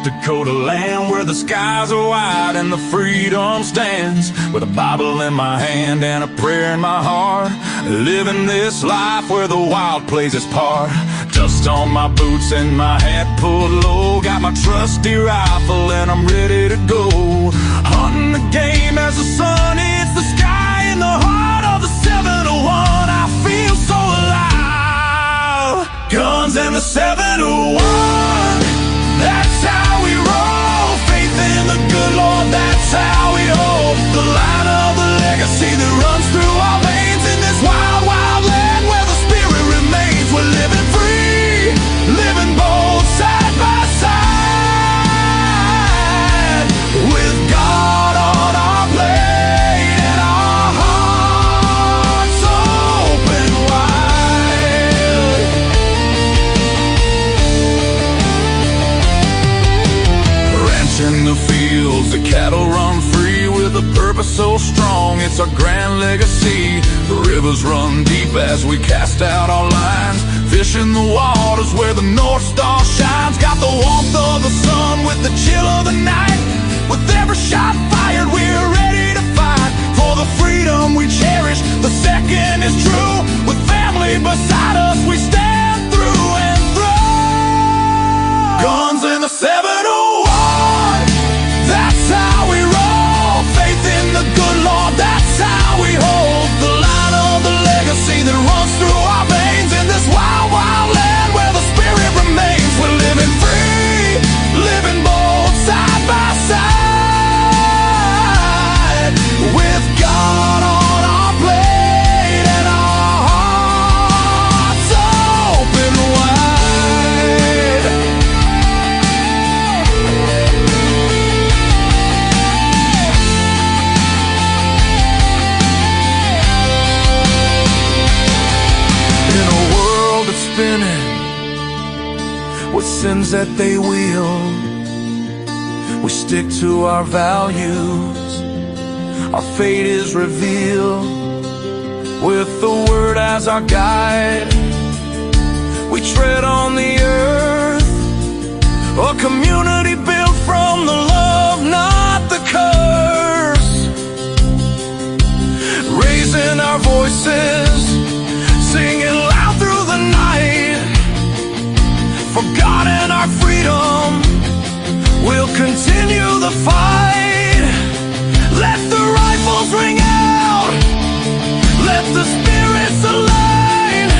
Dakota land where the skies are wide and the freedom stands, with a Bible in my hand and a prayer in my heart, living this life where the wild plays its part. Dust on my boots and my hat pulled low, got my trusty rifle and I'm ready to go. Hunting the game as the sun hits the sky, in the heart of the 701 I feel so alive. Guns and the 701, that's how we roll. Faith in the good Lord, that's how we hold the line of the legacy that runs through our veins in this wild, wild land where the spirit remains. We're living free, living bold, side by side, with God on our plate and our hearts open wide. Ranch in the fields, the cattle run free with a purpose so strong, it's our grand legacy. The rivers run deep as we cast out our lines, fish in the waters where the North Star shines. Got the warmth of the sun with the chill of the night, with every shot fired we're ready to fight for the freedom we cherish. The second is true, with family beside us we stand through and through. Guns in the 701, that's how we roll. Faith in the good Lord, that's how we hold the line of the legacy that runs through our veins in this wild, wild land where the spirit remains. We're living free, living bold, side by side, with God on our plate and our hearts open wide. In a world that's spinning with sins that they wield, we stick to our values, our fate is revealed. With the word as our guide, we tread on the earth, a community built from the love, not the curse. Raising our voices, singing loud through the night, for God and our freedom, we'll continue the fight. Let the rifles ring out, let the spirits align,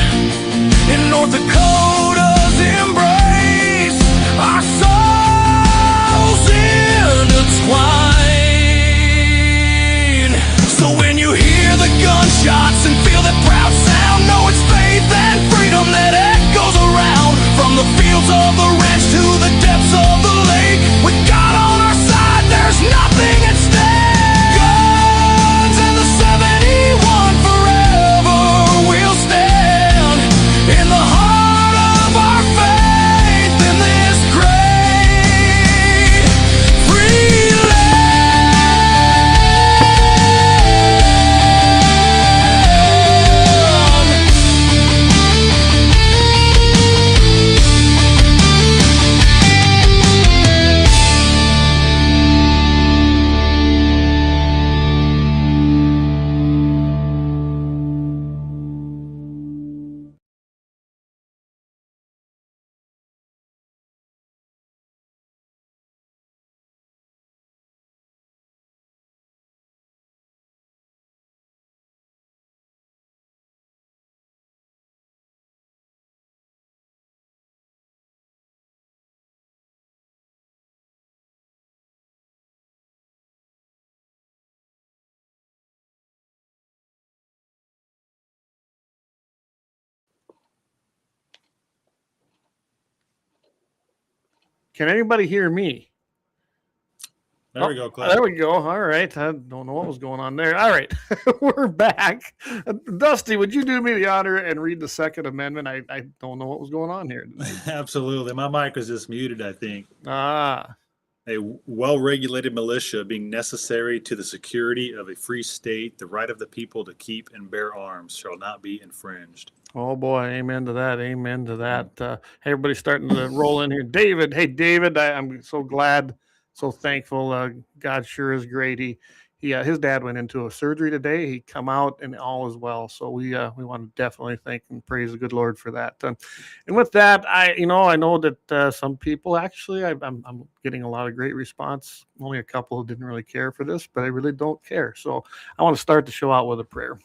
in North Dakota's embrace, our souls intertwine. So when you hear the gunshots and feel that proud sound, know it's faith and freedom that echoes around, from the fields of the ranch to the depths of the lake. With God on our side, there's nothing at stake. Guns and the 71, forever we'll stand in the heart of our faith in this great free Can anybody hear me? There we go, Cliff. There we go. All right. I don't know what was going on there. All right. We're back. Dusty, would you do me the honor and read the Second Amendment? I don't know what was going on here. Absolutely. My mic was just muted, I think. Ah. A well-regulated militia being necessary to the security of a free state, the right of the people to keep and bear arms shall not be infringed. Oh boy, amen to that. Amen to that. Hey, everybody's starting to roll in here. David, hey David, I'm so glad, so thankful. God sure is great. His dad went into a surgery today. He come out and all is well. So we want to definitely thank and praise the good Lord for that. And with that, I know that some people actually, I'm getting a lot of great response. Only a couple who didn't really care for this, but I really don't care. So I want to start the show out with a prayer.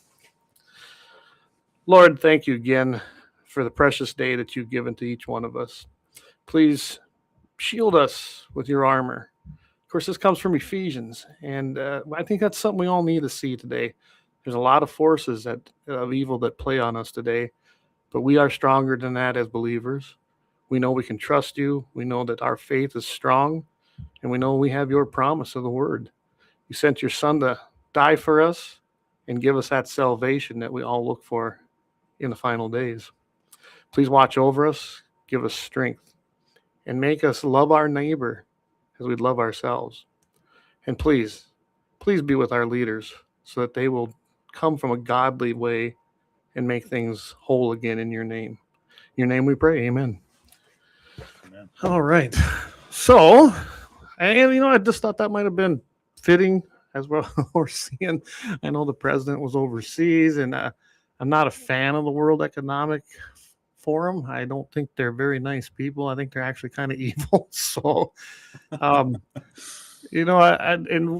Lord, thank you again for the precious day that you've given to each one of us. Please shield us with your armor. Of course, this comes from Ephesians, and I think that's something we all need to see today. There's a lot of forces of evil that play on us today, but we are stronger than that as believers. We know we can trust you. We know that our faith is strong, and we know we have your promise of the word. You sent your son to die for us and give us that salvation that we all look for in the final days. Please watch over us, give us strength, and make us love our neighbor as we love ourselves. And please be with our leaders so that they will come from a godly way and make things whole again in your name. In your name we pray, amen. Amen. All right. So, and I just thought that might have been fitting as well. We're seeing, I know the president was overseas, and I'm not a fan of the World Economic Forum. I don't think they're very nice people. I think they're actually kind of evil. So, and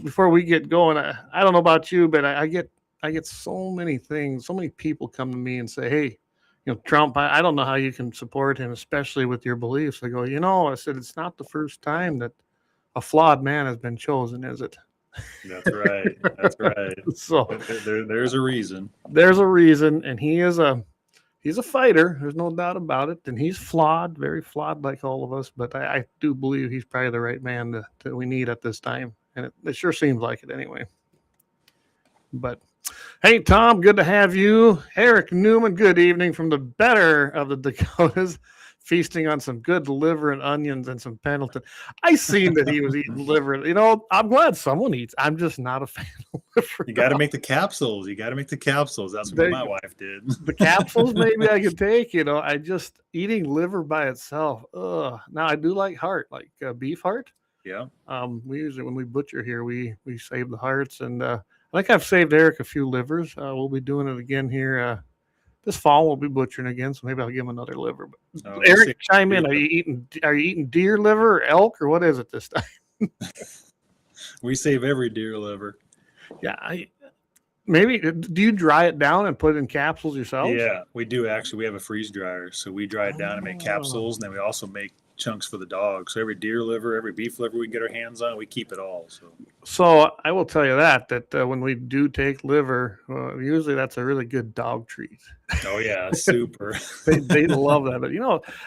before we get going, I don't know about you, but I get so many things. So many people come to me and say, "Hey, Trump, I don't know how you can support him, especially with your beliefs." I go, I said, it's not the first time that a flawed man has been chosen, is it? That's right. That's right. So there's a reason. There's a reason, and he's a fighter. There's no doubt about it. And he's flawed, very flawed like all of us. But I do believe he's probably the right man that we need at this time. And it sure seems like it anyway. But hey, Tom, good to have you. Eric Newman, good evening from the better of the Dakotas, feasting on some good liver and onions and some Pendleton. I seen that he was eating liver. I'm glad someone eats. I'm just not a fan of liver. You got to make the capsules. That's what my wife did. The capsules maybe I could take. I just eating liver by itself. Ugh. Now I do like heart, like beef heart. Yeah. We usually, when we butcher here, we save the hearts, and I think I've saved Eric a few livers. We'll be doing it again here. This fall we'll be butchering again, so maybe I'll give him another liver. But Eric, chime in. Are you eating deer liver or elk, or what is it this time? We save every deer liver. Yeah, maybe. Do you dry it down and put it in capsules yourself? Yeah, we do actually. We have a freeze dryer, so we dry it down and make capsules, and then we also make chunks for the dog. So every deer liver, every beef liver we can get our hands on, we keep it all. So I will tell you that when we do take liver, usually that's a really good dog treat. Oh yeah, super. they love that. But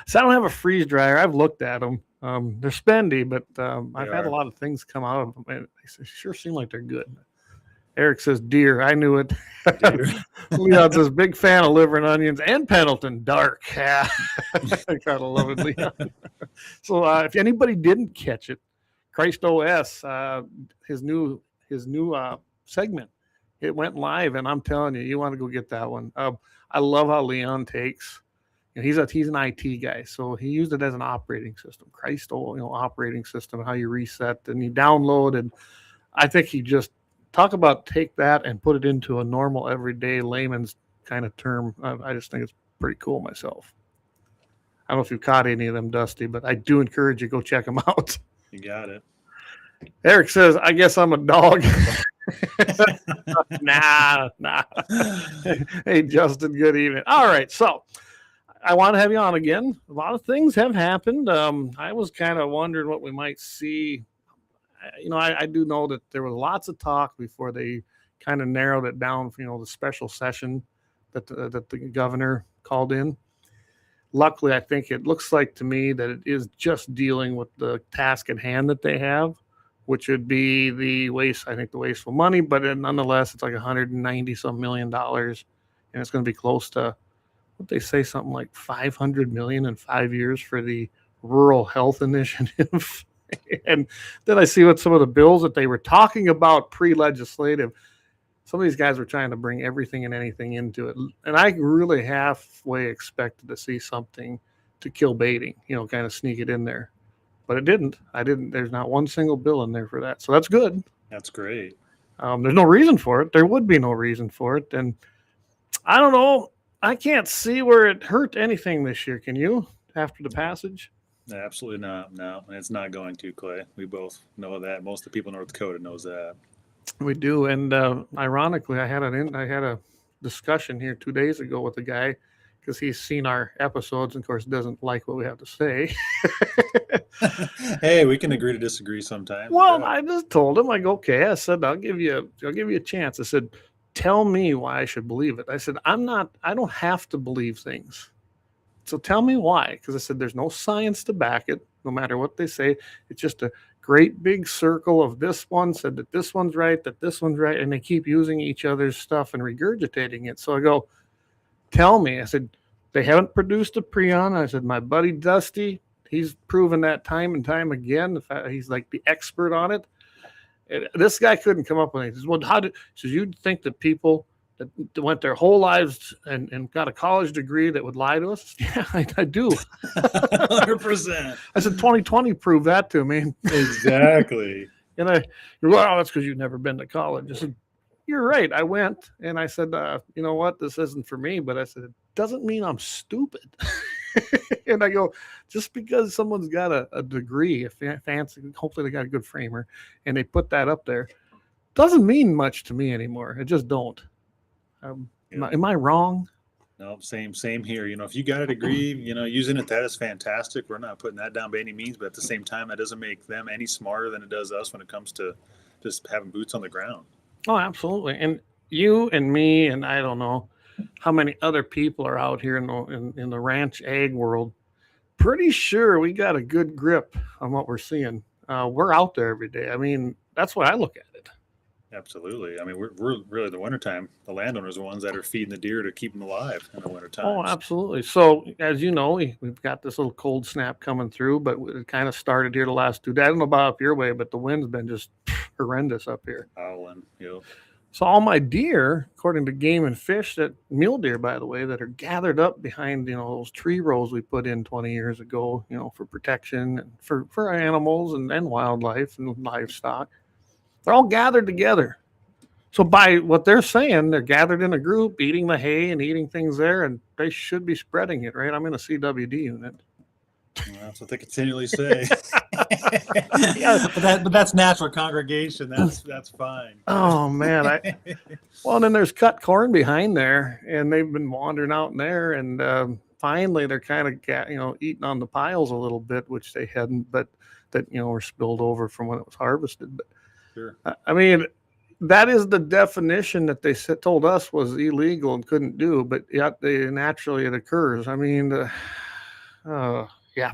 so I don't have a freeze dryer. I've looked at them. They're spendy, but I've had a lot of things come out of them, and they sure seem like they're good. Eric says deer. I knew it. Leon says big fan of liver and onions and Pendleton dark. Yeah. I gotta love it, Leon. So if anybody didn't catch it, Christ OS, his new segment, it went live, and I'm telling you want to go get that one. I love how Leon takes. He's an IT guy, so he used it as an operating system. Christ, operating system, how you reset and you download, and I think he just. Talk about take that and put it into a normal, everyday layman's kind of term. I just think it's pretty cool myself. I don't know if you've caught any of them, Dusty, but I do encourage you go check them out. You got it. Eric says, I guess I'm a dog. Nah. Hey, Justin, good evening. All right, so I want to have you on again. A lot of things have happened. I was kind of wondering what we might see. I do know that there was lots of talk before they kind of narrowed it down for, the special session that the governor called in. Luckily, I think it looks like to me that it is just dealing with the task at hand that they have, which would be the wasteful money, but nonetheless, it's like $190-some million, and it's going to be close to what they say, something like $500 million in 5 years for the rural health initiative. And then I see what some of the bills that they were talking about pre-legislative. Some of these guys were trying to bring everything and anything into it. And I really halfway expected to see something to kill baiting, kind of sneak it in there. But it didn't. There's not one single bill in there for that. So that's good. That's great. There's no reason for it. There would be no reason for it. And I don't know. I can't see where it hurt anything this year. Can you, after the passage? Absolutely not. No, and it's not going to, Clay. We both know that. Most of the people in North Dakota knows that. We do. And ironically, I had a discussion here 2 days ago with a guy because he's seen our episodes and, of course, doesn't like what we have to say. Hey, we can agree to disagree sometimes. Well, Yeah. I just told him, okay. I said, I'll give you a chance. I said, tell me why I should believe it. I said, I don't have to believe things. So tell me why. Because I said, there's no science to back it, no matter what they say. It's just a great big circle of this one said that this one's right, that this one's right. And they keep using each other's stuff and regurgitating it. So I go, tell me. I said, they haven't produced a Prion. I said, my buddy Dusty, he's proven that time and time again. He's like the expert on it. And this guy couldn't come up with anything. He says, well, you'd think that people that went their whole lives and got a college degree that would lie to us? Yeah, I do. 100%. I said, 2020 proved that to me. Exactly. And well, that's because you've never been to college. I said, you're right. I went and I said, you know what? This isn't for me. But I said, it doesn't mean I'm stupid. And I go, just because someone's got a degree, if fancy, hopefully they got a good framer, and they put that up there, doesn't mean much to me anymore. It just don't. Am I wrong? No, same here. If you got a degree, using it, that is fantastic. We're not putting that down by any means, but at the same time, that doesn't make them any smarter than it does us when it comes to just having boots on the ground. Oh, absolutely. And you and me, and I don't know how many other people are out here in the ranch ag world. Pretty sure we got a good grip on what we're seeing. We're out there every day. I mean, that's why I look at it. Absolutely. I mean, we're really the wintertime. The landowners are the ones that are feeding the deer to keep them alive in the wintertime. Oh, absolutely. So, as you know, we've got this little cold snap coming through, but it kind of started here the last 2 days. I don't know about up your way, but the wind's been just horrendous up here. Howling, So all my deer, according to Game and Fish, that mule deer, by the way, that are gathered up behind, those tree rows we put in 20 years ago, for protection and for animals and wildlife and livestock. They're all gathered together. So by what they're saying, they're gathered in a group, eating the hay and eating things there, and they should be spreading it, right? I'm in a CWD unit. Well, that's what they continually say. Yeah. But that's natural congregation. That's fine. Oh man! Well, and then there's cut corn behind there, and they've been wandering out in there, and finally they're kind of eating on the piles a little bit, which they hadn't, but that were spilled over from when it was harvested. But Sure. I mean, that is the definition that they told us was illegal and couldn't do, but yet naturally it occurs. I mean, yeah,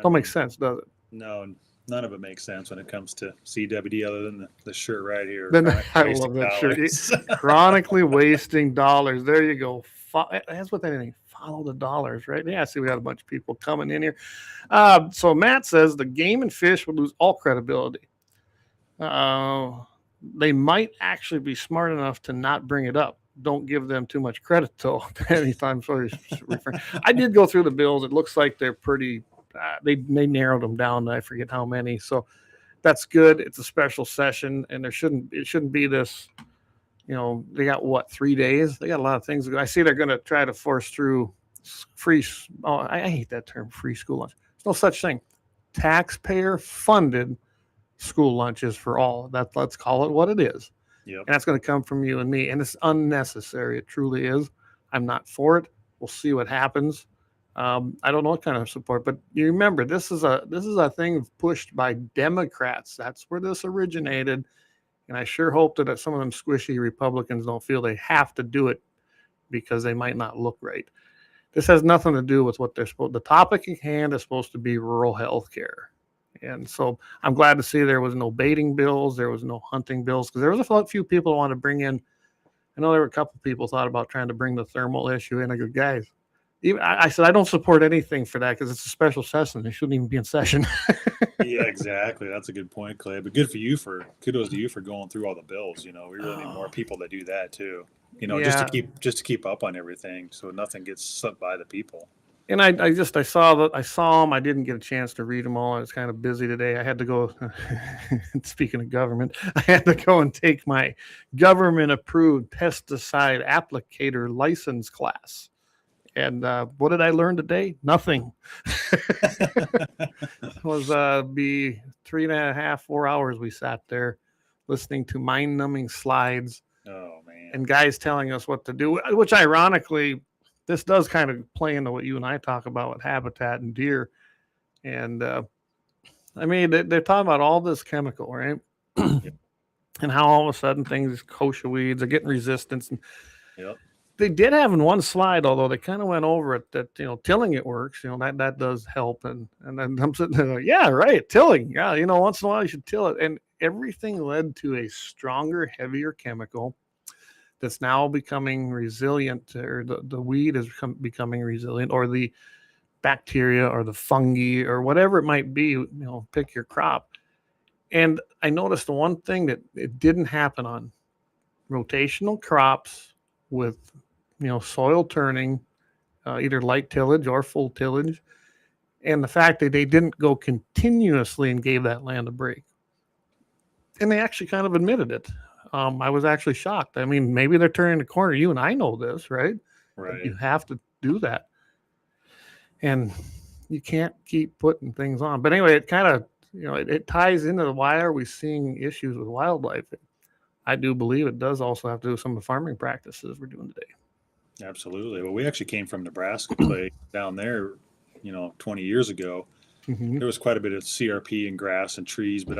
don't make sense, does it? No, none of it makes sense when it comes to CWD other than the shirt right here. Then I love that shirt. Chronically wasting dollars. There you go. That's what anything. Follow the dollars, right? Yeah, I see we got a bunch of people coming in here. So Matt says the Game and Fish would lose all credibility. They might actually be smart enough to not bring it up. Don't give them too much credit, though. Anytime, sorry. I did go through the bills. It looks like they're pretty. They narrowed them down. I forget how many. So that's good. It's a special session, and it shouldn't be this. They got 3 days. They got a lot of things to go. I see they're going to try to force through free. Oh, I hate that term, free school lunch. There's no such thing. Taxpayer funded school lunches for all. Let's call it what it is. Yep. And that's going to come from you and me, and it's unnecessary. It truly is. I'm not for it. We'll see what happens. I don't know what kind of support, but you remember this is a thing pushed by Democrats. That's where this originated, and I sure hope that some of them squishy Republicans don't feel they have to do it because they might not look right. This has nothing to do with what they're supposed. The topic at hand is supposed to be rural health care. And so I'm glad to see there was no baiting bills. There was no hunting bills because there was a few people who want to bring in. I know there were a couple people thought about trying to bring the thermal issue in. I go, guys, even I said I don't support anything for that because it's a special session. It shouldn't even be in session. Yeah, exactly. That's a good point, Clay. But kudos to you for going through all the bills. We really need more people that do that too. Just to keep up on everything, so nothing gets slipped by the people. And I saw them. I didn't get a chance to read them all. I was kind of busy today. I had to go. Speaking of government, I had to go and take my government-approved pesticide applicator license class. And what did I learn today? Nothing. It was be 3.5, 4 hours we sat there listening to mind-numbing slides. Oh man! And guys telling us what to do, which ironically, this does kind of play into what you and I talk about with habitat and deer. And I mean, they're talking about all this chemical, right? Yep. And how all of a sudden things, kochia weeds, are getting resistance. And yep. They did have in one slide, although they kind of went over it, that tilling it works. That does help. And then I'm sitting there like, yeah, right, tilling. Yeah, once in a while you should till it. And everything led to a stronger, heavier chemical that's now becoming resilient, or the weed is becoming resilient, or the bacteria or the fungi or whatever it might be. Pick your crop. And I noticed the one thing that it didn't happen on rotational crops with soil turning, either light tillage or full tillage, and the fact that they didn't go continuously and gave that land a break. And they actually kind of admitted it. I was actually shocked. I mean, maybe they're turning the corner. You and I know this, right? Right. You have to do that. And you can't keep putting things on. But anyway, it kind of, it ties into why are we seeing issues with wildlife? I do believe it does also have to do with some of the farming practices we're doing today. Absolutely. Well, we actually came from Nebraska, Clay, down there, 20 years ago. Mm-hmm. There was quite a bit of CRP and grass and trees, but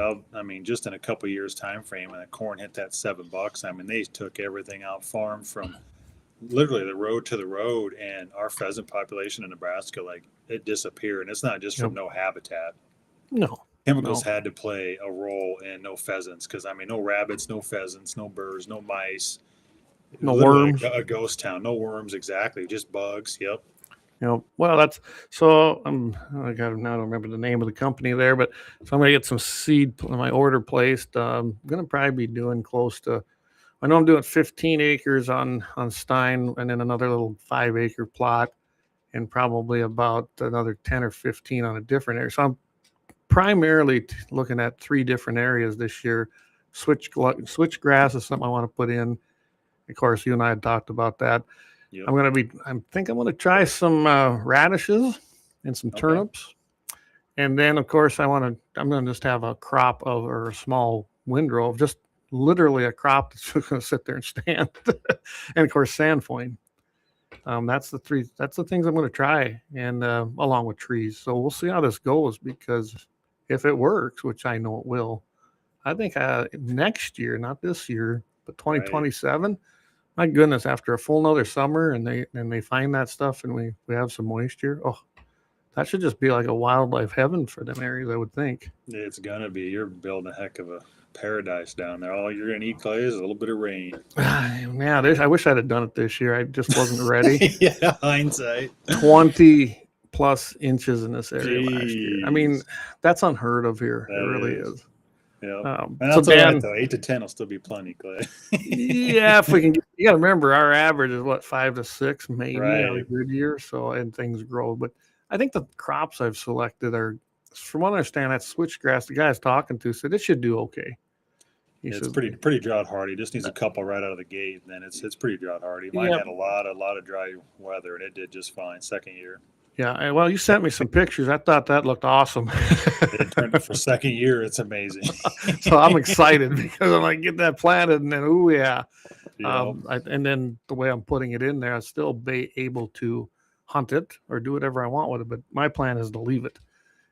just in a couple of years time frame, when the corn hit that $7, they took everything out farm from literally the road to the road, and our pheasant population in Nebraska, it disappeared. And it's not just from no habitat. No. Chemicals had to play a role in no pheasants, because no rabbits, no pheasants, no birds, no mice, no worms. A ghost town, no worms, exactly, just bugs. Yep. Well, that's so. I don't remember the name of the company there, but so I'm gonna get some seed. My order placed. I'm gonna probably be doing close to. I know I'm doing 15 acres on Stein, and then another little 5-acre plot, and probably about another 10 or 15 on a different area. So I'm primarily looking at 3 different areas this year. Switchgrass is something I want to put in. Of course, you and I had talked about that. Yep. I think I'm going to try some radishes and some turnips. And then, of course, I'm going to just have a crop or a small windrow of just literally a crop that's going to sit there and stand. And, of course, sandfoin. That's the things I'm going to try, and along with trees. So we'll see how this goes, because if it works, which I know it will, I think next year, not this year, but 2027, right. My goodness, after a full another summer and they find that stuff and we have some moisture, that should just be like a wildlife heaven for them areas, I would think. It's going to be. You're building a heck of a paradise down there. All you're going to need, Clay, is a little bit of rain. Yeah, I wish I'd have done it this year. I just wasn't ready. Yeah, hindsight. 20 plus inches in this area last year. I mean, that's unheard of here. It really is. Yeah, that's so Dan, all right, though. 8 to 10 will still be plenty, Clay. Yeah, if we can. You got to remember, our average is 5 to 6, maybe on a good year. So, and things grow. But I think the crops I've selected are, from what I understand, that switchgrass. The guy I was talking to said it should do okay. It's pretty drought hardy. Just needs a couple right out of the gate, and then it's pretty drought hardy. Mine had a lot of dry weather, and it did just fine second year. Yeah, well, you sent me some pictures. I thought that looked awesome. It turned for second year. It's amazing. So I'm excited because I'm like, get that planted, and then and then the way I'm putting it in there, I'll still be able to hunt it or do whatever I want with it. But my plan is to leave it.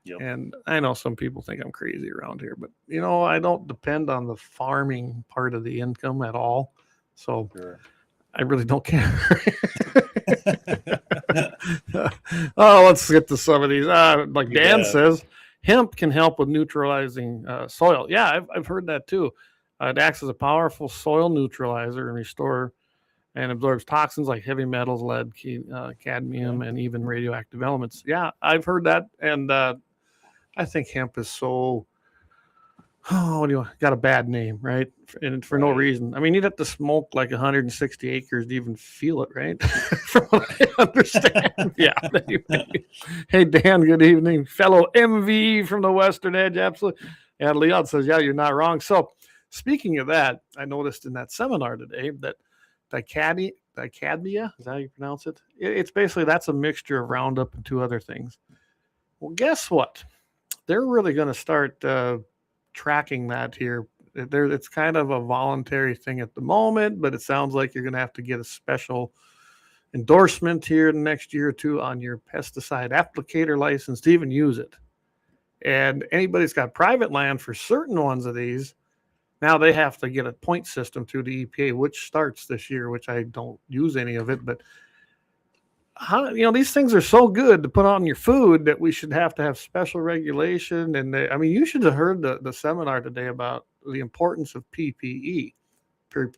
Yep. And I know some people think I'm crazy around here, but I don't depend on the farming part of the income at all. So I really don't care. Let's get to some of these. Like Dan says, hemp can help with neutralizing soil. Yeah, I've heard that too. It acts as a powerful soil neutralizer and and absorbs toxins like heavy metals, lead, cadmium, and even radioactive elements. Yeah, I've heard that, and I think hemp is so. Oh, what do you got a bad name, right? And for no reason. I mean, you'd have to smoke like 160 acres to even feel it, right? From what I understand. Yeah. Hey, Dan, good evening. Fellow MV from the Western Edge. Absolutely. And Leon says, yeah, you're not wrong. So speaking of that, I noticed in that seminar today that dicadmia, is that how you pronounce it? It's basically, that's a mixture of Roundup and 2 other things. Well, guess what? They're really going to start tracking that here. It's kind of a voluntary thing at the moment, but it sounds like you're going to have to get a special endorsement here in the next year or 2 on your pesticide applicator license to even use it. And anybody's got private land for certain ones of these, now they have to get a point system through the EPA, which starts this year, which I don't use any of it, but these things are so good to put on your food that we should have to have special regulation. And you should have heard the seminar today about the importance of PPE.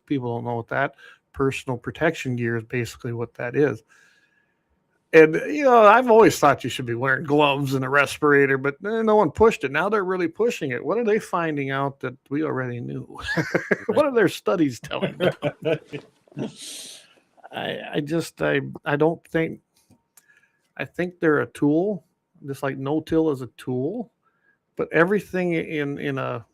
People don't know what that personal protection gear is, basically what that is. And, I've always thought you should be wearing gloves and a respirator, but no one pushed it. Now they're really pushing it. What are they finding out that we already knew? What are their studies telling them? I think they're a tool, just like no-till is a tool, but everything in a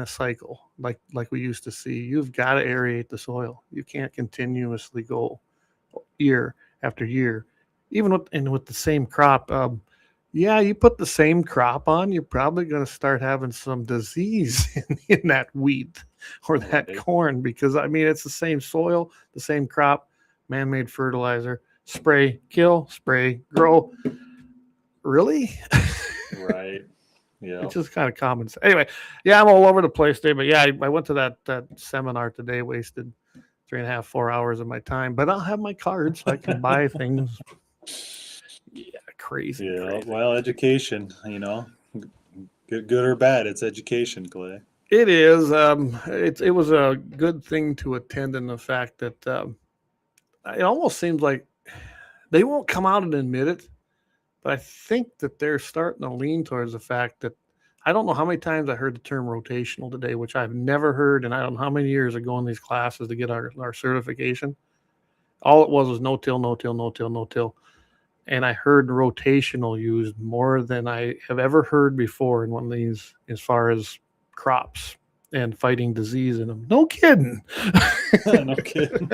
cycle, like we used to see, you've got to aerate the soil. You can't continuously go year after year, even with the same crop. You put the same crop on, you're probably going to start having some disease in that wheat or that corn, because it's the same soil, the same crop, man-made fertilizer, spray, kill, spray, grow. Really? Right. Yeah. It's just kind of common. Anyway, I'm all over the place today, but I went to that seminar today, wasted 3.5, 4 hours of my time, but I'll have my cards so I can buy things. Yeah, crazy. Yeah, crazy. Well, education, good or bad, it's education, Clay. It is. It was a good thing to attend in the fact that it almost seems like they won't come out and admit it, but I think that they're starting to lean towards the fact that I don't know how many times I heard the term rotational today, which I've never heard, and I don't know how many years ago in these classes to get our certification. All it was no-till, no-till, no-till, no-till. And I heard rotational used more than I have ever heard before in one of these, as far as crops and fighting disease in them. No kidding. No kidding.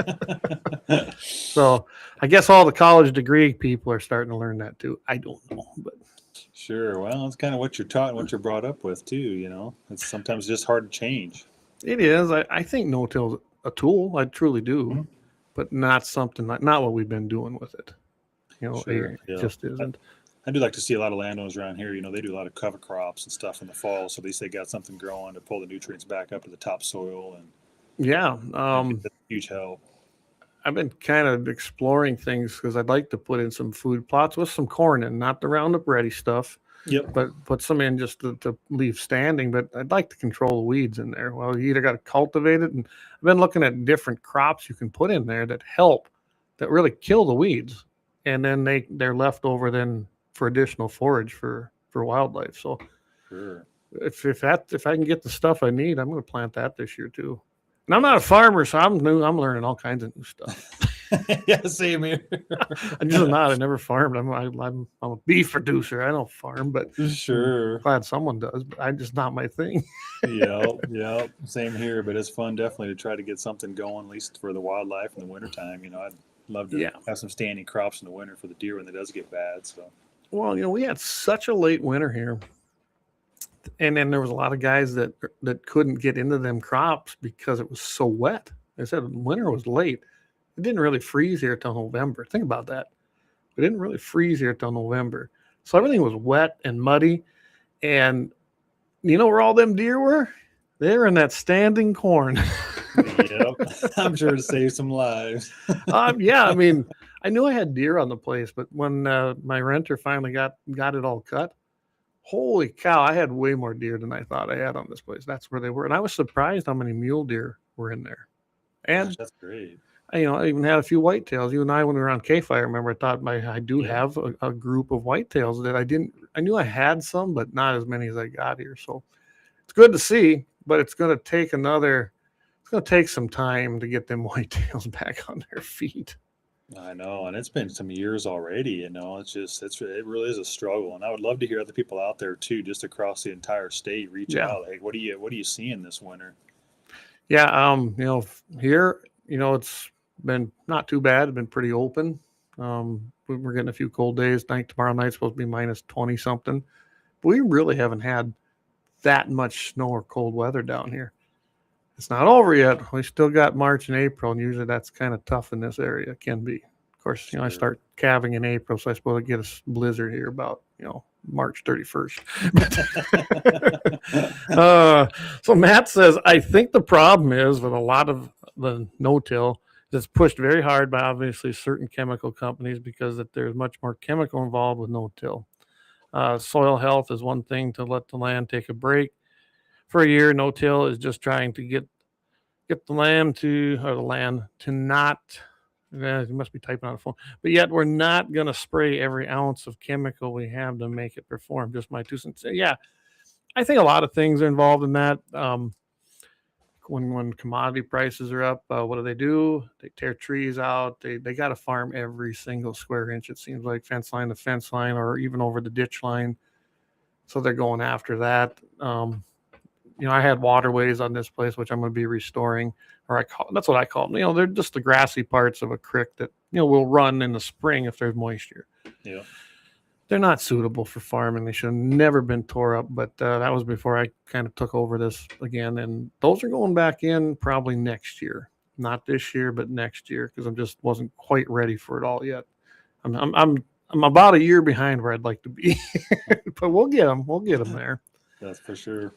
So I guess all the college degree people are starting to learn that too. I don't know, but sure. Well, it's kind of what you're taught and what you're brought up with too. It's sometimes just hard to change. It is. I think no-till is a tool. I truly do, but not something not what we've been doing with it. Sure, it just isn't. I do like to see a lot of landowners around here. They do a lot of cover crops and stuff in the fall, so at least they got something growing to pull the nutrients back up to the topsoil, and that's huge help. I've been kind of exploring things because I'd like to put in some food plots with some corn in, not the Roundup Ready stuff. Yep. But put some in just to leave standing. But I'd like to control the weeds in there. Well, you either got to cultivate it, and I've been looking at different crops you can put in there that really kill the weeds, and then they're left over then for additional forage for wildlife. So sure. If I can get the stuff I need, I'm going to plant that this year too. And I'm not a farmer, so I'm learning all kinds of new stuff. Yeah, same here. I'm just not. I never farmed. I'm a beef producer. I don't farm, but sure. I'm glad someone does. But I'm just not my thing. Yeah, same here. But it's fun, definitely, to try to get something going, at least for the wildlife in the wintertime. I'd love to have some standing crops in the winter for the deer when it does get bad. So, well, we had such a late winter here. And then there was a lot of guys that couldn't get into them crops because it was so wet. They said winter was late. It didn't really freeze here till November. Think about that. It didn't really freeze here till November. So everything was wet and muddy. And you know where all them deer were? They were in that standing corn. Yep. I'm sure to save some lives. Yeah, I knew I had deer on the place, but when my renter finally got it all cut, holy cow, I had way more deer than I thought I had on this place. That's where they were. And I was surprised how many mule deer were in there. And Gosh, that's great. I even had a few whitetails. You and I, when we were on KFYR, I remember I thought I do have a group of whitetails that I knew I had some, but not as many as I got here. So it's good to see, but it's going to take some time to get them whitetails back on their feet. I know, and it's been some years already. It really is a struggle. And I would love to hear other people out there too, just across the entire state, reach out. Like, what are you seeing this winter? Yeah, here, it's been not too bad. It's been pretty open. We're getting a few cold days. Tomorrow night's supposed to be minus 20 something. But we really haven't had that much snow or cold weather down here. It's not over yet. We still got March and April, and usually that's kind of tough in this area. It can be. Of course, I start calving in April, so I suppose I get a blizzard here about, March 31st. So Matt says, I think the problem is with a lot of the no-till, it's pushed very hard by obviously certain chemical companies because that there's much more chemical involved with no-till. Soil health is one thing to let the land take a break. For a year, no-till is just trying to get the land to not. You must be typing on the phone, but yet we're not going to spray every ounce of chemical we have to make it perform. Just my 2 cents. Yeah, I think a lot of things are involved in that. When commodity prices are up, what do? They tear trees out. They got to farm every single square inch. It seems like fence line to fence line, or even over the ditch line. So they're going after that. I had waterways on this place, which I'm going to be restoring, that's what I call them. They're just the grassy parts of a creek that, will run in the spring if there's moisture. Yeah. They're not suitable for farming. They should have never been tore up, but that was before I kind of took over this again. And those are going back in probably next year, not this year, but next year, because I just wasn't quite ready for it all yet. I'm about a year behind where I'd like to be, but we'll get them. We'll get them there. That's for sure.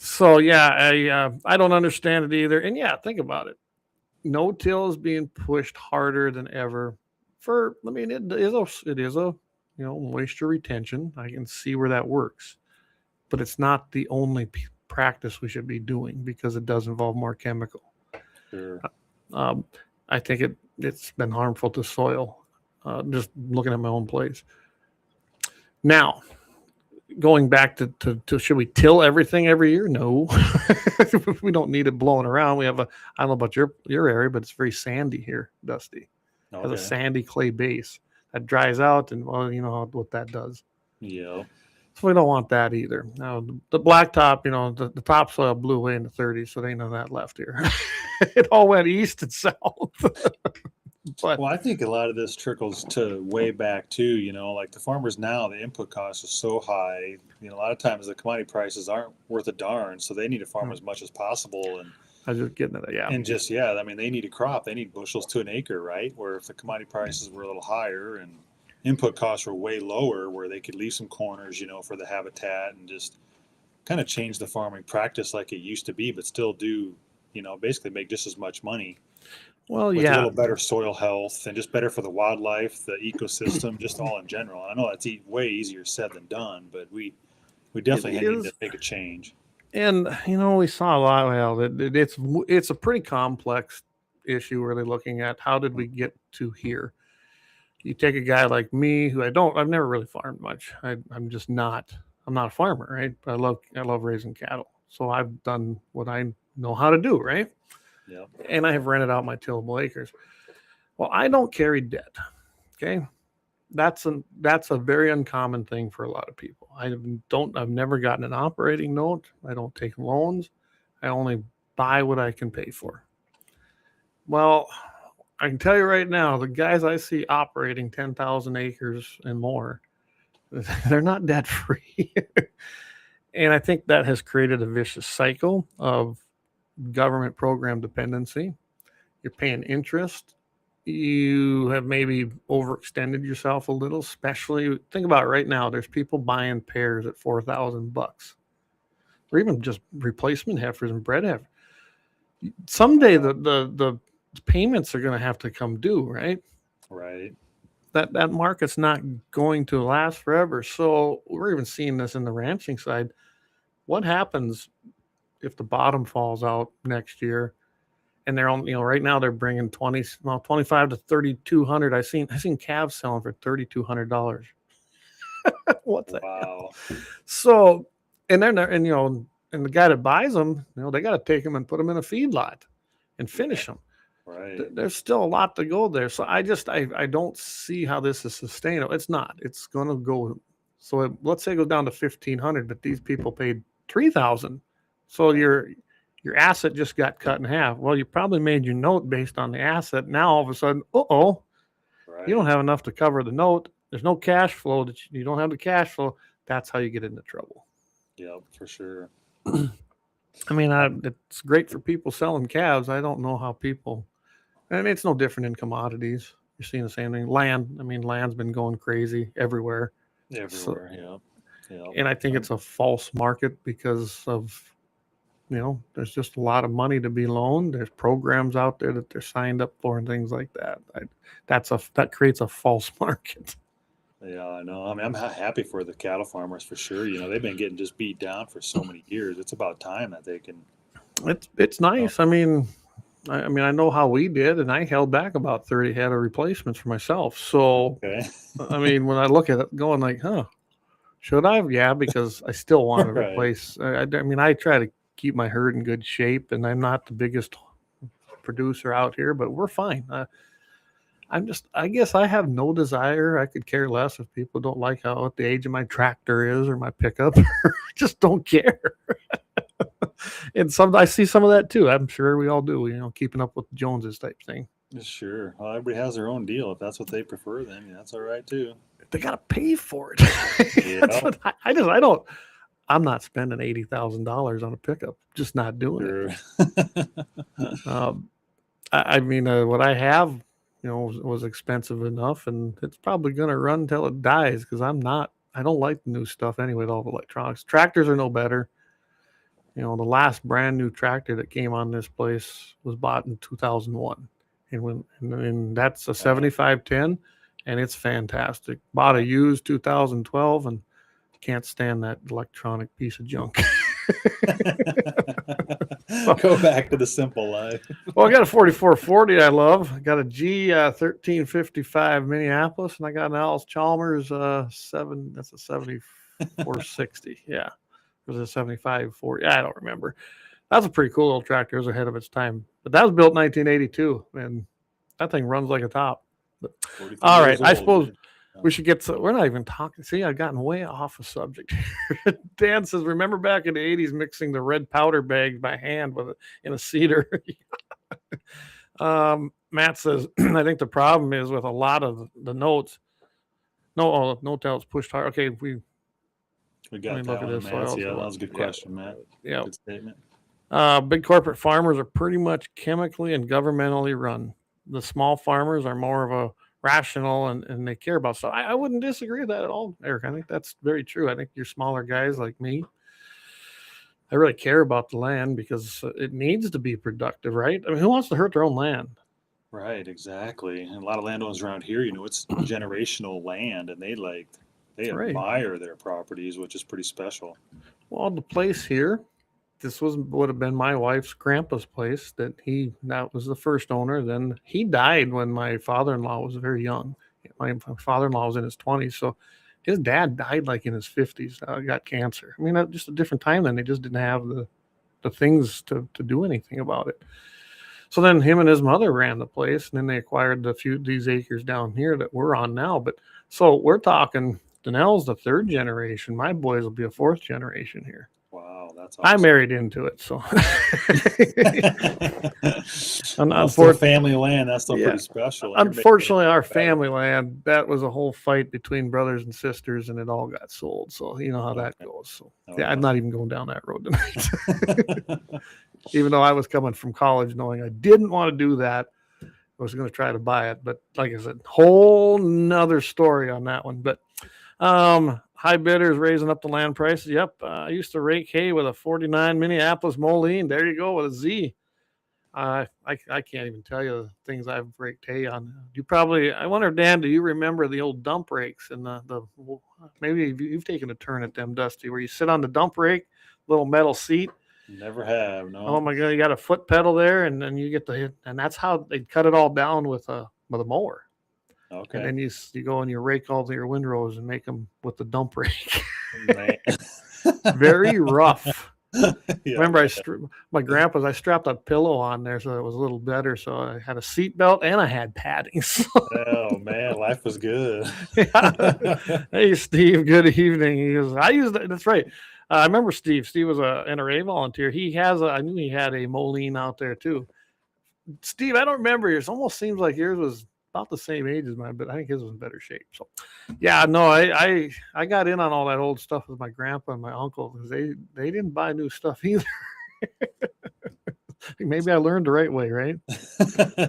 So yeah, I don't understand it either. And yeah, think about it. No-till is being pushed harder than ever. It is a moisture retention. I can see where that works, but it's not the only practice we should be doing because it does involve more chemical. Sure. I think it's been harmful to soil. Just looking at my own place now. Going back to should we till everything every year? No, we don't need it blowing around. We have I don't know about your area, but it's very sandy here, Dusty. It has a sandy clay base that dries out, and you know what that does. Yeah. So we don't want that either. Now the blacktop, the topsoil blew away in the 30s, so there ain't none of that left here. It all went east and south. But, I think a lot of this trickles to way back too, like the farmers now, the input costs are so high, a lot of times the commodity prices aren't worth a darn. So they need to farm as much as possible. And I was just getting at that. Yeah. And they need a crop. They need bushels to an acre, right? Where if the commodity prices were a little higher and input costs were way lower, where they could leave some corners, for the habitat and just kind of change the farming practice like it used to be, but still do, basically make just as much money. Well, with a little better soil health and just better for the wildlife, the ecosystem, just all in general. I know that's way easier said than done, but we definitely need to make a change. And we saw a lot. Well, it's a pretty complex issue. Really looking at how did we get to here. You take a guy like me, who I've never really farmed much. I'm not a farmer, right? But I love raising cattle, so I've done what I know how to do, right? Yeah. And I have rented out my tillable acres. Well, I don't carry debt. Okay. That's a very uncommon thing for a lot of people. I've never gotten an operating note. I don't take loans. I only buy what I can pay for. Well, I can tell you right now, the guys I see operating 10,000 acres and more, they're not debt free. And I think that has created a vicious cycle of government program dependency. You're paying interest. You have maybe overextended yourself a little, especially think about it right now. There's people buying pairs at $4,000 or even just replacement heifers and bred heifers. Someday the payments are going to have to come due, right? Right. That market's not going to last forever. So we're even seeing this in the ranching side. What happens if the bottom falls out next year and they're on, right now they're bringing 25 to 3,200. I seen calves selling for $3,200. What the hell? So, and then and the guy that buys them, they got to take them and put them in a feedlot and finish them. Right. There's still a lot to go there. So I don't see how this is sustainable. It's not. It's going to go. So let's say it goes down to 1,500, but these people paid 3,000. So your asset just got cut in half. Well, you probably made your note based on the asset. Now all of a sudden, you don't have enough to cover the note. There's no cash flow. You don't have the cash flow. That's how you get into trouble. Yeah, for sure. I mean, it's great for people selling calves. I don't know how people. I mean, it's no different in commodities. You're seeing the same thing. Land. I mean, land's been going crazy everywhere. Yeah. And I think it's a false market because of, there's just a lot of money to be loaned. There's programs out there that they're signed up for and things like that. That creates a false market. Yeah, I know. I mean, I'm happy for the cattle farmers for sure. They've been getting just beat down for so many years. It's about time that they can. It's nice. I mean, I know how we did, and I held back about 30 head of replacements for myself. So, I mean, when I look at it, going like, should I? Yeah, because I still want to replace. I mean, I try to keep my herd in good shape, and I'm not the biggest producer out here, but we're fine. I guess I have no desire. I could care less if people don't like what the age of my tractor is or my pickup. I just don't care. And I see some of that too. I'm sure we all do, keeping up with the Joneses type thing. Sure. Well, everybody has their own deal. If that's what they prefer, then that's all right too. They got to pay for it. Yeah. That's what I'm not spending $80,000 on a pickup. Just not doing it. I mean, what I have, was expensive enough, and it's probably going to run till it dies because I don't like the new stuff anyway, all the electronics. Tractors are no better. The last brand new tractor that came on this place was bought in 2001. And that's a 7510, and it's fantastic. Bought a used 2012 and can't stand that electronic piece of junk. Go back to the simple life. Well, I got a 4440 I love. I got a G1355 Minneapolis, and I got an Alice Chalmers that's a 7460. Yeah. It was a 7540. I don't remember. That's a pretty cool little tractor. It was ahead of its time. But that was built in 1982, and that thing runs like a top. But, all right, I suppose we should get we're not even talking. See, I've gotten way off a subject here. Dan says, remember back in the 80s mixing the red powder bag by hand in a cedar? Matt says, I think the problem is with a lot of the notes. Note outs pushed hard. Okay, we got that one, Matt. Yeah, that was a good question, Matt. Yeah. Good statement. Big corporate farmers are pretty much chemically and governmentally run. The small farmers are more of a rational and they care about stuff. I wouldn't disagree with that at all, Eric. I think that's very true. I think you're smaller guys like me. I really care about the land because it needs to be productive, right? I mean, who wants to hurt their own land? Right, exactly. And a lot of landowners around here, it's generational land, and they admire their properties, which is pretty special. Well, the place here, this would have been my wife's grandpa's place that was the first owner. Then he died when my father-in-law was very young. My father-in-law was in his 20s. So his dad died like in his 50s, got cancer. I mean, just a different time then. They just didn't have the things to do anything about it. So then him and his mother ran the place, and then they acquired these acres down here that we're on now. But so we're talking, Donnell's the third generation. My boys will be a fourth generation here. Wow, that's awesome. I married into it, so. For family land, that's still pretty special. Unfortunately, our family land, that was a whole fight between brothers and sisters, and it all got sold. So you know how that goes. So I'm not even going down that road tonight. Even though I was coming from college knowing I didn't want to do that, I was going to try to buy it. But like I said, whole nother story on that one. But high bidders raising up the land prices. Yep. I used to rake hay with a 49 Minneapolis Moline. There you go, with a Z. I can't even tell you the things I've raked hay on. I wonder, Dan, do you remember the old dump rakes and maybe you've taken a turn at them, Dusty, where you sit on the dump rake, little metal seat, Never have. No. Oh my God, you got a foot pedal there, and then you get the hit, and that's how they cut it all down with a mower. Okay. And then you go and you rake all your windrows and make them with the dump rake. Very rough. Remember, my grandpa's. I strapped a pillow on there so it was a little better. So I had a seat belt and I had padding. Oh man, life was good. Hey Steve, good evening. He goes, I used it. That's right. I remember Steve. Steve was a NRA volunteer. I knew he had a Moline out there too. Steve, I don't remember yours. Almost seems like yours was about the same age as mine, but I think his was in better shape. So, yeah, no, I got in on all that old stuff with my grandpa and my uncle because they didn't buy new stuff either. Maybe I learned the right way, right?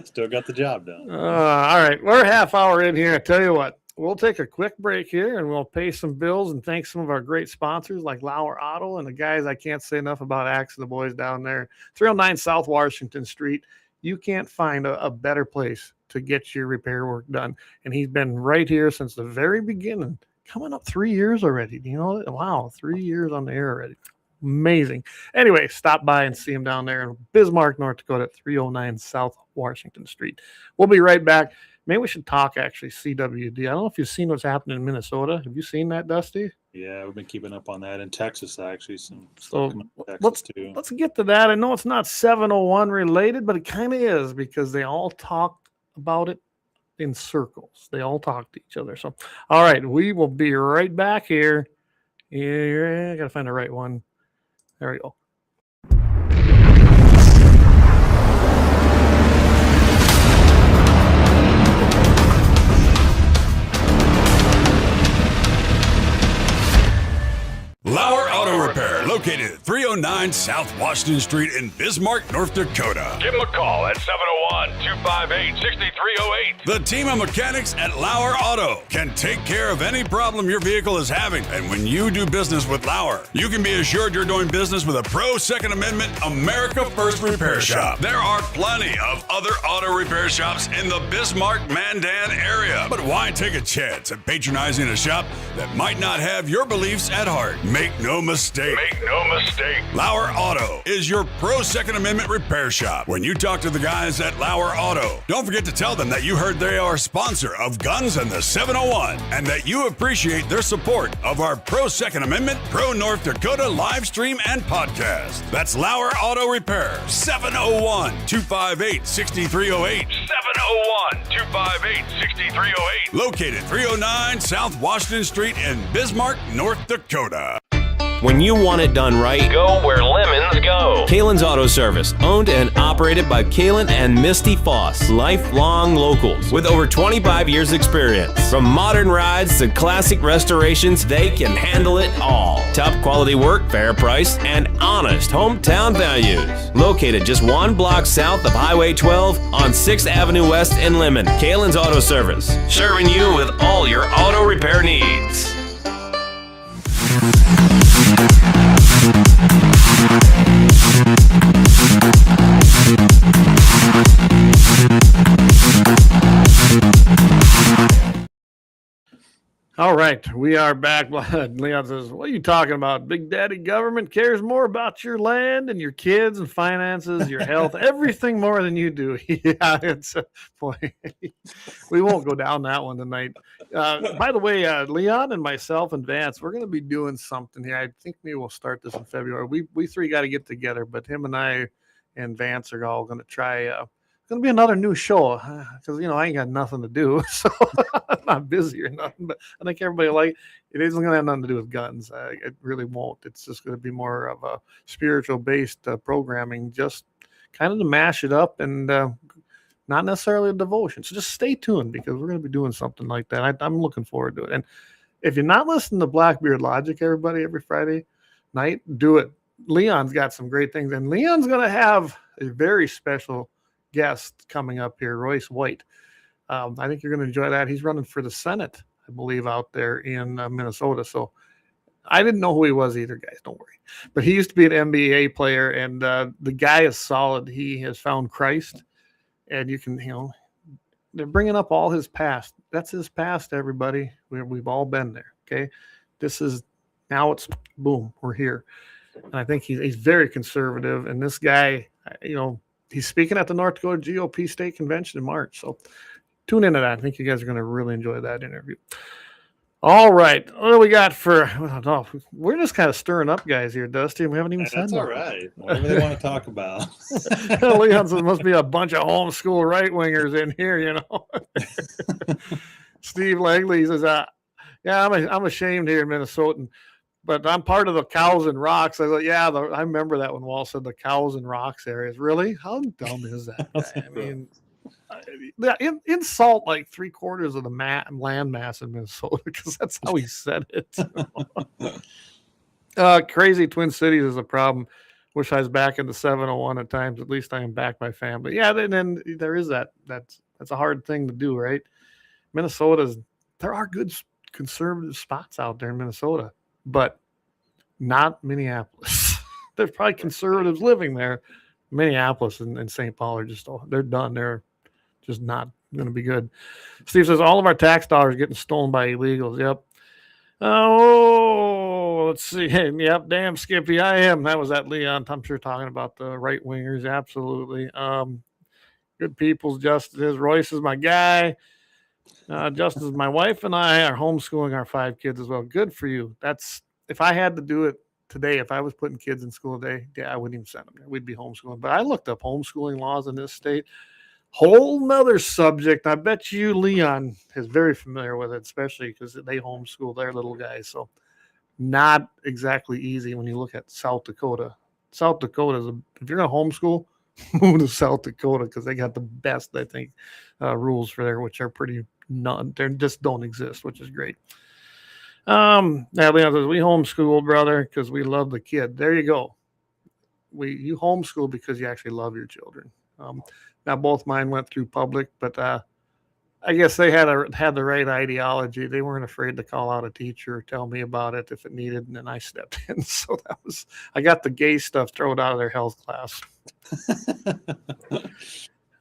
Still got the job done. All right, we're a half hour in here. I tell you what, we'll take a quick break here and we'll pay some bills and thank some of our great sponsors like Lauer Auto and the guys I can't say enough about. Axe and the boys down there, 309 South Washington Street. You can't find a better place to get your repair work done. And he's been right here since the very beginning, coming up 3 years already. Do you know that? Wow, 3 years on the air already. Amazing. Anyway, stop by and see him down there in Bismarck, North Dakota at 309 South Washington Street. We'll be right back. Maybe we should talk actually CWD. I don't know if you've seen what's happening in Minnesota. Have you seen that, Dusty? Yeah, we've been keeping up on that in Texas, actually. So let's get to that. I know it's not 701 related, but it kind of is because they all talk about it in circles. They all talk to each other. So, all right, we will be right back here. Yeah, I got to find the right one. There we go. Lauer Auto Repair, located at 309 South Washington Street in Bismarck, North Dakota. Give them a call at 701-258-6308. The team of mechanics at Lauer Auto can take care of any problem your vehicle is having. And when you do business with Lauer, you can be assured you're doing business with a pro Second Amendment America First repair shop. There are plenty of other auto repair shops in the Bismarck-Mandan area. But why take a chance at patronizing a shop that might not have your beliefs at heart? Make no mistake. Lauer Auto is your pro Second Amendment repair shop. When you talk to the guys at Lauer Auto, don't forget to tell them that you heard they are a sponsor of Guns and the 701 and that you appreciate their support of our pro Second Amendment, pro North Dakota live stream and podcast. That's Lauer Auto Repair, 701-258-6308. 701-258-6308. Located 309 South Washington Street in Bismarck, North Dakota. When you want it done right, Go where lemons go. Kalon's Auto Service, owned and operated by Kalon and Misty Foss, lifelong locals with over 25 years experience. From modern rides to classic restorations, they can handle it all. Top quality work, fair price, and honest hometown values. Located just one block south of Highway 12 on 6th Avenue West in Lemmon. Kalon's Auto Service, serving you with all your auto repair needs. All right, we are back. Leon says, what are you talking about? Big Daddy government cares more about your land and your kids and finances, your health, everything more than you do. Yeah, it's a boy. We won't go down that one tonight. By the way, Leon and myself and Vance, we're going to be doing something here. I think maybe we'll start this in February. We three got to get together, but him and I and Vance are all going to try. It's going to be another new show because, I ain't got nothing to do. So I'm not busy or nothing, but I think everybody it isn't going to have nothing to do with guns. It really won't. It's just going to be more of a spiritual based programming, just kind of to mash it up and not necessarily a devotion. So just stay tuned because we're going to be doing something like that. I'm looking forward to it. And if you're not listening to Blackbeard Logic, everybody, every Friday night, do it. Leon's got some great things, and Leon's going to have a very special guest coming up here, Royce White. I think you're going to enjoy that. He's running for the Senate, I believe, out there in Minnesota. So I didn't know who he was either, guys. Don't worry. But he used to be an NBA player, and the guy is solid. He has found Christ, and you can, they're bringing up all his past. That's his past, everybody. We've all been there, okay? Now it's boom, we're here. And I think he's very conservative. And this guy, he's speaking at the North Dakota GOP State Convention in March. So tune into that. I think you guys are going to really enjoy that interview. All right. What do we got we're just kind of stirring up guys here, Dusty. We haven't even said that's that. All right. Whatever they want to talk about. Leon says, must be a bunch of homeschool right-wingers in here, Steve Langley says, I'm ashamed here in Minnesota, but I'm part of the Cows and Rocks. I thought, I remember that when Wall said the Cows and Rocks areas. Really? How dumb is that guy? I mean, insult like 3/4 of the land mass in Minnesota because that's how he said it. Crazy Twin Cities is a problem. Wish I was back in the 701 at times. At least I am back by family. Yeah, then there is that. That's a hard thing to do, right? There are good conservative spots out there in Minnesota, but not Minneapolis. There's probably conservatives living there. Minneapolis and St. Paul they're done. They're just not going to be good. Steve says all of our tax dollars are getting stolen by illegals. Yep. Oh, let's see. Yep. Damn, Skippy. I am. That was that Leon. I'm sure talking about the right wingers. Absolutely. Good people's Justice. Royce is my guy. Justice is my wife and I are homeschooling our 5 kids as well. Good for you. If I had to do it today, if I was putting kids in school today, I wouldn't even send them there. We'd be homeschooling. But I looked up homeschooling laws in this state. Whole nother subject. I bet you Leon is very familiar with it, especially because they homeschool their little guys. So not exactly easy when you look at South Dakota. South Dakota if you're going to homeschool, move to South Dakota because they got the best, I think, rules for there, which are pretty none. They just don't exist, which is great. Now Leon says we homeschool, brother, because we love the kid. There you go. You homeschool because you actually love your children. Now both mine went through public, but I guess they had the right ideology. They weren't afraid to call out a teacher or tell me about it if it needed, and then I stepped in. So I got the gay stuff thrown out of their health class.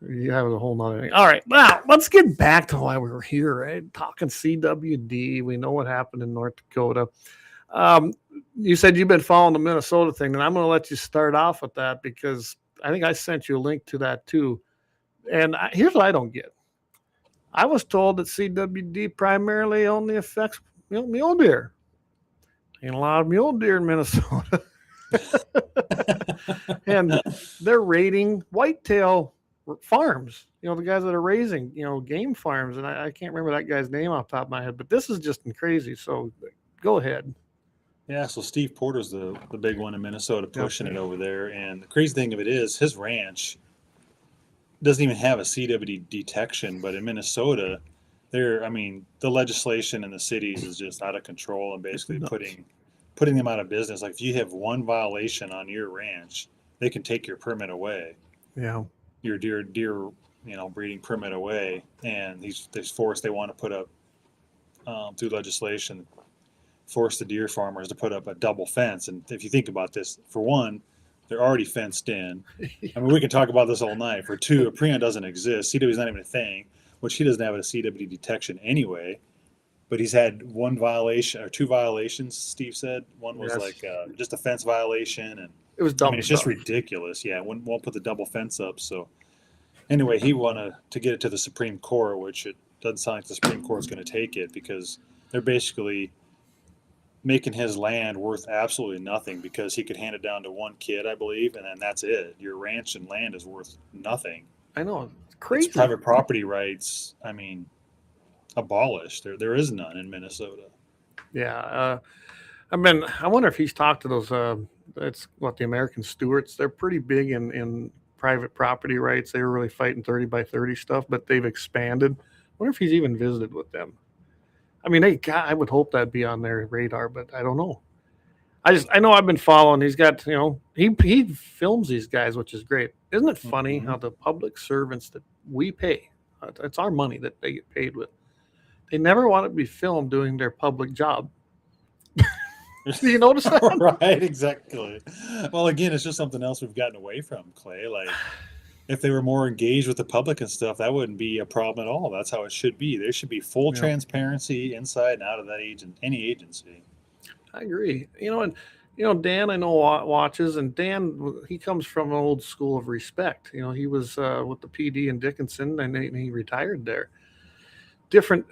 Yeah, that was a whole nother thing. All right, now let's get back to why we were here, right? Talking CWD. We know what happened in North Dakota. You said you've been following the Minnesota thing, and I'm going to let you start off with that because I think I sent you a link to that too. And here's what I don't get. I was told that CWD primarily only affects mule deer. Ain't a lot of mule deer in Minnesota. And they're raiding whitetail farms, the guys that are raising, game farms. And I can't remember that guy's name off the top of my head, but this is just crazy. So go ahead. Yeah, so Steve Porter's the big one in Minnesota pushing it over there. And the crazy thing of it is his ranch doesn't even have a CWD detection, but in Minnesota, the legislation in the cities is just out of control and basically putting them out of business. Like if you have one violation on your ranch, they can take your permit away. Yeah. Your deer breeding permit away. And they want to put up through legislation, force the deer farmers to put up a double fence. And if you think about this, for one, they're already fenced in. I mean, we can talk about this all night. For two, a preon doesn't exist. CW is not even a thing, which he doesn't have a CWD detection anyway. But he's had one violation or 2 violations, Steve said. One was just a fence violation. And it was dumb. It's just ridiculous. Yeah, won't put the double fence up. So anyway, he wanted to get it to the Supreme Court, which it doesn't sound like the Supreme Court is going to take it because they're basically making his land worth absolutely nothing because he could hand it down to one kid, I believe, and then that's it. Your ranch and land is worth nothing. I know. It's crazy. It's private property rights, abolished. There is none in Minnesota. Yeah. I wonder if he's talked to those, the American Stewards. They're pretty big in private property rights. They were really fighting 30 by 30 stuff, but they've expanded. I wonder if he's even visited with them. I mean, I would hope that'd be on their radar, but I don't know. I know I've been following. He's got, he films these guys, which is great. Isn't it funny how the public servants that we pay, it's our money that they get paid with, they never want to be filmed doing their public job. Do you notice that? Right, exactly. Well, again, it's just something else we've gotten away from, Clay. Like, if they were more engaged with the public and stuff, that wouldn't be a problem at all. That's how it should be. There should be full transparency inside and out of any agency. I agree. And Dan, I know watches, and Dan, he comes from an old school of respect. He was with the PD in Dickinson, and he retired there. Different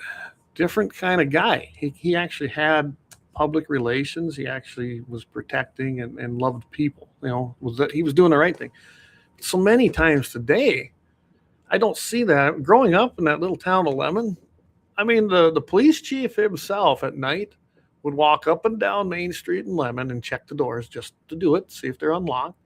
kind of guy. He actually had public relations. He actually was protecting and loved people. He was doing the right thing. So many times today, I don't see that. Growing up in that little town of Lemmon, I mean, the police chief himself at night would walk up and down Main Street in Lemmon and check the doors just to do it, see if they're unlocked.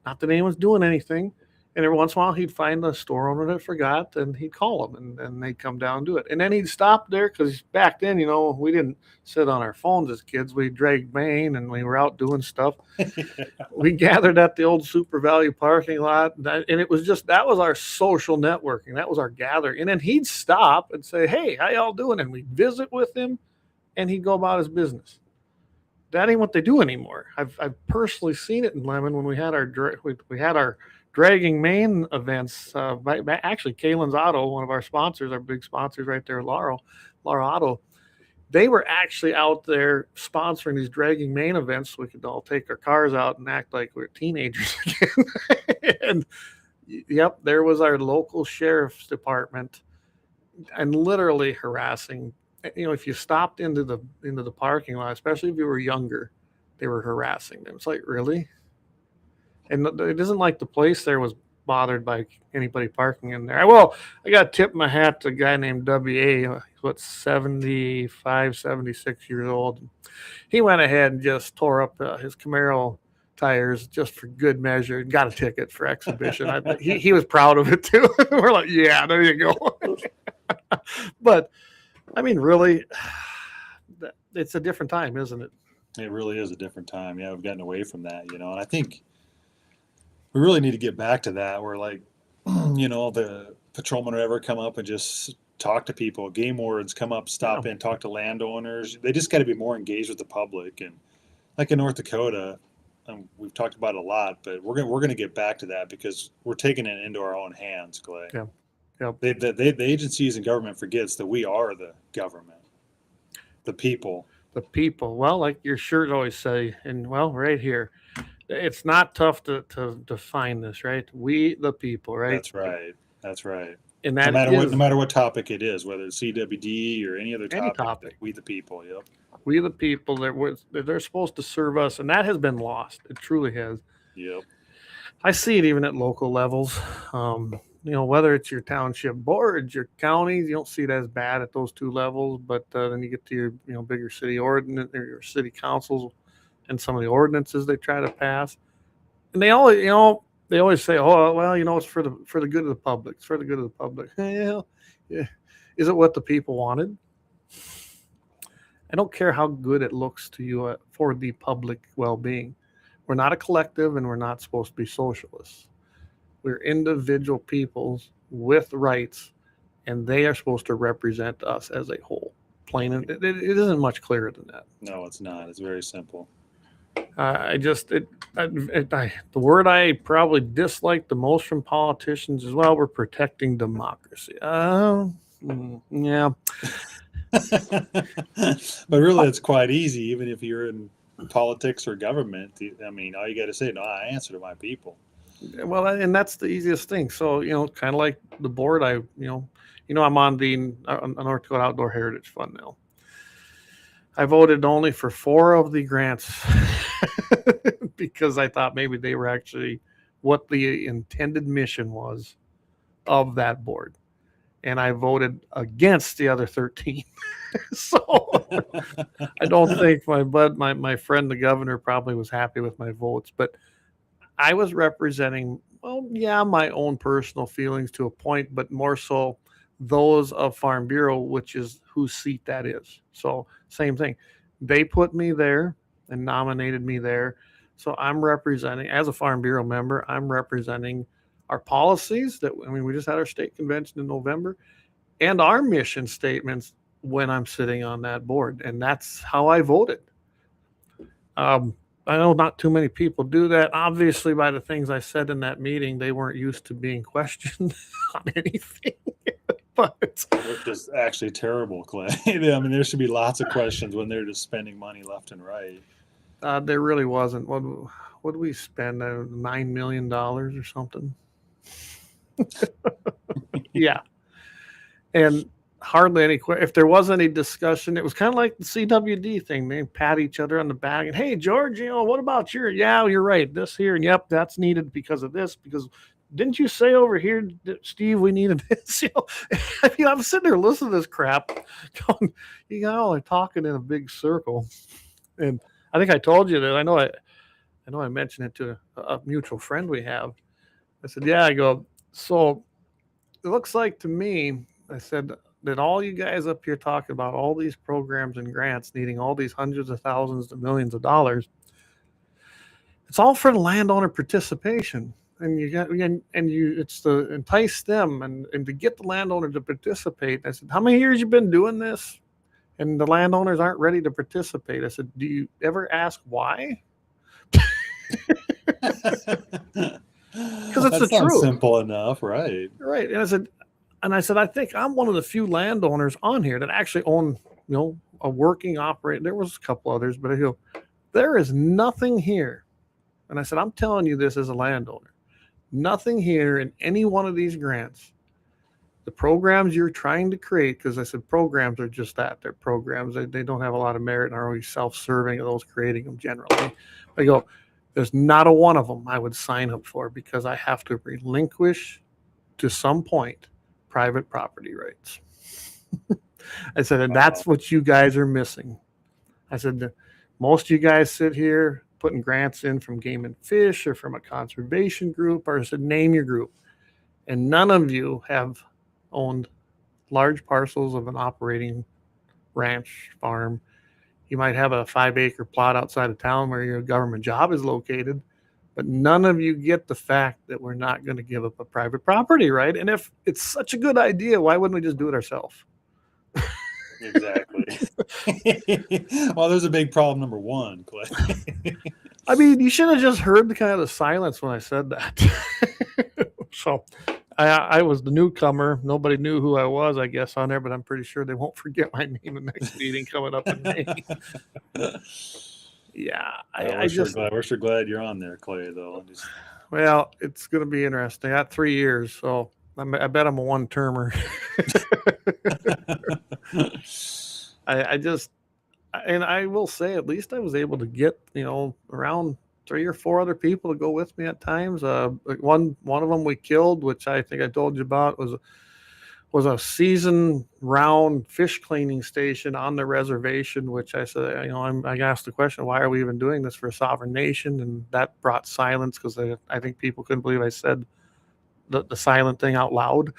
Not that anyone's doing anything. And every once in a while, he'd find the store owner that forgot, and he'd call them, and they'd come down and do it. And then he'd stop there because back then, we didn't sit on our phones as kids. We dragged Maine, and we were out doing stuff. We gathered at the old Super Value parking lot, and it was that was our social networking. That was our gathering. And then he'd stop and say, "Hey, how y'all doing?" And we'd visit with him, and he'd go about his business. That ain't what they do anymore. I've personally seen it in Lemmon when we had our dragging Maine events. Actually, Kalon's Auto, one of our sponsors, our big sponsors right there, Laura Auto, they were actually out there sponsoring these dragging Maine events so we could all take our cars out and act like we're teenagers again. And yep, there was our local sheriff's department and literally harassing. If you stopped into the parking lot, especially if you were younger, they were harassing them. It's like, really? And it isn't like the place there was bothered by anybody parking in there. I got to tip my hat to a guy named W.A. He's 75, 76 years old. He went ahead and just tore up his Camaro tires just for good measure. Got a ticket for exhibition. He was proud of it too. We're like, yeah, there you go. But I mean, really, it's a different time, isn't it? It really is a different time. Yeah, we've gotten away from that, and I think we really need to get back to that where, like, the patrolmen would ever come up and just talk to people. Game wardens come up, stop in, talk to landowners. They just got to be more engaged with the public. And like in North Dakota, we've talked about it a lot, but we're gonna get back to that because we're taking it into our own hands, Clay. Yeah. Yep. The agencies and government forgets that we are the government, the people. The people. Well, like your shirt always say, and right here, it's not tough to define this, right? We the people, right? That's right. And that no matter what topic it is, whether it's CWD or any other topic. We the people. Yep. We the people. They're supposed to serve us, and that has been lost. It truly has. Yep. I see it even at local levels. Whether it's your township boards, your counties, you don't see it as bad at those two levels. But then you get to your bigger city ordinance or your city councils and some of the ordinances they try to pass. And they always say, "Oh, well, it's for the good of the public. It's for the good of the public." Yeah. Is it what the people wanted? I don't care how good it looks to you for the public well-being. We're not a collective, and we're not supposed to be socialists. We're individual peoples with rights, and they are supposed to represent us as a whole. Plain and it isn't much clearer than that. No, it's not. It's very simple. The word I probably dislike the most from politicians is, we're protecting democracy. Yeah. But really, it's quite easy, even if you're in politics or government. I mean, all you got to say, "No, I answer to my people." Well, and that's the easiest thing. So, kind of like the board, I'm on the North Dakota Outdoor Heritage Fund now. I voted only for 4 of the grants because I thought maybe they were actually what the intended mission was of that board. And I voted against the other 13. So I don't think my friend, the governor, probably was happy with my votes, but I was representing, my own personal feelings to a point, but more so those of Farm Bureau, which is whose seat that is. So same thing. They put me there and nominated me there. So I'm representing, as a Farm Bureau member, I'm representing our policies we just had our state convention in November, and our mission statements when I'm sitting on that board. And that's how I voted. I know not too many people do that. Obviously, by the things I said in that meeting, they weren't used to being questioned on anything. But which is actually terrible, Clay. I mean, there should be lots of questions when they're just spending money left and right. There really wasn't. What did we spend? $9 million or something? Yeah. And hardly any if there was any discussion, it was kind of like the CWD thing. They pat each other on the back and, hey, George, what about yeah, you're right. This here, and yep, that's needed because of this. Because didn't you say over here, Steve, we needed this? I mean, I'm sitting there listening to this crap. Going, they're talking in a big circle. And I think I told you that. I know I mentioned it to a mutual friend we have. I said, yeah, I go, so it looks like to me, I said, that all you guys up here talking about all these programs and grants needing all these hundreds of thousands to millions of dollars, it's all for the landowner participation. And it's to entice them and to get the landowner to participate. I said, how many years you been doing this? And the landowners aren't ready to participate. I said, do you ever ask why? Because it's the truth. Simple enough, right? Right. And I said, I think I'm one of the few landowners on here that actually own, a working operator. There was a couple others, but I go, there is nothing here. And I said, I'm telling you this as a landowner. Nothing here in any one of these grants. The programs you're trying to create, because I said programs are just that. They're programs. They don't have a lot of merit and are always self-serving of those creating them generally. I go, there's not a one of them I would sign up for because I have to relinquish to some point private property rights. I said, and that's what you guys are missing. I said, most of you guys sit here putting grants in from Game and Fish or from a conservation group, or I said, name your group. And none of you have owned large parcels of an operating ranch farm. You might have a 5-acre plot outside of town where your government job is located, but none of you get the fact that we're not going to give up a private property right. And if it's such a good idea, why wouldn't we just do it ourselves? Exactly. Well, there's a big problem, number one, Clay. I mean, you should have just heard the kind of the silence when I said that. So I was the newcomer. Nobody knew who I was, I guess, on there, but I'm pretty sure they won't forget my name in the next meeting coming up in May. Yeah, we're sure glad you're on there, Clay, though. Well, it's going to be interesting. I got 3 years, so I bet I'm a one-termer. I will say, at least I was able to get, around 3 or 4 other people to go with me at times. One of them we killed, which I think I told you about, was a season round fish cleaning station on the reservation, which I said, I asked the question, why are we even doing this for a sovereign nation? And that brought silence because I think people couldn't believe I said the silent thing out loud.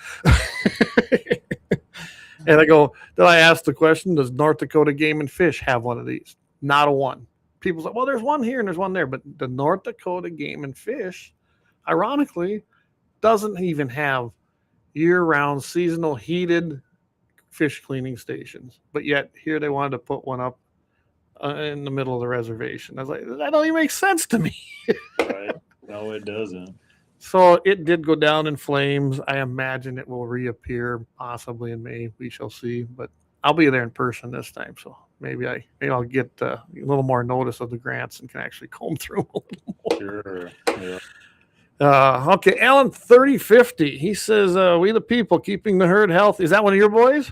And I go, then I asked the question, does North Dakota Game and Fish have one of these? Not a one. People say, well, there's one here and there's one there. But the North Dakota Game and Fish, ironically, doesn't even have year-round seasonal heated fish cleaning stations. But yet here they wanted to put one up in the middle of the reservation. I was like, that don't even make sense to me. Right. No, it doesn't. So it did go down in flames. I imagine it will reappear possibly in May. We shall see. But I'll be there in person this time, so maybe I'll get a little more notice of the grants and can actually comb through a little more. Sure. Yeah. Okay, Alan 3050. He says, "We the people keeping the herd healthy." Is that one of your boys?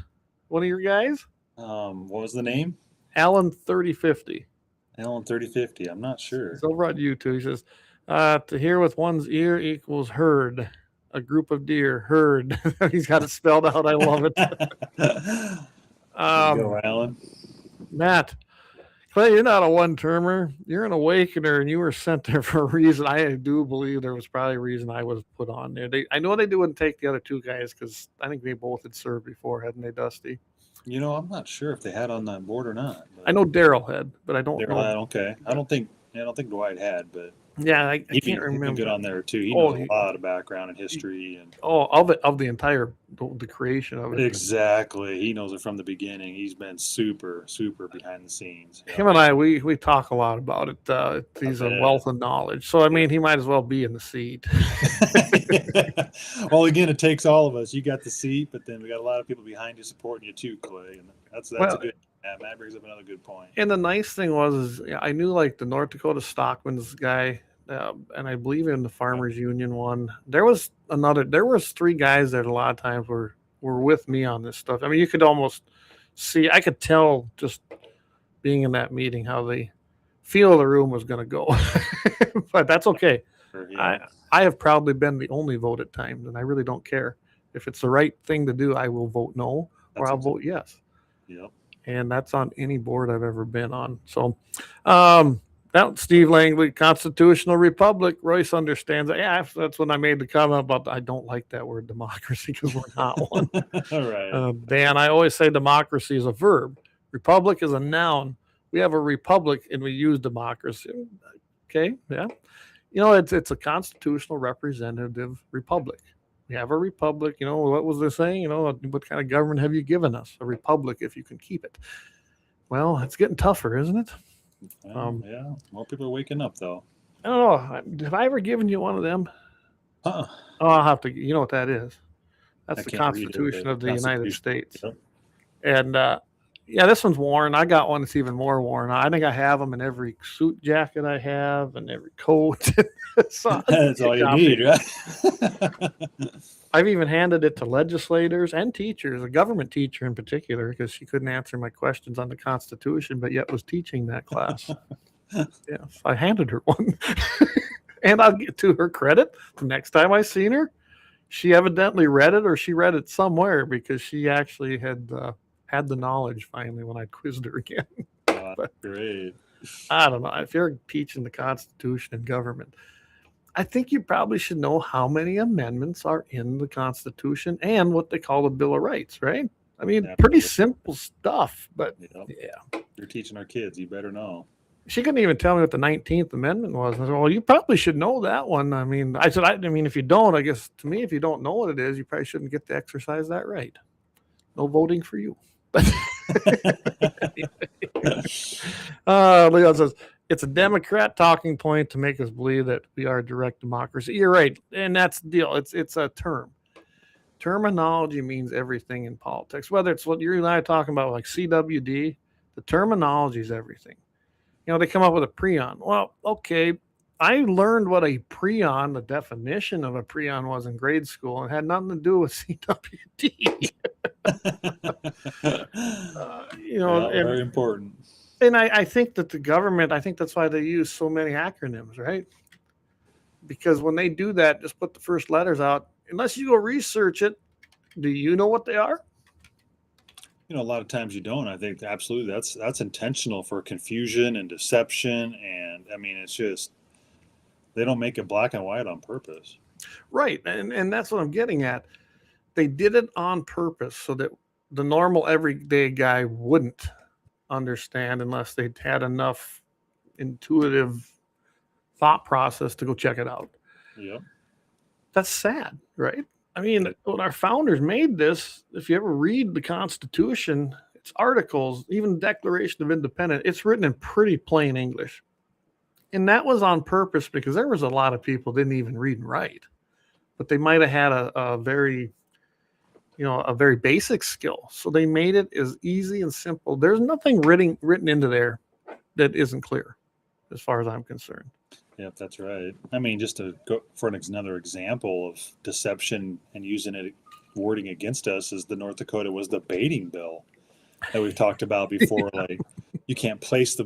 One of your guys? What was the name? Alan 3050. Alan 3050. I'm not sure. It's over on YouTube. He says, "To hear with one's ear equals herd, a group of deer, herd." He's got it spelled out. I love it. Go, Alan. Matt, Clay, you're not a one-termer. You're an awakener, and you were sent there for a reason. I do believe there was probably a reason I was put on there. I know they wouldn't take the other two guys because I think they both had served before, hadn't they, Dusty? I'm not sure if they had on that board or not. I know Daryl had, but I don't know. Daryl had, okay. I don't think Dwight had, but yeah, I can't remember. He'd be good on there too. He knows a lot of background and history and of the entire the creation of it. Exactly. He knows it from the beginning. He's been super behind the scenes. Him and I we talk a lot about it. He's a wealth of knowledge. So I mean, he might as well be in the seat. Well, again, it takes all of us. You got the seat, but then we got a lot of people behind you supporting you too, Clay, and that's good. Yeah, Matt brings up another good point. And the nice thing was I knew like the North Dakota Stockman's guy, and I believe in the Farmers Union one. There was 3 guys that a lot of times were with me on this stuff. I mean, you could almost see, I could tell just being in that meeting how the feel of the room was going to go. But that's okay. Yeah. I have probably been the only vote at times, and I really don't care. If it's the right thing to do, I will vote no, or I'll vote yes. Yep. And that's on any board I've ever been on. So, that Steve Langley, Constitutional Republic. Royce understands that. Yeah, that's when I made the comment about I don't like that word democracy because we're not one. All right. Dan, I always say democracy is a verb. Republic is a noun. We have a republic and we use democracy. Okay, yeah. You know, it's a constitutional representative republic. We have a republic. You know, what was they saying? You know, what kind of government have you given us? A republic if you can keep it. Well, it's getting tougher, isn't it? Yeah, more people are waking up, though. I don't know. Have I ever given you one of them? Oh, I'll have to. You know what that is? That's the Constitution of the United States. Yep. And yeah, this one's worn. I got one that's even more worn. I think I have them in every suit jacket I have and every coat. So that's all you need, right? I've even handed it to legislators and teachers, a government teacher in particular, because she couldn't answer my questions on the Constitution, but yet was teaching that class. Yes, I handed her one. And I'll get to her credit. The next time I seen her, she evidently read it, or she read it somewhere, because she actually had the knowledge finally when I quizzed her again. But, great. I don't know. If you're teaching the Constitution and government, I think you probably should know how many amendments are in the Constitution and what they call the Bill of Rights, right? I mean, pretty simple stuff, but yeah. You're teaching our kids. You better know. She couldn't even tell me what the 19th Amendment was. I said, well, you probably should know that one. I mean, I mean, if you don't, I guess to me, if you don't know what it is, you probably shouldn't get to exercise that right. No voting for you. Leon says, it's a Democrat talking point to make us believe that we are a direct democracy. You're right. And that's the deal. It's a term. Terminology means everything in politics, whether it's what you and I are talking about, like CWD, the terminology is everything. You know, they come up with a prion. Well, okay. I learned what a prion, the definition of a prion was in grade school, and had nothing to do with CWD. You know, very important. And I think that the government, I think that's why they use so many acronyms, right? Because when they do that, just put the first letters out. Unless you go research it, do you know what they are? You know, a lot of times you don't. I think absolutely that's intentional for confusion and deception. And I mean, it's just, they don't make it black and white on purpose. Right. And that's what I'm getting at. They did it on purpose so that the normal everyday guy wouldn't understand unless they'd had enough intuitive thought process to go check it out. Yep. That's sad, right? I mean, when our founders made this, if you ever read the Constitution, its articles, even Declaration of Independence, it's written in pretty plain English. And that was on purpose because there was a lot of people didn't even read and write, but they might have had a very basic skill. So they made it as easy and simple. There's nothing written into there that isn't clear as far as I'm concerned. Yep, that's right. I mean, just to go for another example of deception and using it wording against us is the North Dakota was the baiting bill that we've talked about before. Like, you can't place the,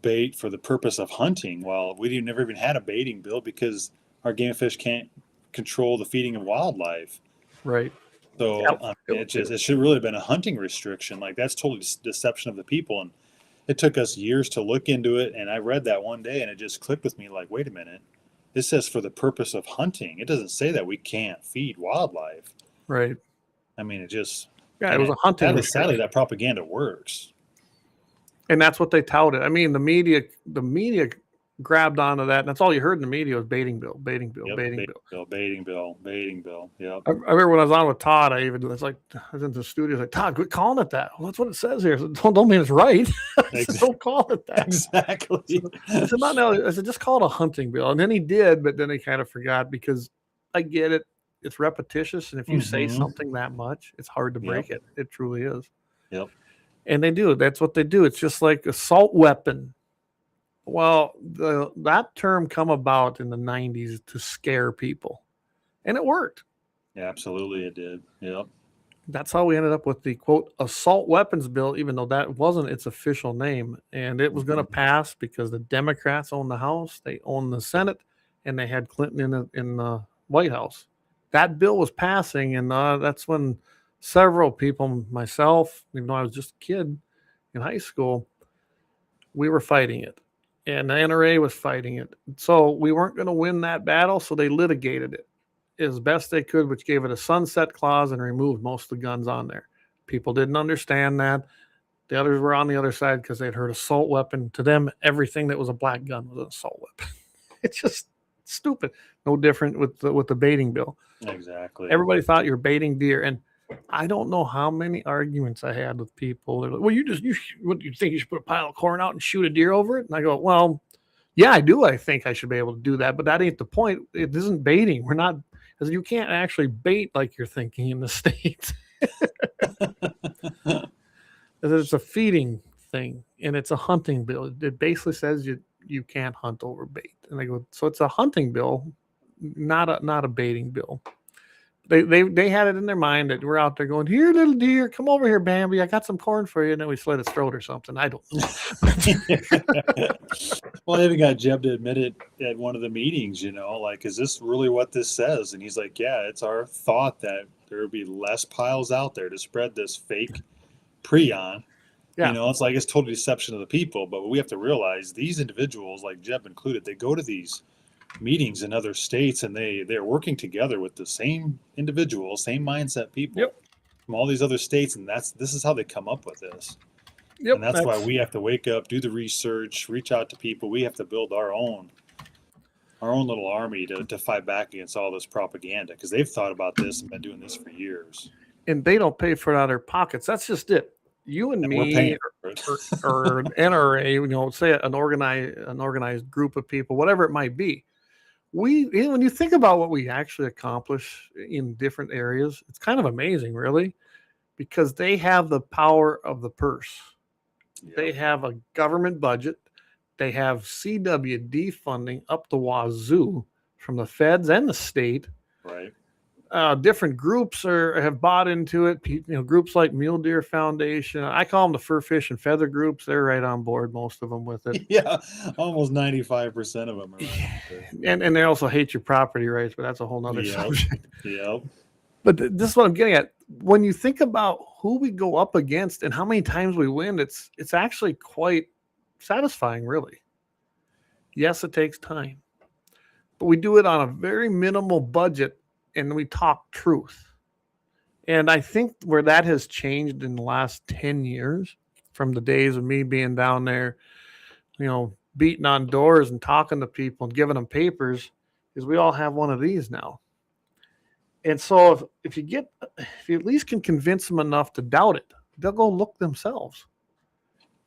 bait for the purpose of hunting. Well, we never even had a baiting bill because our game fish can't control the feeding of wildlife. Right. So it should really have been a hunting restriction. Like, that's totally deception of the people. And it took us years to look into it. And I read that one day and it just clicked with me like, wait a minute, this says for the purpose of hunting. It doesn't say that we can't feed wildlife. Right. I mean, it just, it was a hunting restriction. Sadly, that propaganda works. And that's what they touted. I mean, the media grabbed onto that, and that's all you heard in the media was baiting bill. Yep, baiting bill. Yep. I remember when I was on with Todd, I was in the studio, like, Todd, quit calling it that. Well, that's what it says here. I said, don't mean it's right. I said, don't call it that. Exactly. I said, I said, just call it a hunting bill. And then he did, but then he kind of forgot because I get it. It's repetitious, and if you say something that much, it's hard to break it. It truly is. Yep. And they do. That's what they do. It's just like assault weapon. Well, that term come about in the 90s to scare people. And it worked. Yeah, absolutely it did. Yep. That's how we ended up with the, quote, assault weapons bill, even though that wasn't its official name. And it was going to pass because the Democrats own the House, they own the Senate, and they had Clinton in the White House. That bill was passing, and that's when several people, myself, even though I was just a kid in high school, we were fighting it. And the NRA was fighting it. So we weren't going to win that battle, so they litigated it as best they could, which gave it a sunset clause and removed most of the guns on there. People didn't understand that. The others were on the other side because they'd heard assault weapon. To them, everything that was a black gun was an assault weapon. It's just stupid. No different with the baiting bill. Exactly. Everybody thought you're baiting deer. And I don't know how many arguments I had with people. They're like, well, what do you think? You should put a pile of corn out and shoot a deer over it? And I go, well, yeah, I do. I think I should be able to do that, but that ain't the point. It isn't baiting. We're not, because you can't actually bait like you're thinking in the States. It's a feeding thing, and it's a hunting bill. It basically says you can't hunt over bait. And I go, so it's a hunting bill, not a baiting bill. They had it in their mind that we're out there going, here, little deer, come over here, Bambi. I got some corn for you. And then we slit its throat or something. I don't know. Well, I even got Jeb to admit it at one of the meetings, like, is this really what this says? And he's like, yeah, it's our thought that there would be less piles out there to spread this fake prion. Yeah. It's like it's total deception of the people. But we have to realize these individuals, like Jeb included, they go to these meetings in other states, and they're working together with the same individuals, same mindset people from all these other states, and this is how they come up with this. And that's why we have to wake up, do the research, reach out to people. We have to build our own little army to fight back against all this propaganda, because they've thought about this and been doing this for years. And they don't pay for it out of their pockets. That's just it. You and me or NRA, say an organized group of people, whatever it might be. When you think about what we actually accomplish in different areas, it's kind of amazing, really, because they have the power of the purse. Yep. They have a government budget. They have CWD funding up the wazoo from the feds and the state. Right. Different groups have bought into it. Groups like Mule Deer Foundation. I call them the Fur, Fish, and Feather groups. They're right on board, most of them, with it. Yeah, almost 95% of them are right. And they also hate your property rights, but that's a whole nother subject. Yep. But this is what I'm getting at. When you think about who we go up against and how many times we win, it's actually quite satisfying, really. Yes, it takes time, but we do it on a very minimal budget. And we talk truth. And I think where that has changed in the last 10 years, from the days of me being down there, beating on doors and talking to people and giving them papers, is we all have one of these now. And so if you at least can convince them enough to doubt it, they'll go look themselves.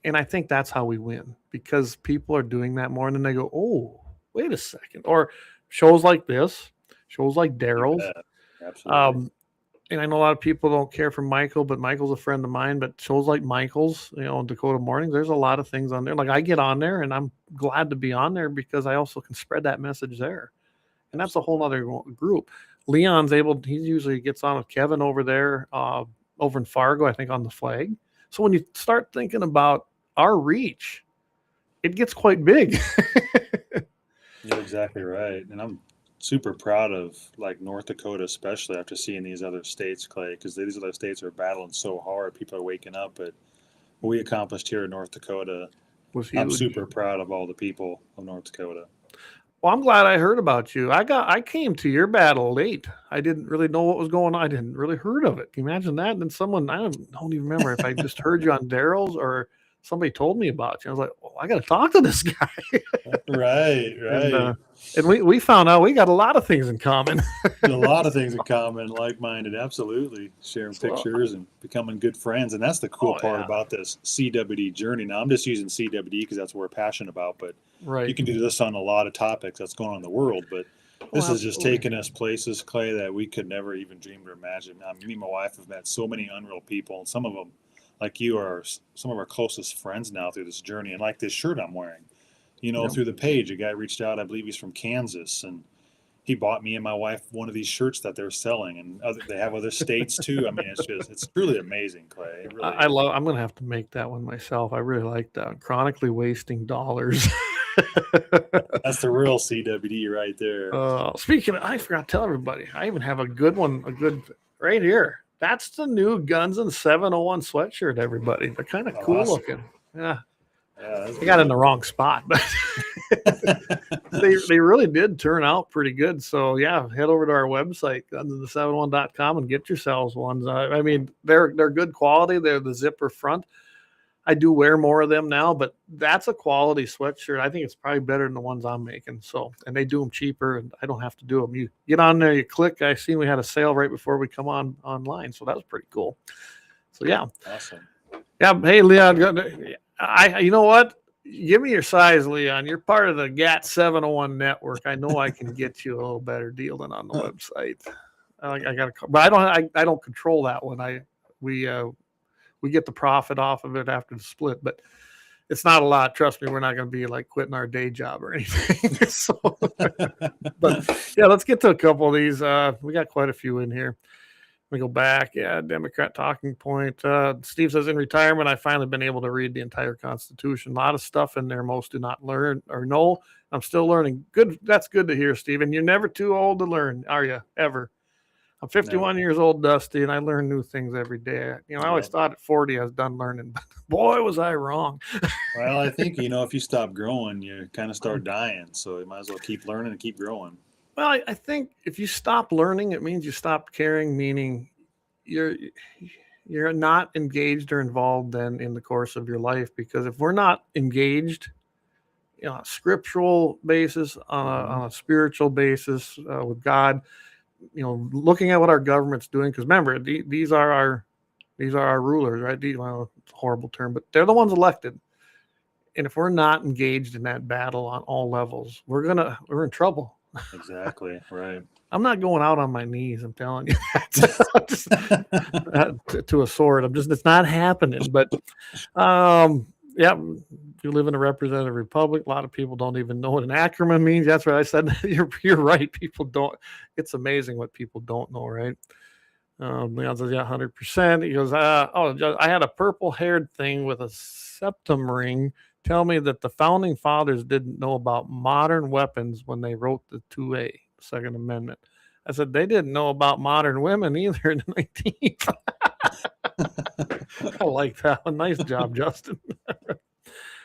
And I think that's how we win, because people are doing that more. And then they go, oh, wait a second. Or shows like this. Shows like Daryl's. Absolutely. And I know a lot of people don't care for Michael, but Michael's a friend of mine. But shows like Michael's, Dakota Mornings, there's a lot of things on there. Like, I get on there, and I'm glad to be on there because I also can spread that message there. And that's a whole other group. Leon's he usually gets on with Kevin over there, over in Fargo, I think, on the flag. So when you start thinking about our reach, it gets quite big. You're exactly right. And I'm super proud of, like, North Dakota, especially after seeing these other states, Clay, because these other states are battling so hard. People are waking up. But what we accomplished here in North Dakota, I'm super proud of all the people of North Dakota. Well, I'm glad I heard about you. I came to your battle late. I didn't really know what was going on. I didn't really heard of it. Can you imagine that? And then someone, I don't even remember if I just heard you on Daryl's or somebody told me about you. I was like, I got to talk to this guy. Right. And we found out we got a lot of things in common. A lot of things in common, like-minded, absolutely. Sharing pictures and becoming good friends. And that's the cool part about this CWD journey. Now, I'm just using CWD because that's what we're passionate about, but you can do this on a lot of topics that's going on in the world. But this is just taking us places, Clay, that we could never even dream or imagine. Me and my wife have met so many unreal people, and some of them like you are some of our closest friends now through this journey. And like this shirt I'm wearing, you know, Yeah. through the page, a guy reached out, I believe he's from Kansas, and he bought me and my wife one of these shirts that they're selling, and they have other states too. I mean, it's truly amazing, Clay. It really I'm going to have to make that one myself. I really like that. Chronically wasting dollars. That's the real CWD right there. Speaking of, I forgot to tell everybody, I even have a good one, right here. That's the new Guns and 701 sweatshirt, everybody. They're kind of cool awesome. looking. Yeah. Yeah, I got it in the wrong spot, but they really did turn out pretty good. So yeah, head over to our website, gunsand701.com, and get yourselves ones. I mean, they're good quality. They're the zipper front. I do wear more of them now, but that's a quality sweatshirt. I think it's probably better than the ones I'm making. So, and they do them cheaper, and I don't have to do them. You get on there, you click. I seen we had a sale right before we come online, so that was pretty cool. So yeah, awesome. Yeah, hey Leon, you know what? Give me your size, Leon. You're part of the GAT701 network. I know I can get you a little better deal than on the website. I got, but I don't control that one. We get the profit off of it after the split, but it's not a lot. Trust me, we're not going to be like quitting our day job or anything. So, but yeah, let's get to a couple of these. We got quite a few in here. Let me go back. Yeah, Democrat talking point. Steve says, in retirement, I've finally been able to read the entire Constitution. A lot of stuff in there most do not learn or know. I'm still learning. Good. That's good to hear, Steve. And you're never too old to learn, are you? Ever. I'm 51 years old, Dusty, and I learn new things every day. You know, I always thought at 40 I was done learning, but boy, was I wrong. Well, I think, you know, if you stop growing, you kind of start dying. So you might as well keep learning and keep growing. Well, I think if you stop learning, it means you stop caring, meaning you're not engaged or involved then in the course of your life. Because if we're not engaged, you know, on a scriptural basis, on a spiritual basis with God, you know, looking at what our government's doing, because remember, these are our rulers, right? Well, it's a horrible term, but they're the ones elected. And if we're not engaged in that battle on all levels, we're in trouble. Exactly. Right. I'm not going out on my knees. I'm telling you that. To a sword. it's not happening. But yeah, you live in a representative republic. A lot of people don't even know what an acronym means. That's what I said. You're right. People don't. It's amazing what people don't know, right? Leon says, yeah, 100%. He goes, I had a purple-haired thing with a septum ring tell me that the founding fathers didn't know about modern weapons when they wrote the 2A, Second Amendment. I said, they didn't know about modern women either in the 19th. I like that one. Nice job, Justin.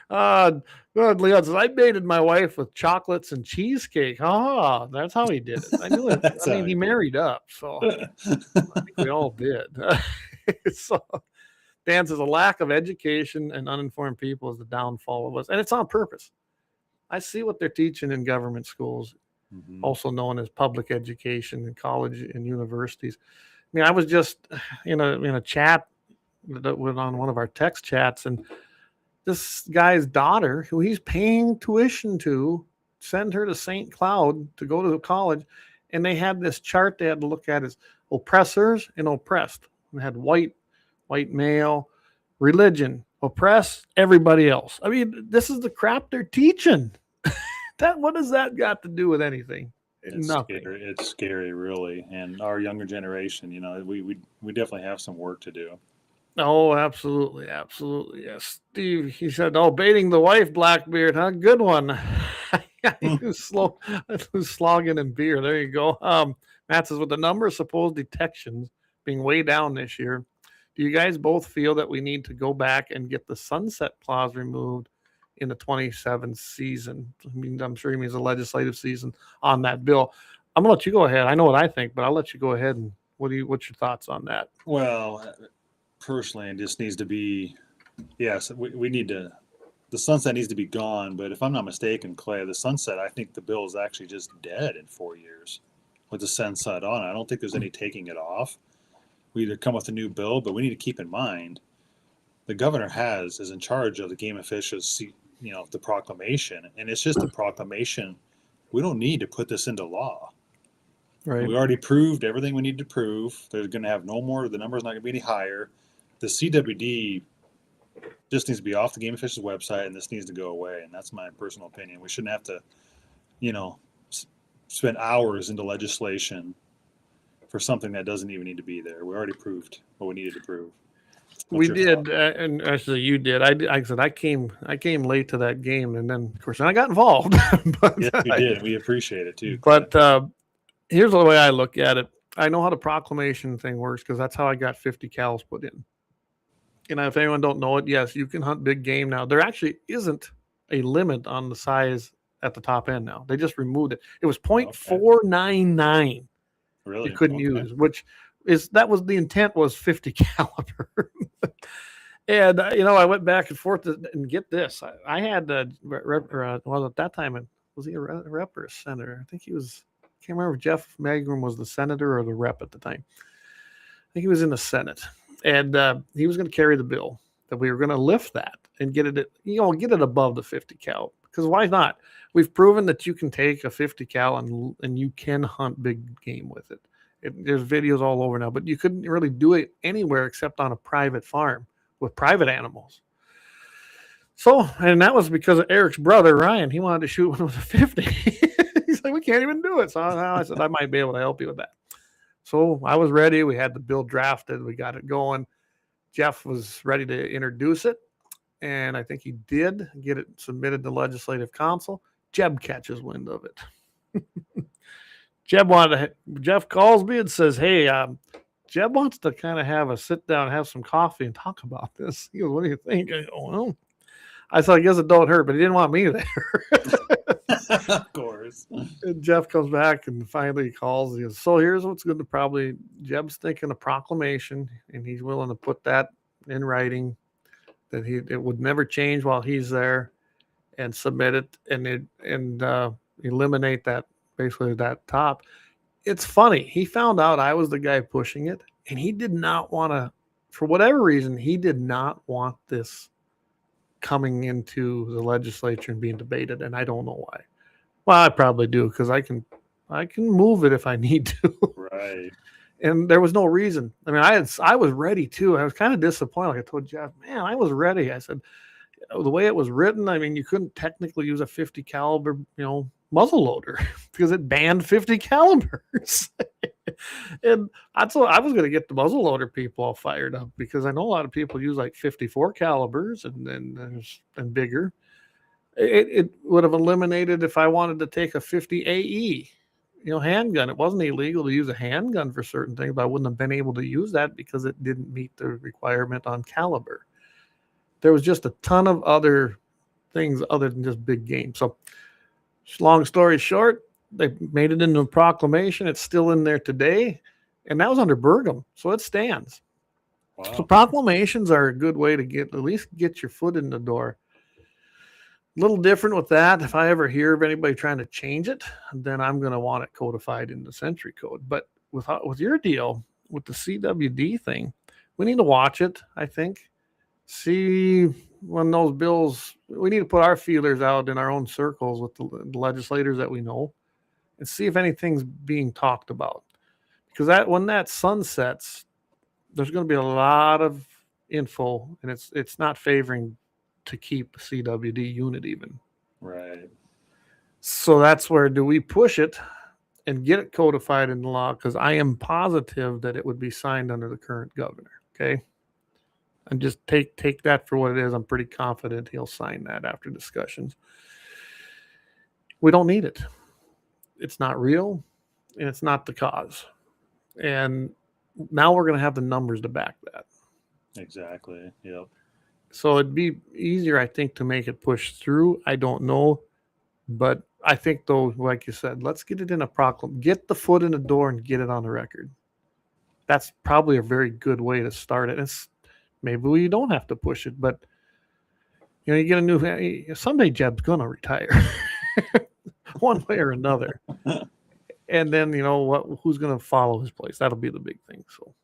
Good. Leon says, I baited my wife with chocolates and cheesecake. That's how he did it. I knew it. I mean, he married up, so I think we all did. So Dan says, a lack of education and uninformed people is the downfall of us. And it's on purpose. I see what they're teaching in government schools, also known as public education in college and universities. I mean, I was just in a chat that went on one of our text chats, and this guy's daughter, who he's paying tuition to, send her to St. Cloud to go to college. And they had this chart they had to look at as oppressors and oppressed. They had white male, religion, oppress everybody else. I mean, this is the crap they're teaching. What does that got to do with anything? Nothing. It's scary, really. And our younger generation, you know, we definitely have some work to do. Oh, absolutely. Absolutely. Yes. Steve, he said, baiting the wife, Blackbeard, huh? Good one. Who's slogging and beer. There you go. Matt says, with the number of supposed detections being way down this year, do you guys both feel that we need to go back and get the sunset clause removed in the 27 season? I mean, I'm sure he means the legislative season on that bill. I'm going to let you go ahead. I know what I think, but I'll let you go ahead. And what's your thoughts on that? Well, personally, it just needs to be, yes, we need to, the sunset needs to be gone. But if I'm not mistaken, Clay, the sunset, I think the bill is actually just dead in 4 years with the sunset on. I don't think there's any taking it off. We either come with a new bill, but we need to keep in mind the governor is in charge of the game officials, you know, the proclamation, and it's just a proclamation. We don't need to put this into law. Right. We already proved everything we need to prove. There's going to have no more. The number's not going to be any higher. the CWD just needs to be off the game official's website, and this needs to go away. And that's my personal opinion. We shouldn't have to, spend hours into legislation for something that doesn't even need to be there. We already proved what we needed to prove. We did, and actually you did. I said I came late to that game, and then of course I got involved. But yes, we did. We appreciate it too. But here's the way I look at it. I know how the proclamation thing works because that's how I got 50 cals put in. And if anyone don't know it, yes, you can hunt big game now. There actually isn't a limit on the size at the top end now. They just removed it. It was .499. Really? You couldn't use, which is that was the intent was 50 caliber. And I went back and forth and get this. I had at that time was he a rep or a senator? I think he was. I can't remember if Jeff Magrum was the senator or the rep at the time. I think he was in the Senate, and he was going to carry the bill that we were going to lift that and get it above the 50 cal. Because why not? We've proven that you can take a 50 cal and you can hunt big game with it. There's videos all over now, but you couldn't really do it anywhere except on a private farm with private animals. So, and that was because of Eric's brother, Ryan. He wanted to shoot one with a 50. He's like, we can't even do it. So I said, I might be able to help you with that. So I was ready. We had the bill drafted. We got it going. Jeff was ready to introduce it. And I think he did get it submitted to Legislative Council. Jeb catches wind of it. Jeff calls me and says, hey, Jeb wants to kind of have a sit down, have some coffee and talk about this. He goes, what do you think? I go, well, I said, I guess it don't hurt, but he didn't want me there. Of course. And Jeff comes back and finally calls. He goes, so here's what's going to probably, Jeb's thinking a proclamation, and he's willing to put that in writing that it would never change while he's there, and submit it and eliminate that, basically that top. It's funny. He found out I was the guy pushing it, and he did not want to, for whatever reason, he did not want this coming into the legislature and being debated, and I don't know why. Well, I probably do, because I can move it if I need to. Right. And there was no reason. I mean, I was ready too. I was kind of disappointed. Like I told Jeff, man, I was ready. I said, the way it was written, I mean, you couldn't technically use a 50 caliber, muzzle loader because it banned 50 calibers. And that's what I was going to get the muzzle loader people all fired up, because I know a lot of people use like 54 calibers and bigger. It would have eliminated if I wanted to take a 50 AE, handgun. It wasn't illegal to use a handgun for certain things, but I wouldn't have been able to use that because it didn't meet the requirement on caliber. There was just a ton of other things other than just big game. So long story short, they made it into a proclamation. It's still in there today, and that was under Burgum, so it stands. Wow. So proclamations are a good way to at least get your foot in the door. A little different with that. If I ever hear of anybody trying to change it, then I'm going to want it codified in the Century Code. But with your deal, with the CWD thing, we need to watch it, I think. See when those bills, we need to put our feelers out in our own circles with the legislators that we know and see if anything's being talked about. Because when that sunsets, there's going to be a lot of info, and it's not favoring to keep CWD unit even. Right. So that's where, do we push it and get it codified in the law? Because I am positive that it would be signed under the current governor. Okay. And just take that for what it is. I'm pretty confident he'll sign that after discussions. We don't need it. It's not real, and it's not the cause. And now we're going to have the numbers to back that. Exactly. Yep. So it'd be easier, I think, to make it push through. I don't know. But I think, though, like you said, let's get it in a proclamation. Get the foot in the door and get it on the record. That's probably a very good way to start it. Maybe we don't have to push it, but you get a new. Someday Jeb's gonna retire, one way or another, and then who's gonna follow his place? That'll be the big thing. So,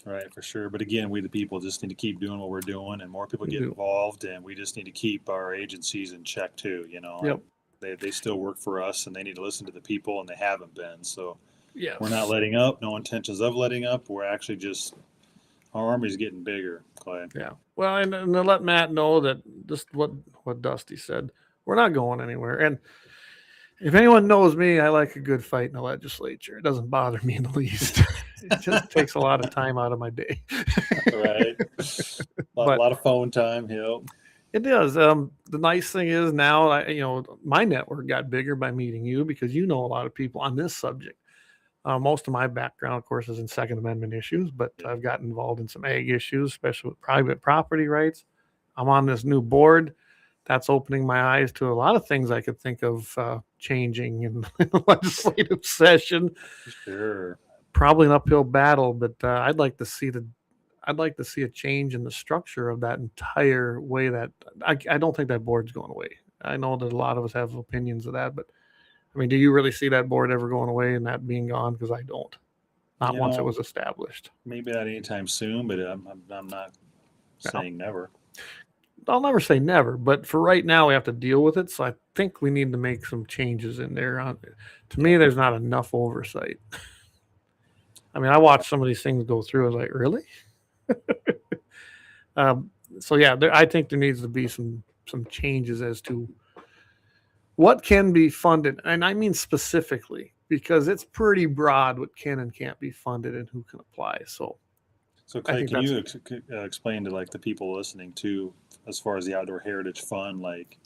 right, for sure. But again, we the people just need to keep doing what we're doing, and more people get involved, and we just need to keep our agencies in check too. Yep. They still work for us, and they need to listen to the people, and they haven't been. So, yes. We're not letting up. No intentions of letting up. We're actually just. Our army's getting bigger, Clay. Yeah. Well, and to let Matt know that just what Dusty said, we're not going anywhere. And if anyone knows me, I like a good fight in the legislature. It doesn't bother me in the least. It just takes a lot of time out of my day. Right. A lot of phone time. Yep. It does. The nice thing is now, my network got bigger by meeting you because you know a lot of people on this subject. Most of my background, of course, is in Second Amendment issues, but I've gotten involved in some ag issues, especially with private property rights. I'm on this new board. That's opening my eyes to a lot of things I could think of changing in the legislative session. Sure. Probably an uphill battle, but I'd like to see a change in the structure of that entire way. That I don't think that board's going away. I know that a lot of us have opinions of that, but I mean, do you really see that board ever going away and that being gone? Because I don't. Not once it was established. Maybe not anytime soon, but I'm not saying never. I'll never say never, but for right now, we have to deal with it. So I think we need to make some changes in there. To me, there's not enough oversight. I mean, I watched some of these things go through. I was like, really? So yeah, I think there needs to be some changes as to what can be funded. And I mean specifically, because it's pretty broad what can and can't be funded and who can apply. So Clay, can you explain to like the people listening too, as far as the Outdoor Heritage Fund, like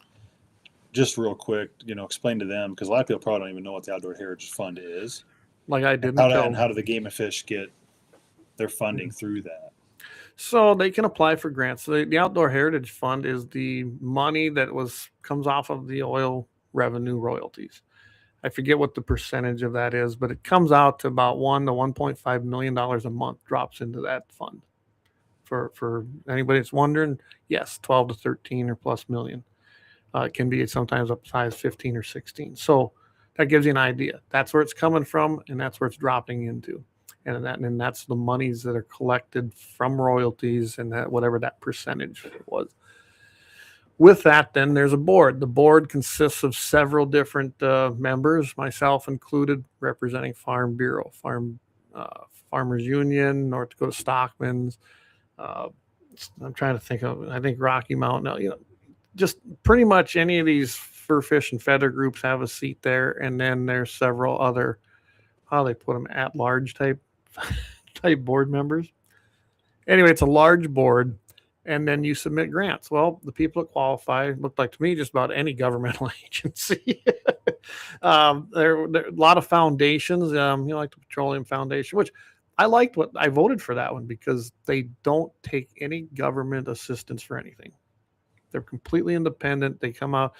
just real quick, explain to them, because a lot of people probably don't even know what the Outdoor Heritage Fund is. Like I didn't and how do the Game and Fish get their funding through that? So they can apply for grants. So the Outdoor Heritage Fund is the money that comes off of the oil revenue royalties. I forget what the percentage of that is, but it comes out to about $1 to $1.5 million a month drops into that fund. For anybody that's wondering, yes, 12 to 13 or plus million. It can be sometimes up as high as 15 or 16. So that gives you an idea. That's where it's coming from, and that's where it's dropping into. And that's the monies that are collected from royalties and that whatever that percentage was. With that, then there's a board. The board consists of several different members, myself included, representing Farm Bureau, Farmers Union, North Dakota Stockmen's. I'm trying to think of, I think Rocky Mountain. Just pretty much any of these fur, fish, and feather groups have a seat there, and then there's several other, how they put them, at-large type board members. Anyway, it's a large board. And then you submit grants. Well, the people that qualify look like to me just about any governmental agency. There are a lot of foundations, like the Petroleum Foundation, which I liked. I voted for that one because they don't take any government assistance for anything. They're completely independent. They come out.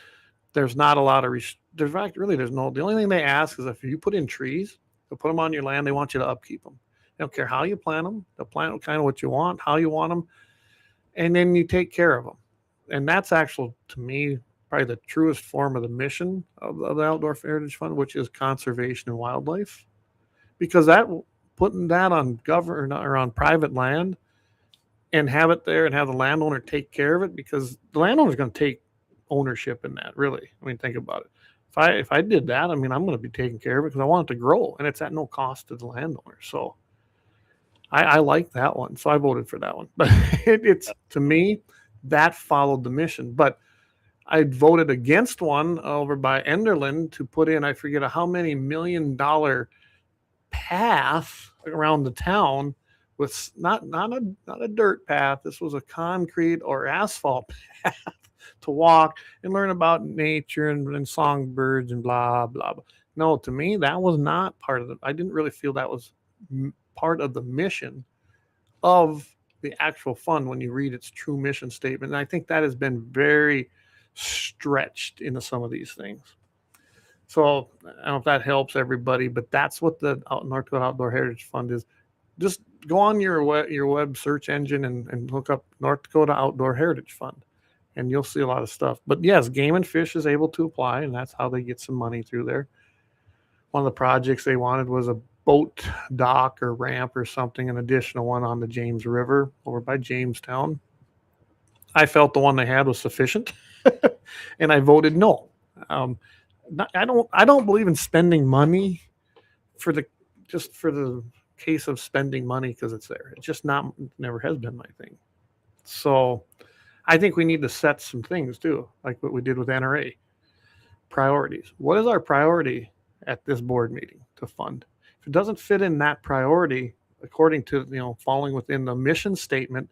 There's not a lot of there's no. The only thing they ask is if you put in trees, they'll put them on your land. They want you to upkeep them. They don't care how you plant them. They'll plant kind of what you want, how you want them. And then you take care of them. And that's actually, to me, probably the truest form of the mission of the Outdoor Heritage Fund, which is conservation and wildlife. Because putting that on government or on private land and have it there and have the landowner take care of it, because the landowner's going to take ownership in that, really. I mean, think about it. If I did that, I mean, I'm going to be taking care of it because I want it to grow, and it's at no cost to the landowner. So I like that one, so I voted for that one. But it's to me, that followed the mission. But I voted against one over by Enderlin to put in, I forget how many $1 million path around the town with not a dirt path. This was a concrete or asphalt path to walk and learn about nature and songbirds and blah, blah, blah. No, to me, that was not part of it. I didn't really feel that was part of the mission of the actual fund when you read its true mission statement. And I think that has been very stretched into some of these things. So I don't know if that helps everybody, but that's what the North Dakota Outdoor Heritage Fund is. Just go on your web search engine and look up North Dakota Outdoor Heritage Fund, and you'll see a lot of stuff. But yes, Game and Fish is able to apply, and that's how they get some money through there. One of the projects they wanted was a boat dock or ramp or something, an additional one on the James River over by Jamestown. I felt the one they had was sufficient, and I voted no. I don't believe in spending money for the case of spending money because it's there. It's just never has been my thing. So I think we need to set some things too, like what we did with NRA. Priorities. What is our priority at this board meeting to fund? If it doesn't fit in that priority, according to, falling within the mission statement,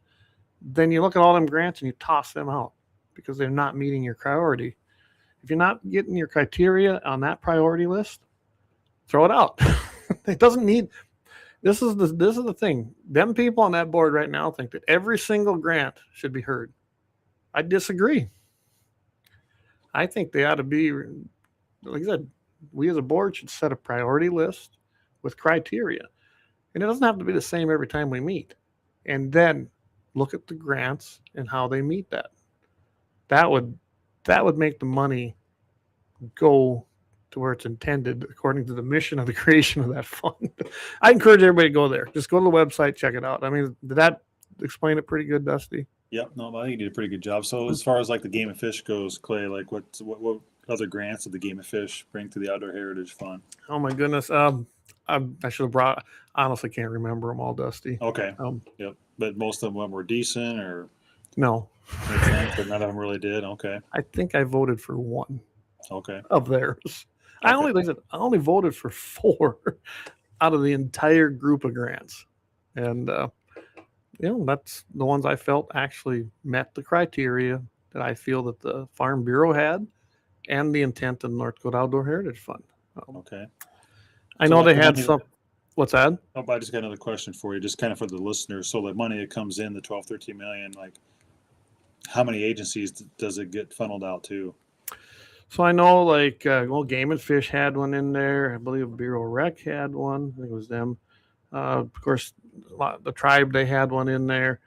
then you look at all them grants and you toss them out because they're not meeting your priority. If you're not getting your criteria on that priority list, throw it out. It doesn't need. This is the thing. Them people on that board right now think that every single grant should be heard. I disagree. I think they ought to be, like I said, we as a board should set a priority list with criteria. And it doesn't have to be the same every time we meet. And then look at the grants and how they meet that. That would make the money go to where it's intended according to the mission of the creation of that fund. I encourage everybody to go there. Just go to the website, check it out. I mean, did that explain it pretty good, Dusty? Yep. No, I think you did a pretty good job. So as far as like the Game and Fish goes, Clay, like what other grants did the Game and Fish bring to the Outdoor Heritage Fund? Oh my goodness. I should have brought, honestly can't remember them all, Dusty. Okay. Yep. But most of them were decent or? No. But none of them really did. Okay. I think I voted for one. Okay. Of theirs. I only voted for 4 out of the entire group of grants. And, that's the ones I felt actually met the criteria that I feel that the Farm Bureau had and the intent of the North Dakota Outdoor Heritage Fund. Okay. I know they had some. What's that? Oh, I just got another question for you, just kind of for the listeners. So the money that comes in, the 12, 13 million, like how many agencies does it get funneled out to? So I know like, Game and Fish had one in there. I believe Bureau Rec had one. I think it was them. Of course, the tribe, they had one in there.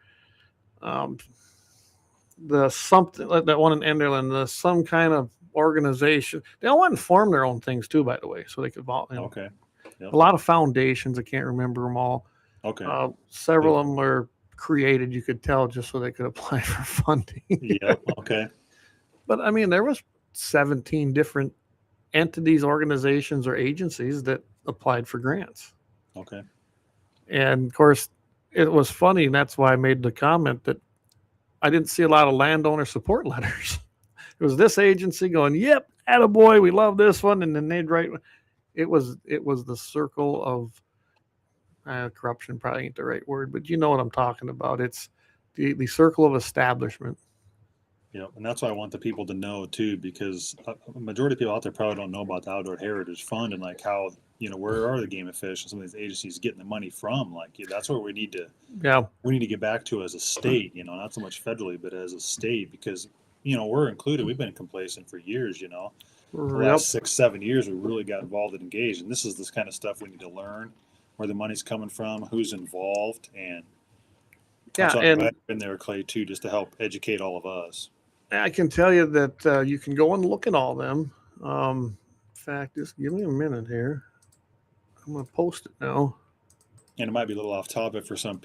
The something like that one in Enderlin, some kind of organization. They all went and formed their own things too, by the way, so they could vote. Okay. Yep. A lot of foundations. I can't remember them all. Okay. Several of them were created, you could tell, just so they could apply for funding. Yeah. Okay. But I mean, there was 17 different entities, organizations, or agencies that applied for grants. Okay. And of course, it was funny. And that's why I made the comment that I didn't see a lot of landowner support letters. It was this agency going, "Yep, attaboy, we love this one," and then they'd write. It was the circle of corruption. Probably ain't the right word, but you know what I'm talking about. It's the circle of establishment. Yeah, and that's why I want the people to know too, because a majority of people out there probably don't know about the Outdoor Heritage Fund and like how, where are the Game and Fish and some of these agencies getting the money from? Like, that's where we need to get back to as a state, not so much federally, but as a state, because we're included. We've been complacent for years. The last 6-7 years, we really got involved and engaged, and this is this kind of stuff we need to learn, where the money's coming from, who's involved, and I'm glad you've been there, Clay, too, just to help educate all of us. I can tell you that you can go and look at all them. In fact, just give me a minute here. I'm going to post it now. And it might be a little off topic for some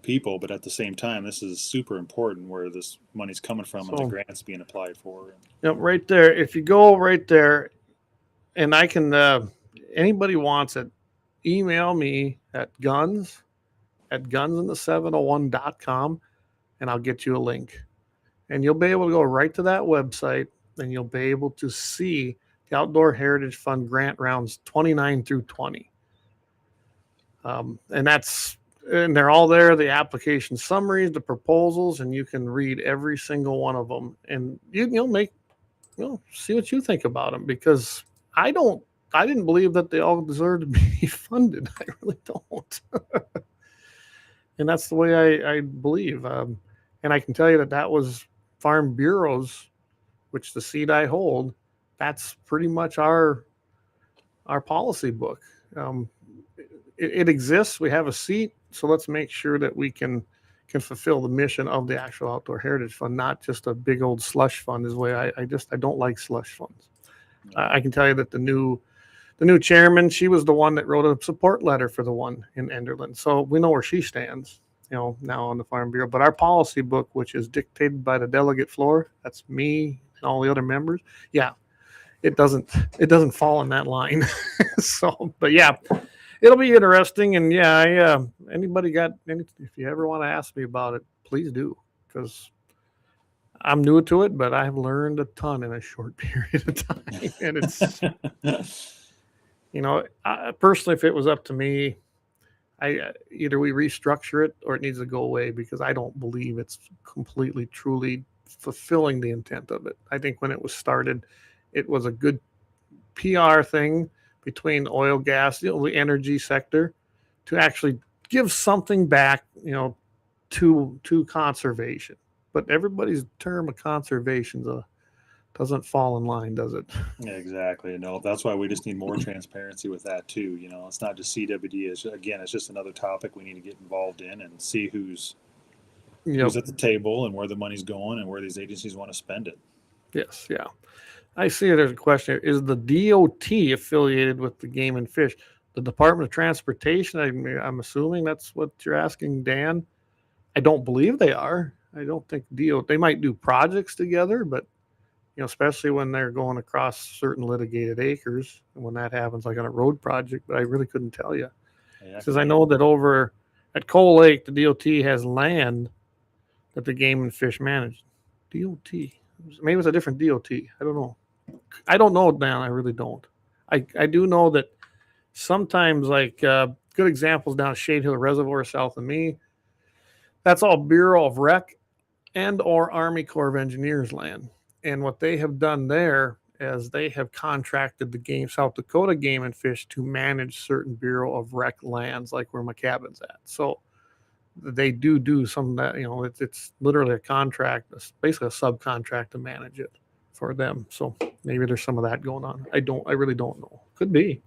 people, but at the same time, this is super important where this money's coming from and the grants being applied for. Yep, right there. If you go right there, and I can, anybody wants it, email me at gunsinthe701.com, and I'll get you a link. And you'll be able to go right to that website, and you'll be able to see the Outdoor Heritage Fund grant rounds 29 through 20. And they're all there, the application summaries, the proposals, and you can read every single one of them. And you'll see what you think about them, because I didn't believe that they all deserve to be funded. I really don't. And that's the way I believe. And I can tell you that was Farm Bureau's, which the seat I hold, that's pretty much our policy book. It exists. We have a seat, so let's make sure that we can fulfill the mission of the actual Outdoor Heritage Fund, not just a big old slush fund. Is the way I don't like slush funds. I can tell you that the new chairman, she was the one that wrote a support letter for the one in Enderlin, so we know where she stands. Now on the Farm Bureau, but our policy book, which is dictated by the delegate floor, that's me and all the other members. Yeah, it doesn't fall in that line. So, but yeah, it'll be interesting. And yeah, anybody got any? If you ever want to ask me about it, please do, because I'm new to it, but I've learned a ton in a short period of time. And it's, personally, if it was up to me, either we restructure it or it needs to go away, because I don't believe it's completely, truly fulfilling the intent of it. I think when it was started, it was a good PR thing between oil, gas, the energy sector, to actually give something back, to conservation. But everybody's term of conservation doesn't fall in line, does it? Yeah, exactly. No, that's why we just need more transparency with that too. It's not just CWD. It's just another topic we need to get involved in and see who's at the table and where the money's going and where these agencies want to spend it. Yes, yeah. I see there's a question here. Is the DOT affiliated with the Game and Fish? The Department of Transportation, I'm assuming that's what you're asking, Dan. I don't believe they are. I don't think they might do projects together, but especially when they're going across certain litigated acres, and when that happens, like on a road project. But I really couldn't tell you, because I know that over at Coal Lake, the DOT has land that the Game and Fish manage. DOT, maybe it's a different DOT. I don't know. I don't know, Dan. I really don't. I do know that sometimes, like good examples down at Shade Hill Reservoir south of me, that's all Bureau of Rec and or Army Corps of Engineers land. And what they have done there is they have contracted the South Dakota Game and Fish to manage certain Bureau of Rec lands, like where my cabin's at. So they do some of that, it's literally a contract, basically a subcontract to manage it for them. So maybe there's some of that going on. I really don't know. Could be.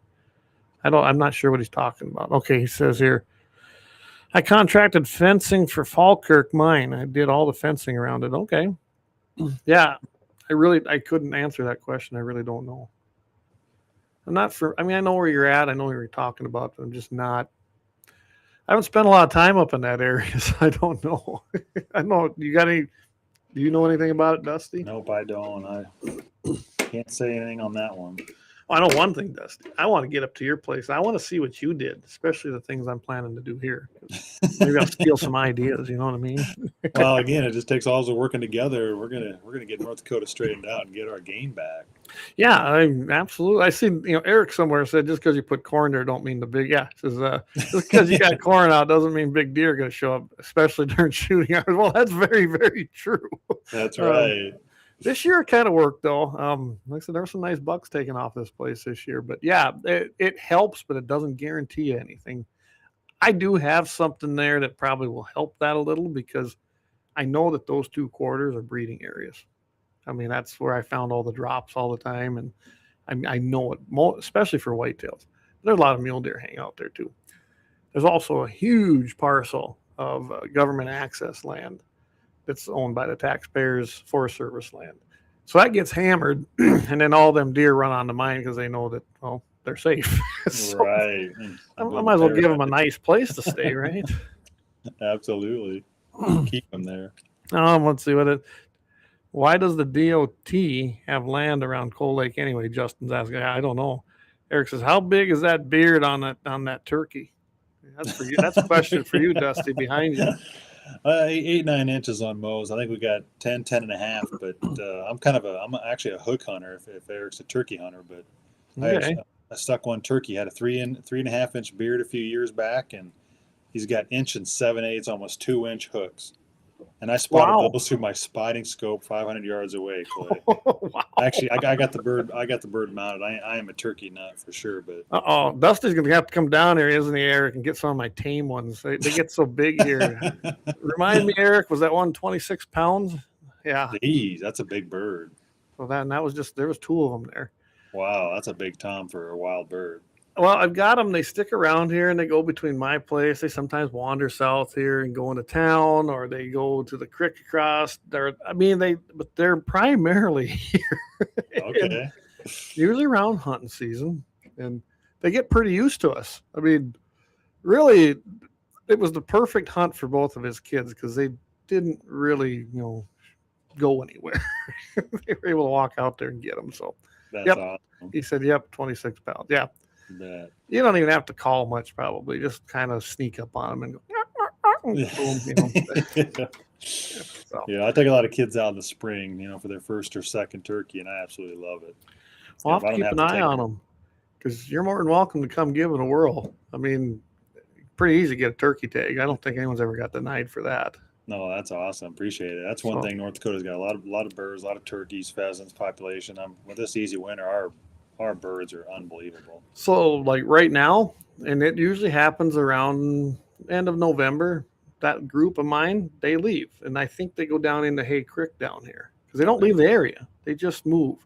I'm not sure what he's talking about. Okay, he says here, I contracted fencing for Falkirk Mine. I did all the fencing around it. Okay. Yeah. I couldn't answer that question. I really don't know. I know where you're at. I know what you're talking about, but I'm just not. I haven't spent a lot of time up in that area, so I don't know. I know. Do you know anything about it, Dusty? Nope, I don't. I can't say anything on that one. Well, I know one thing, Dusty. I want to get up to your place. I want to see what you did, especially the things I'm planning to do here. Maybe I'll steal some ideas. You know what I mean? Well, again, it just takes all of us working together. We're gonna get North Dakota straightened out and get our game back. Yeah, absolutely. I see. Eric somewhere said just because you put corn there don't mean the big. Yeah, says just because you got corn out doesn't mean big deer are going to show up, especially during shooting hours. Well, that's very, very true. That's right. This year it kind of worked though. Like I said, there were some nice bucks taken off this place this year, but yeah, it helps, but it doesn't guarantee you anything. I do have something there that probably will help that a little, because I know that those two quarters are breeding areas. I mean, that's where I found all the drops all the time, and I know it, especially for whitetails. There's a lot of mule deer hang out there too. There's also a huge parcel of government access land that's owned by the taxpayers, Forest Service land. So that gets hammered, and then all them deer run on the mine because they know that, well, they're safe. So right. I might as well give them a nice place to stay, right? Absolutely. Keep them there. Let's see why does the DOT have land around Coal Lake anyway? Justin's asking. I don't know. Eric says, how big is that beard on that turkey? That's for you. That's a question for you, Dusty, behind you. 8-9 inches on Moe's. I think we got 10 and a half, but I'm actually a hook hunter if Eric's a turkey hunter, but okay. I stuck one turkey, had a 3.5 inch beard a few years back, and he's got 1 7/8, almost 2 inch hooks. And I spotted those through my spotting scope 500 yards away, Clay. Wow. Actually, I got the bird mounted. I am a turkey nut for sure, but Dusty's gonna have to come down here, isn't he, Eric, and get some of my tame ones. They get so big here. Remind me, Eric, was that one 26 pounds? Yeah. Jeez, that's a big bird. So there was 2 of them there. Wow, that's a big tom for a wild bird. Well, I've got them. They stick around here, and they go between my place. They sometimes wander south here and go into town, or they go to the creek across. But they're primarily here. Okay. Usually around hunting season, and they get pretty used to us. I mean, really, it was the perfect hunt for both of his kids because they didn't really, go anywhere. They were able to walk out there and get them. So, that's awesome. He said, 26 pounds. Yeah. Bet. You don't even have to call much, probably. Just kind of sneak up on them and go, boom, So yeah, I take a lot of kids out in the spring, for their first or second turkey, and I absolutely love it. We'll have to keep an eye on them, because you're more than welcome to come give it a whirl. I mean, pretty easy to get a turkey tag. I don't think anyone's ever got denied for that. No, that's awesome. Appreciate it. That's one thing. North Dakota's got a lot of birds, a lot of turkeys, pheasants, population. With this easy winter, our birds are unbelievable. So like right now, and it usually happens around end of November, that group of mine, they leave. And I think they go down into Hay Creek down here, because they don't leave the area. They just move.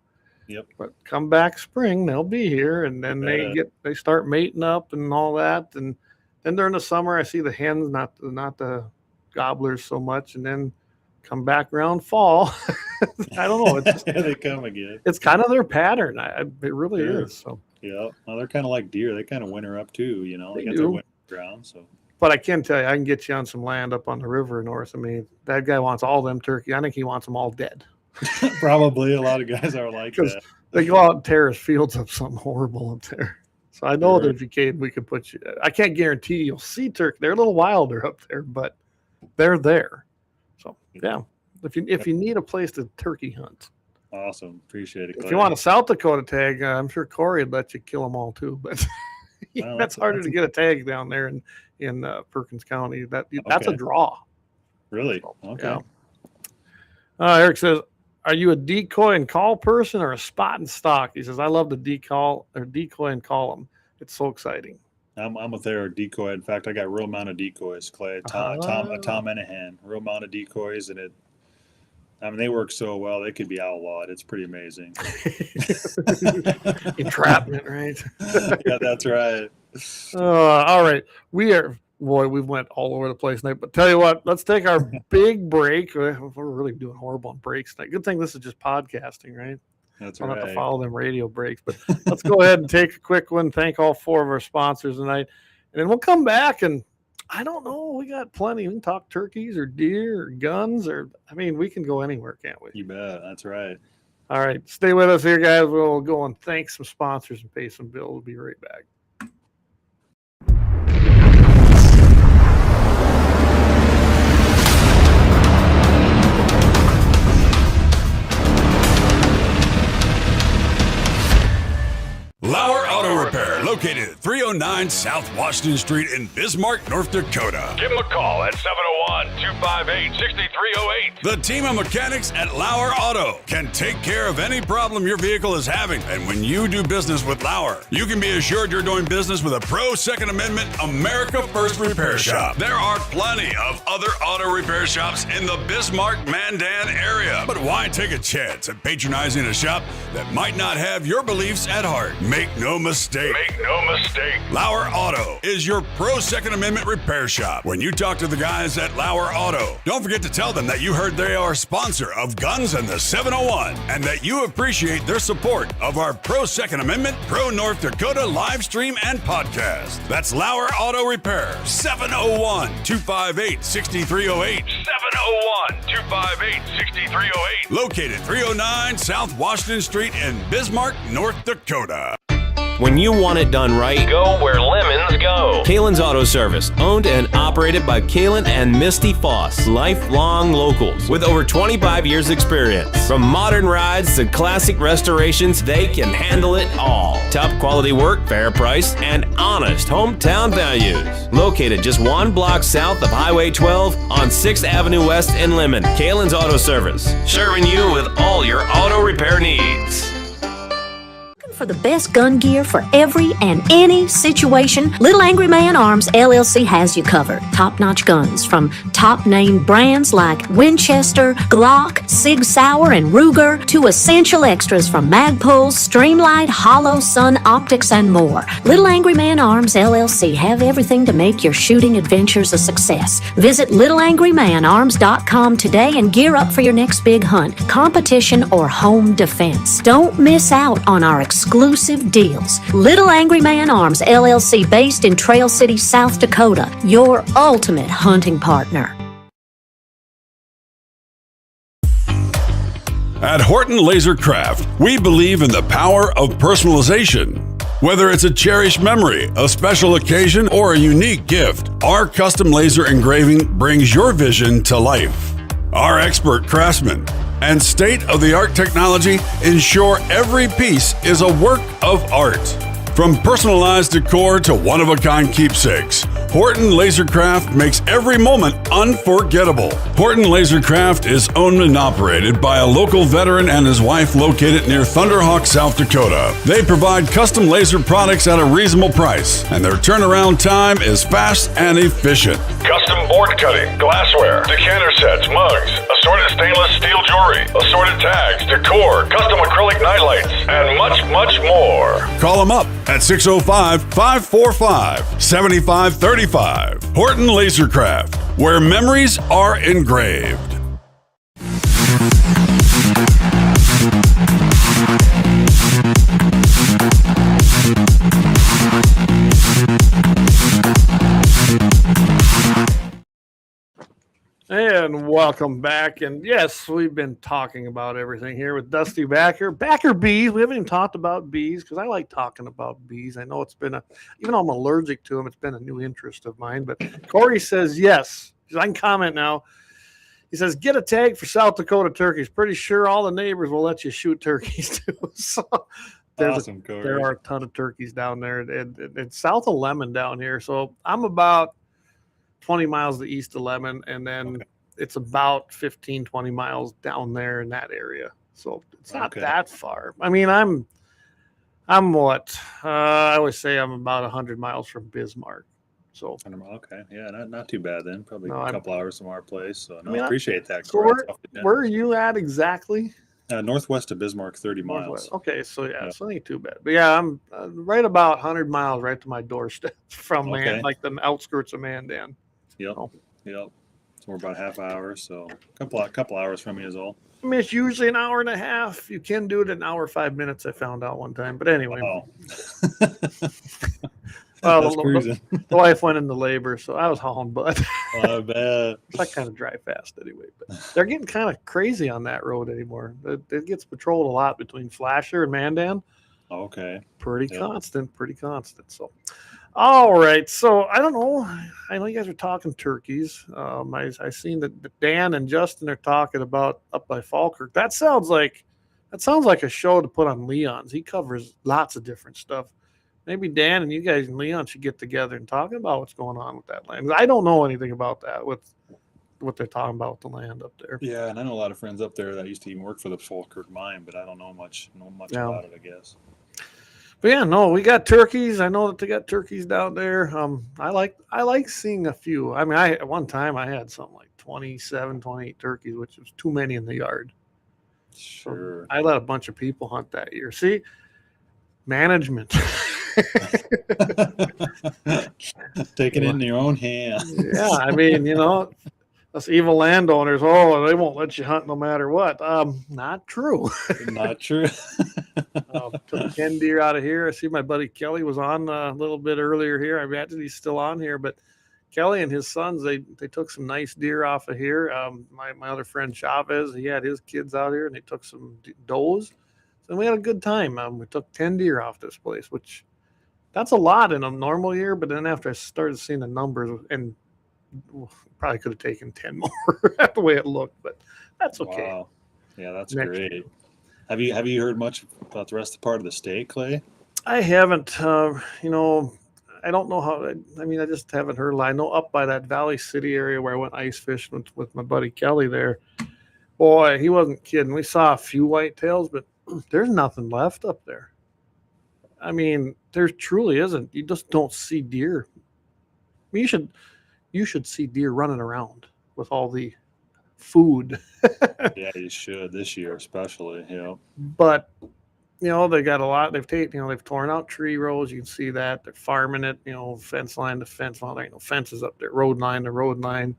Yep. But come back spring, they'll be here, and then they start mating up and all that. And then during the summer, I see the hens, not the gobblers so much, and then come back around fall. I don't know. It's just, they come again. It's kind of their pattern. It really is. So yeah, well, they're kind of like deer. They kind of winter up too. They got their winter ground. So, but I can tell you, I can get you on some land up on the river north. I mean, that guy wants all them turkey. I think he wants them all dead. Probably a lot of guys are like that. They go out and tear his fields up, something horrible up there. So I know that if you came, we could put you. I can't guarantee you'll see turkey. They're a little wilder up there, but they're there. So yeah, if you need a place to turkey hunt, awesome, appreciate it. Clay. If you want a South Dakota tag, I'm sure Corey would let you kill them all too. But that's harder to get a tag down there in Perkins County. That's a draw. Really? So, okay. Yeah. Eric says, "Are you a decoy and call person or a spot and stock?" He says, "I love to decoy and call them. It's so exciting." I'm with their decoy. In fact, I got real amount of decoys, Clay. A Tom and a hen, real amount of decoys, and they work so well. They could be outlawed. It's pretty amazing. Entrapment, right? Yeah, that's right. All right, we went all over the place tonight. But tell you what, let's take our big break. We're really doing horrible on breaks tonight. Good thing this is just podcasting, right? That's right. I don't have to right. follow them radio breaks. But let's go ahead and take a quick one. Thank all 4 of our sponsors tonight. And then we'll come back, and I don't know. We got plenty. We can talk turkeys or deer or guns, we can go anywhere, can't we? You bet. That's right. All right. Stay with us here, guys. We'll go and thank some sponsors and pay some bills. We'll be right back. LAUER Auto Repair, located at 309 South Washington Street in Bismarck, North Dakota. Give them a call at 701-258-6308. The team of mechanics at LAUER Auto can take care of any problem your vehicle is having. And when you do business with LAUER, you can be assured you're doing business with a pro Second Amendment America First repair shop. There are plenty of other auto repair shops in the Bismarck-Mandan area. But why take a chance at patronizing a shop that might not have your beliefs at heart? Make no mistake. LAUER Auto is your pro Second Amendment repair shop. When you talk to the guys at LAUER Auto, don't forget to tell them that you heard they are a sponsor of Guns and the 701 and that you appreciate their support of our pro Second Amendment, pro North Dakota live stream and podcast. That's LAUER Auto Repair, 701-258-6308. 701-258-6308. Located 309 South Washington Street in Bismarck, North Dakota. When you want it done right, Go where lemons go. Kalon's Auto Service, owned and operated by Kalon and Misty Foss, lifelong locals with over 25 years experience. From modern rides to classic restorations, they can handle it all. Top quality work, fair price, and honest hometown values. Located just 1 block south of Highway 12 on 6th Avenue West in Lemmon. Kalon's Auto Service, serving you with all your auto repair needs. For the best gun gear for every and any situation, Little Angry Man Arms LLC has you covered. Top-notch guns from top-name brands like Winchester, Glock, Sig Sauer, and Ruger to essential extras from Magpul, Streamlight, Hollow, Sun Optics, and more. Little Angry Man Arms LLC have everything to make your shooting adventures a success. Visit littleangrymanarms.com today and gear up for your next big hunt, competition, or home defense. Don't miss out on our exclusive deals. Little Angry Man Arms LLC, based in Trail City, South Dakota, your ultimate hunting partner. At Horton LaserCraft, we believe in the power of personalization. Whether it's a cherished memory, a special occasion, or a unique gift, our custom laser engraving brings your vision to life. Our expert craftsmen and state-of-the-art technology ensure every piece is a work of art. From personalized decor to one-of-a-kind keepsakes, Horton LaserCraft makes every moment unforgettable. Horton LaserCraft is owned and operated by a local veteran and his wife located near Thunderhawk, South Dakota. They provide custom laser products at a reasonable price, and their turnaround time is fast and efficient. Custom board cutting, glassware, decanter sets, mugs, assorted stainless steel jewelry, assorted tags, decor, custom acrylic nightlights, and much, much more. Call them up at 605-545-7535. Horton LaserCraft, where memories are engraved. And welcome back. And yes, we've been talking about everything here with Dusty Backer. Backer bees. We haven't even talked about bees because I like talking about bees. I know it's been even though I'm allergic to them, it's been a new interest of mine. But Corey says yes. I can comment now. He says, get a tag for South Dakota turkeys. Pretty sure all the neighbors will let you shoot turkeys too. So Awesome, Corey. there are a ton of turkeys down there. It's south of Lemmon down here. So I'm about 20 miles to the east of Lemmon, and then it's about 15, 20 miles down there in that area. So it's not that far. I mean, I'm what? I always say I'm about 100 miles from Bismarck. So okay, yeah, not too bad then. Probably a couple hours from our place. So I appreciate that. So where are you at exactly? Northwest of Bismarck, 30 miles. Northwest. Okay, so it's not too bad. But yeah, I'm right about 100 miles right to my doorstep from like the outskirts of Mandan. Yep. So we're about half hour, so a couple hours from you is all. I mean, it's usually an hour and a half. You can do it in an hour, 5 minutes. I found out one time, but anyway. The wife went into labor, so I was hauling butt. I bet. I kind of drive fast anyway, but they're getting kind of crazy on that road anymore. It gets patrolled a lot between Flasher and Mandan. Okay. Pretty constant. So, all right. So I don't know. I know you guys are talking turkeys. I seen that Dan and Justin are talking about up by Falkirk. That sounds like a show to put on Leon's. He covers lots of different stuff. Maybe Dan and you guys and Leon should get together and talk about what's going on with that land. I don't know anything about that, with what they're talking about with the land up there. Yeah, and I know a lot of friends up there that used to even work for the Falkirk mine, but I don't know much about it, I guess. But yeah, no, we got turkeys. I know that they got turkeys down there. I like seeing a few. I mean, at one time I had something like 27, 28 turkeys, which was too many in the yard. Sure. So I let a bunch of people hunt that year. See, management. Take it in your own hands. Yeah, I mean, us evil landowners, they won't let you hunt no matter what. Not true. Not true. Took 10 deer out of here. I see my buddy Kelly was on a little bit earlier here. I imagine he's still on here, but Kelly and his sons, they took some nice deer off of here. My other friend Chavez, he had his kids out here, and they took some does. So we had a good time. We took 10 deer off this place, which that's a lot in a normal year. But then after I started seeing the numbers, and probably could have taken 10 more the way it looked, but that's okay. Wow. Yeah, that's great. Have you heard much about the rest of the part of the state, Clay? I haven't. I don't know how. I just haven't heard a lot. I know up by that Valley City area where I went ice fishing with my buddy Kelly there. Boy, he wasn't kidding. We saw a few whitetails, but there's nothing left up there. I mean, there truly isn't. You just don't see deer. I mean, you should see deer running around with all the food. Yeah, you should this year, especially. But they got a lot. They've torn out tree rows. You can see that they're farming it. Fence line to fence line. There ain't no fences up there. Road line to road line.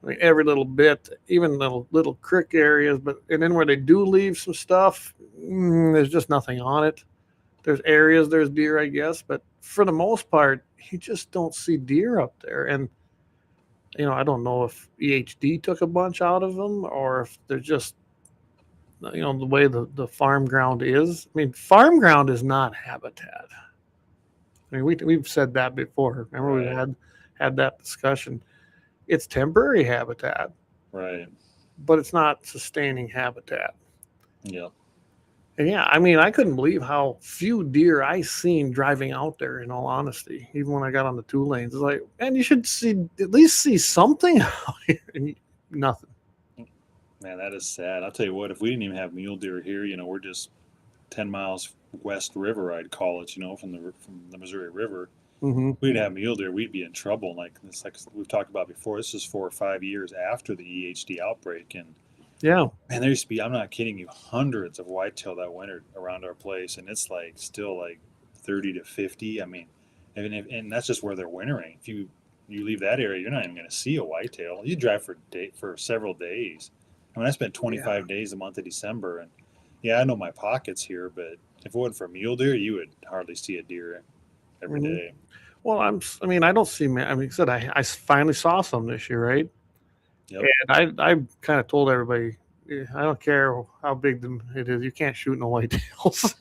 I mean, every little bit, even little creek areas. And then where they do leave some stuff, there's just nothing on it. There's areas, there's deer, I guess, but for the most part, you just don't see deer up there. And I don't know if EHD took a bunch out of them, or if they're just, the way the farm ground is. I mean, farm ground is not habitat. I mean, we've said that before. Remember, we had that discussion. It's temporary habitat. Right. but it's not sustaining habitat. Yeah. And yeah, I mean, I couldn't believe how few deer I seen driving out there, in all honesty, even when I got on the 2 lanes. It's like, man, you should at least see something out here. And nothing. Man, that is sad. I'll tell you what, if we didn't even have mule deer here, we're just 10 miles west river, I'd call it, from the Missouri River. Mm-hmm. If we didn't have mule deer, we'd be in trouble. Like we've talked about before, this is 4 or 5 years after the EHD outbreak. And yeah, man, there used to be, I'm not kidding you, hundreds of whitetail that wintered around our place. And it's still 30 to 50. I mean, and that's just where they're wintering. If you leave that area, you're not even going to see a whitetail. You drive for several days. I mean, I spent 25 days the month of December, and yeah, I know my pockets here, but if it wasn't for mule deer, you would hardly see a deer every day. Well, I don't see, I mean, I finally saw some this year, right? Yep. And I kind of told everybody, I don't care how big it is, you can't shoot no whitetails.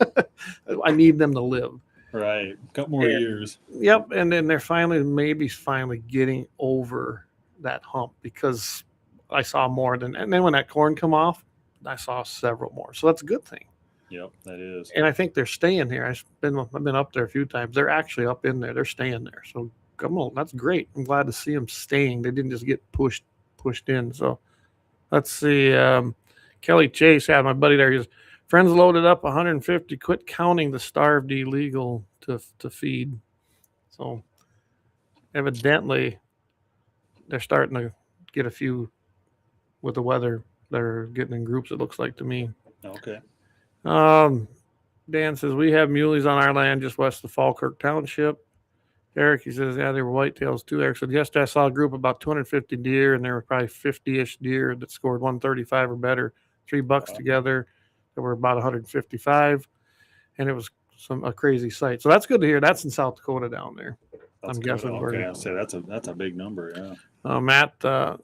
I need them to live. Right. A couple more years. Yep. And then they're maybe finally getting over that hump, because I saw more and then when that corn come off, I saw several more. So that's a good thing. Yep, that is. And I think they're staying here. I've been up there a few times. They're actually up in there. They're staying there. So come on, that's great. I'm glad to see them staying. They didn't just get pushed in. So let's see. Kelly Chase had my buddy there. His friends loaded up 150. Quit counting the starved illegal to feed. So evidently they're starting to get a few with the weather. They're getting in groups, it looks like to me. Okay. Dan says, we have muleys on our land just west of Falkirk Township. Eric, he says, yeah, they were whitetails too. Eric said, yesterday I saw a group of about 250 deer, and there were probably 50-ish deer that scored 135 or better. 3 bucks together. There were about 155, and it was a crazy sight. So that's good to hear. That's in South Dakota down there. That's I'm good. guessing. Okay, I'll say that's a big number, yeah. Matt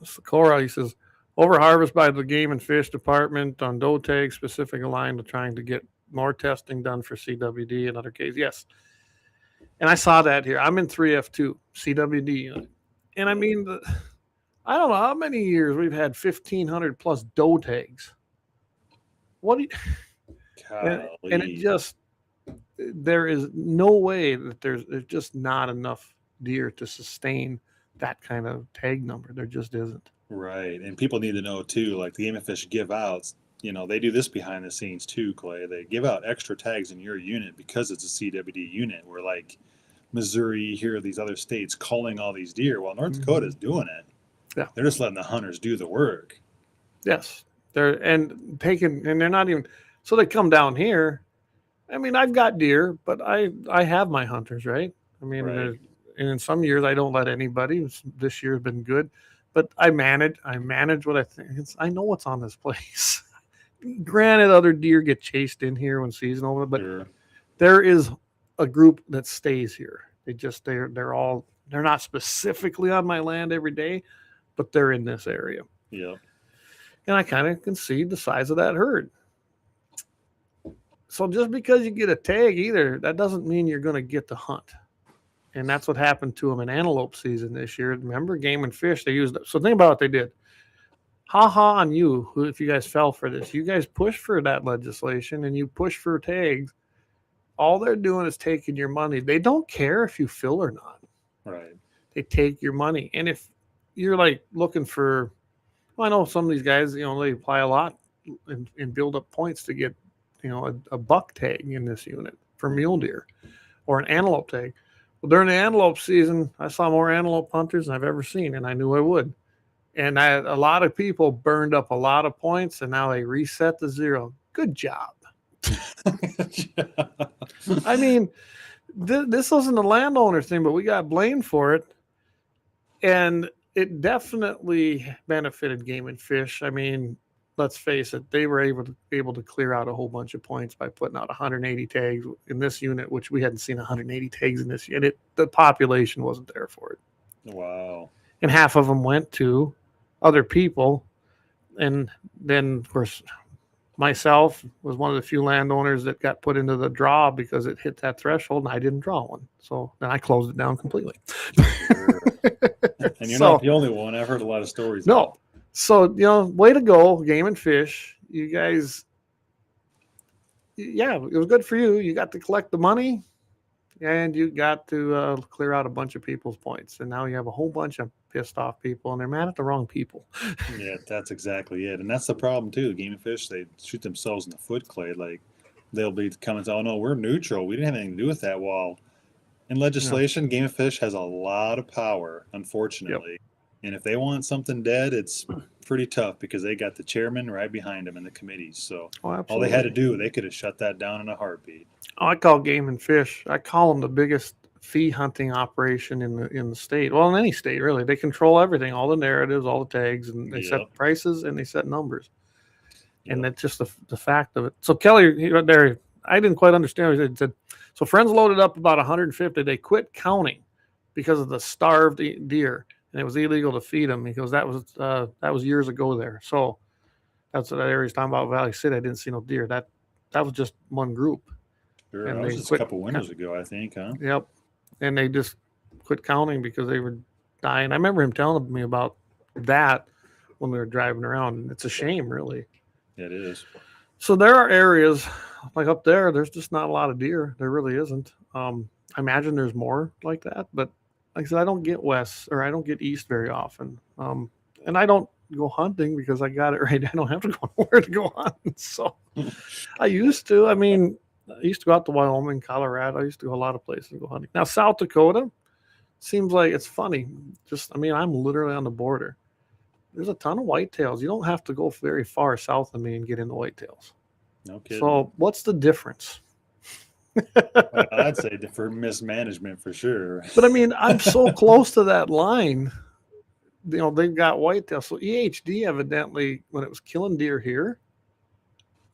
Sikora, he says, over-harvest by the Game and Fish Department on doe tags specific aligned to trying to get more testing done for CWD and other cases. Yes. And I saw that here. I'm in 3F2, CWD. And I mean, I don't know how many years we've had 1,500 plus doe tags. What do you... and it just... There is no way that there's just not enough deer to sustain that kind of tag number. There just isn't. Right. And people need to know too, like the Game and Fish give outs, they do this behind the scenes too, Clay. They give out extra tags in your unit because it's a CWD unit. Where like Missouri, here are these other states calling all these deer. Well, North Dakota is doing it. Yeah. They're just letting the hunters do the work. Yes. They're not even, so they come down here. I mean, I've got deer, but I have my hunters, right? I mean, right. And in some years I don't let anybody. This year has been good. But I manage what I think. I know what's on this place. Granted, other deer get chased in here when season over, but there is a group that stays here. They're not specifically on my land every day, but they're in this area. Yeah. And I kind of can see the size of that herd. So just because you get a tag either, that doesn't mean you're going to get to hunt. And that's what happened to them in antelope season this year. Remember, Game and Fish, they used it. So think about what they did. Ha on you, if you guys fell for this. You guys pushed for that legislation and you push for tags. All they're doing is taking your money. They don't care if you fill or not. Right. They take your money. And if you're like looking for, well, I know some of these guys, they apply a lot and build up points to get, a buck tag in this unit for mule deer or an antelope tag. Well, during the antelope season, I saw more antelope hunters than I've ever seen, and I knew I would. And a lot of people burned up a lot of points, and now they reset to 0. Good job. I mean, this wasn't a landowner thing, but we got blamed for it. And it definitely benefited Game and Fish. I mean, let's face it, they were able to clear out a whole bunch of points by putting out 180 tags in this unit, which we hadn't seen 180 tags in this unit. The population wasn't there for it. Wow. And half of them went to other people. And then, of course, myself was one of the few landowners that got put into the draw because it hit that threshold, and I didn't draw one. So then I closed it down completely. Sure. And you're not the only one. I've heard a lot of stories. No. So, way to go, Game and Fish. You guys, yeah, it was good for you. You got to collect the money, and you got to clear out a bunch of people's points. And now you have a whole bunch of pissed off people, and they're mad at the wrong people. Yeah, that's exactly it. And that's the problem, too. Game and Fish, they shoot themselves in the foot, Clay. Like, they'll be coming to, oh, no, we're neutral. We didn't have anything to do with that. Well, in legislation, Game and Fish has a lot of power, unfortunately. Yep. And if they want something dead, it's pretty tough because they got the chairman right behind them in the committees. So all they had to do, they could have shut that down in a heartbeat. Oh, I call Game and Fish, I call them the biggest fee hunting operation in the state. Well, in any state, really. They control everything, all the narratives, all the tags, and they set prices and they set numbers. Yep. And that's just the fact of it. So Kelly, there, I didn't quite understand. He said, so friends loaded up about 150. They quit counting because of the starved deer. And it was illegal to feed them because that was years ago there. So that's what that area is talking about. Valley City, I didn't see no deer. That was just one group. Sure, and that was just a couple winters ago, I think, huh? Yep. And they just quit counting because they were dying. I remember him telling me about that when we were driving around. It's a shame, really. It is. So there are areas like up there. There's just not a lot of deer. There really isn't. I imagine there's more like that, but. Like I said, I don't get west or I don't get east very often. And I don't go hunting because I got it right. I don't have to go nowhere to go hunting. So I used to. I mean, I used to go out to Wyoming, Colorado. I used to go a lot of places to go hunting. Now, South Dakota seems like it's funny. I'm literally on the border. There's a ton of whitetails. You don't have to go very far south of me and get into whitetails. No kidding. So what's the difference? Well, I'd say for mismanagement for sure. But I'm so close to that line. They've got whitetail. So EHD evidently, when it was killing deer here,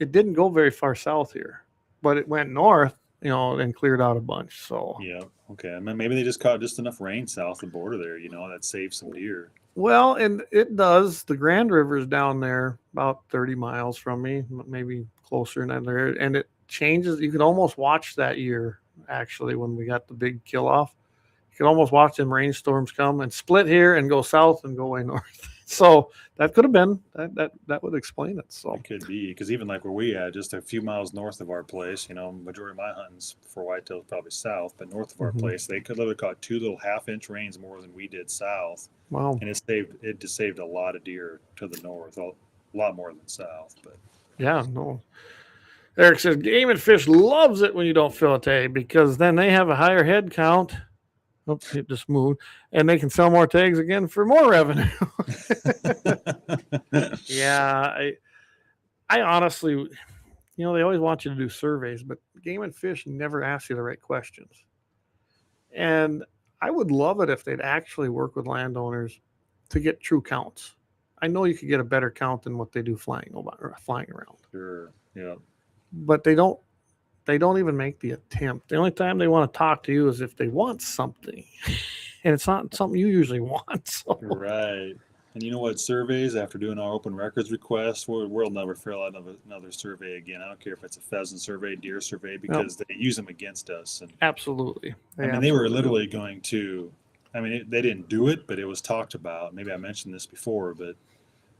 it didn't go very far south here, but it went north, and cleared out a bunch. So yeah, okay. Maybe they just caught just enough rain south of the border there, that saved some deer. Well, and it does. The Grand River's down there about 30 miles from me, maybe closer than there, and it changes. You could almost watch that year, actually, when we got the big kill off. You could almost watch them rainstorms come and split here and go south and go way north. So that could have been that would explain it. So it could be because even like where we at, just a few miles north of our place, majority of my hunting's for whitetail is probably south, but north of our place, they could literally caught 2 little half-inch rains more than we did south. Wow! And it just saved a lot of deer to the north, a lot more than south. But yeah, no. Eric says, Game and Fish loves it when you don't fill a tag because then they have a higher head count. Oops, it just moved. And they can sell more tags again for more revenue. Yeah, I honestly, they always want you to do surveys, but Game and Fish never ask you the right questions. And I would love it if they'd actually work with landowners to get true counts. I know you could get a better count than what they do flying around. Sure, yeah. But they don't even make the attempt. The only time they want to talk to you is if they want something, and it's not something you usually want. So. Right. And you know what? Surveys, after doing our open records request, we'll never fill out another survey again. I don't care if it's a pheasant survey, deer survey, because they use them against us. And absolutely. They were literally going to, they didn't do it, but it was talked about. Maybe I mentioned this before, but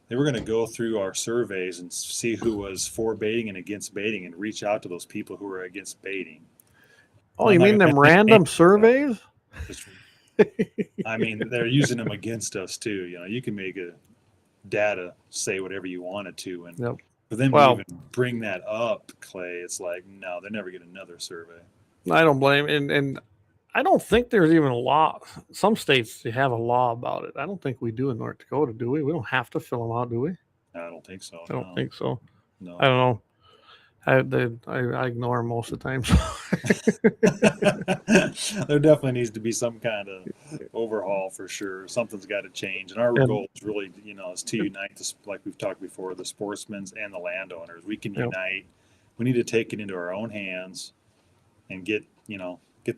they were going to go through our surveys and see who was for baiting and against baiting and reach out to those people who were against baiting. Oh, you mean them random surveys? They're using them against us too. You can make a data say whatever you want it to. And for them to even bring that up, Clay, it's like, no, they never get another survey. I don't blame. And I don't think there's even a law. Some states they have a law about it. I don't think we do in North Dakota, do we? We don't have to fill them out, do we? I don't think so. I don't think so. No. I don't know. I ignore them most of the time. There definitely needs to be some kind of overhaul for sure. Something's got to change. And our goal is really, is to unite, like we've talked before, the sportsmen and the landowners. We can unite. We need to take it into our own hands and get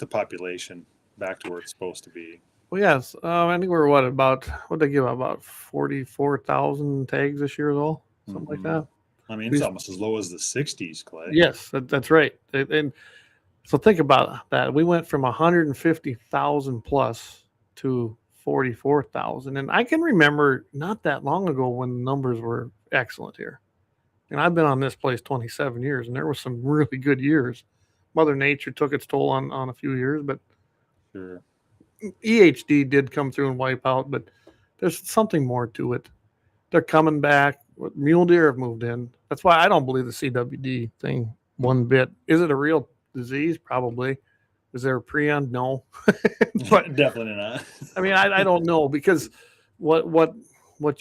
the population back to where it's supposed to be. Well, yes. I think we're what they give about 44,000 tags this year, though, something like that. It's almost as low as the 60s, Clay. Yes, that's right. And so think about that. We went from 150,000 plus to 44,000. And I can remember not that long ago when the numbers were excellent here. And I've been on this place 27 years, and there were some really good years. Mother Nature took its toll on a few years, but Sure. EHD did come through and wipe out, but there's something more to it. They're coming back. Mule deer have moved in. That's why I don't believe the CWD thing one bit. Is it a real disease? Probably. Is there a prion? No. But definitely not. I mean, I don't know, because what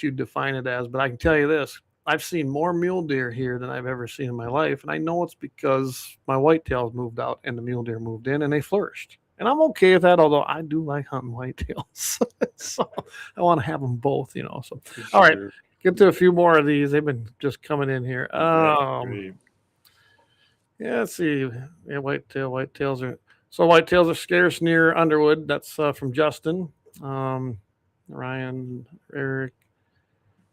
you define it as, but I can tell you this. I've seen more mule deer here than I've ever seen in my life, and I know it's because my whitetails moved out and the mule deer moved in, and they flourished. And I'm okay with that, although I do like hunting whitetails. So I want to have them both, So, all right, get to a few more of these. They've been just coming in here. Great. Yeah, let's see. Yeah, whitetails are scarce near Underwood. That's from Justin. Ryan, Eric.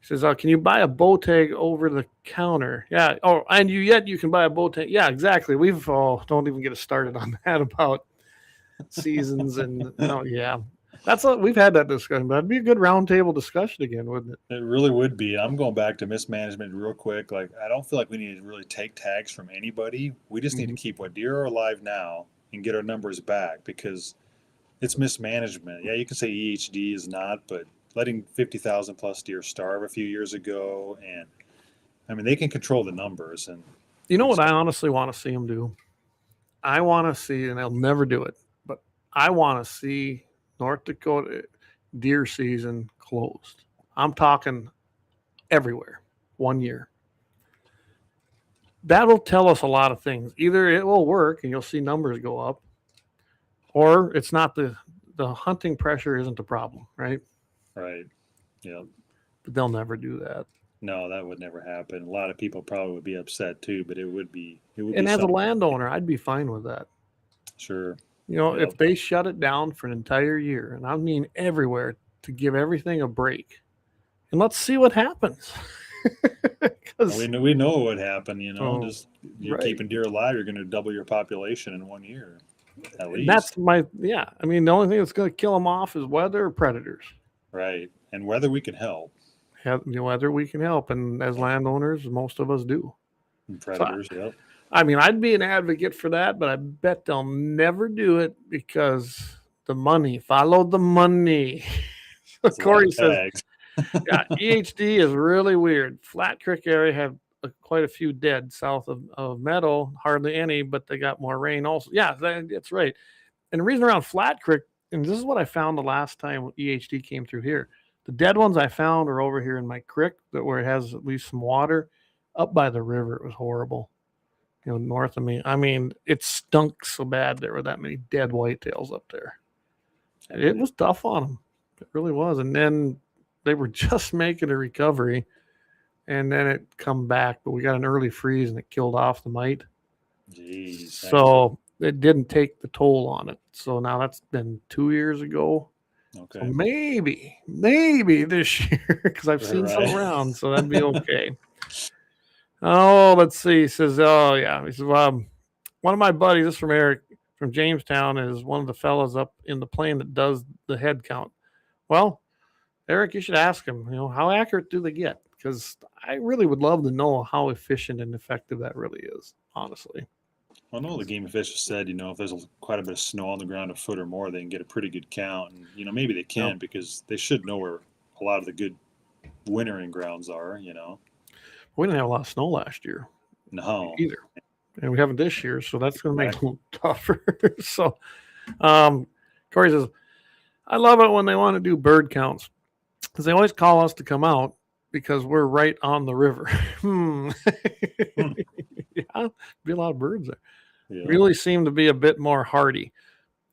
He says, can you buy a bow tag over the counter? Yeah. Oh, and you can buy a bow tag. Yeah, exactly. We've don't even get us started on that about seasons and yeah. We've had that discussion, but it'd be a good roundtable discussion again, wouldn't it? It really would be. I'm going back to mismanagement real quick. Like, I don't feel like we need to really take tags from anybody. We just need to keep what deer are alive now and get our numbers back, because it's mismanagement. Yeah, you can say EHD is not, but letting 50,000 plus deer starve a few years ago, and I mean, they can control the numbers. And you know what I honestly want to see them do? I want to see, and they'll never do it, but I want to see North Dakota deer season closed. I'm talking everywhere, 1 year. That'll tell us a lot of things. Either it will work and you'll see numbers go up, or it's not the hunting pressure isn't the problem, right? Right. Yeah. But they'll never do that. No, that would never happen. A lot of people probably would be upset too, but it would be. And as a landowner, I'd be fine with that. Sure. If they shut it down for an entire year, and I mean everywhere, to give everything a break, and let's see what happens. we know what would happen. Just you're right. keeping deer alive, you're going to double your population in 1 year, at least. That's I mean, the only thing that's going to kill them off is weather or predators. Right, and whether we can help. Whether we can help, and as landowners, most of us do. And predators, yep. I mean, I'd be an advocate for that, but I bet they'll never do it because the money. Follow the money. Corey says, yeah, EHD is really weird. Flat Creek area have quite a few dead south of Meadow, hardly any, but they got more rain also. Yeah, that's right. And the reason around Flat Creek, and this is what I found the last time EHD came through here. The dead ones I found are over here in my creek, where it has at least some water. Up by the river, it was horrible. North of me. I mean, it stunk so bad there were that many dead whitetails up there. And it was tough on them. It really was. And then they were just making a recovery, and then it come back. But we got an early freeze, and it killed off the mite. Jeez. So it didn't take the toll on it. So now that's been 2 years ago. Okay. So maybe this year, because I've seen some around, so that'd be okay. Oh, let's see. He says, oh, yeah. He says, one of my buddies, this is from Eric from Jamestown, is one of the fellas up in the plane that does the head count. Well, Eric, you should ask him, how accurate do they get? Because I really would love to know how efficient and effective that really is, honestly. Well, I know the game official said, if there's quite a bit of snow on the ground, a foot or more, they can get a pretty good count. And, maybe they can because they should know where a lot of the good wintering grounds are, We didn't have a lot of snow last year. No. Either. And we haven't this year, so that's going to make it a little tougher. So, Corey says, I love it when they want to do bird counts because they always call us to come out because we're right on the river. Yeah, be a lot of birds there. Yeah. Really seem to be a bit more hardy.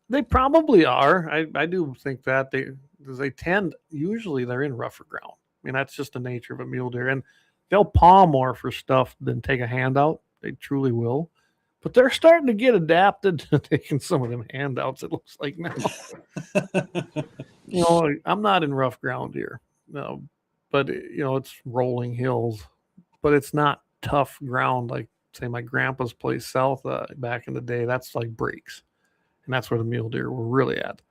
They probably are. I do think that they tend, usually they're in rougher ground. I mean, that's just the nature of a mule deer. And they'll paw more for stuff than take a handout. They truly will. But they're starting to get adapted to taking some of them handouts, it looks like now. I'm not in rough ground here. No, but, it's rolling hills. But it's not tough ground like, say, my grandpa's place south back in the day. That's like breaks. And that's where the mule deer were really at.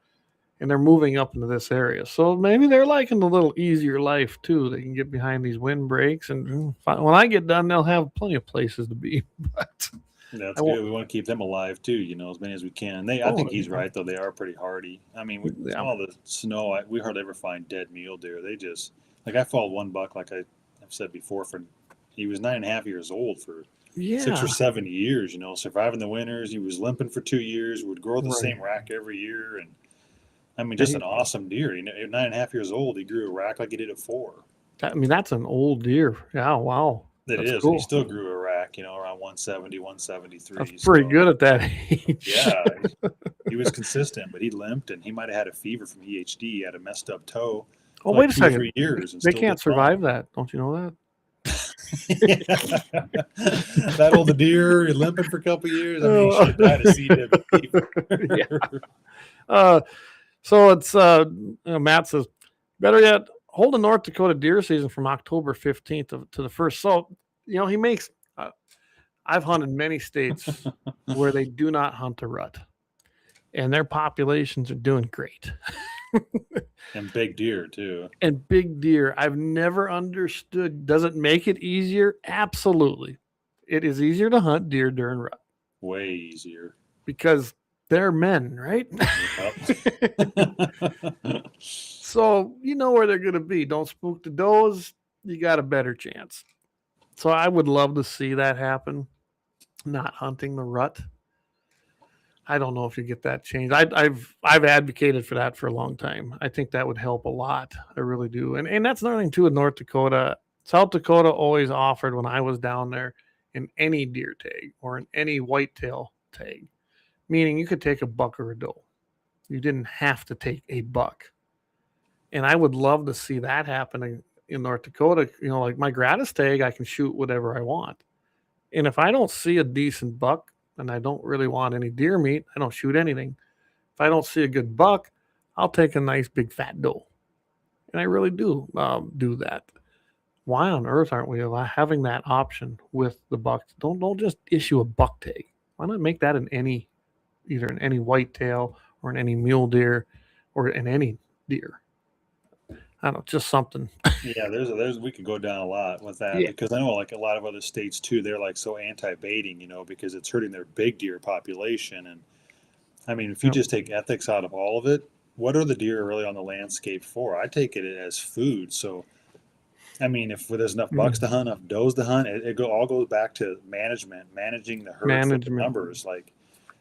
and they're moving up into this area. So maybe they're liking the little easier life too. They can get behind these windbreaks, and when I get done, they'll have plenty of places to be. But that's good. We want to keep them alive too, as many as we can. I think he's right though. They are pretty hardy. I mean, with all the snow, we hardly ever find dead mule deer. They just I followed one buck, like I've said before, he was 9.5 years old for 6 or 7 years. Surviving the winters. He was limping for 2 years. Would grow the same rack every year, and I mean, just an awesome deer. At 9.5 years old, he grew a rack like he did at 4. I mean, that's an old deer. Yeah, wow. It is. Cool. He still grew a rack, around 170, 173. That's pretty good at that age. Yeah. He was consistent, but he limped, and he might have had a fever from EHD. He had a messed up toe. Oh, wait a second. 3 years. They can't survive that. Don't you know that? That old deer limping for a couple of years. I mean, he should have died of CWD. Yeah. So it's Matt says, better yet, hold the North Dakota deer season from October 15th to the 1st. So, he makes, I've hunted many states where they do not hunt a rut, and their populations are doing great. And big deer too. And big deer. I've never understood. Does it make it easier? Absolutely. It is easier to hunt deer during rut. Way easier. Because they're men, right? So you know where they're going to be. Don't spook the does. You got a better chance. So I would love to see that happen. Not hunting the rut. I don't know if you get that changed. I've advocated for that for a long time. I think that would help a lot. I really do. And that's another thing too with North Dakota. South Dakota always offered, when I was down there, in any deer tag or in any whitetail tag, meaning you could take a buck or a doe. You didn't have to take a buck. And I would love to see that happening in North Dakota. Like my gratis tag, I can shoot whatever I want. And if I don't see a decent buck, and I don't really want any deer meat, I don't shoot anything. If I don't see a good buck, I'll take a nice big fat doe. And I really do do that. Why on earth aren't we having that option with the bucks? Don't just issue a buck tag. Why not make that either in any whitetail or in any mule deer or in any deer? I don't know, just something. Yeah, there's we could go down a lot with that because I know like a lot of other states too, they're like so anti-baiting, because it's hurting their big deer population. And I mean, if you just take ethics out of all of it, what are the deer really on the landscape for? I take it as food. So, I mean, if there's enough bucks to hunt, enough does to hunt, it all goes back to managing the herd for the numbers. Like,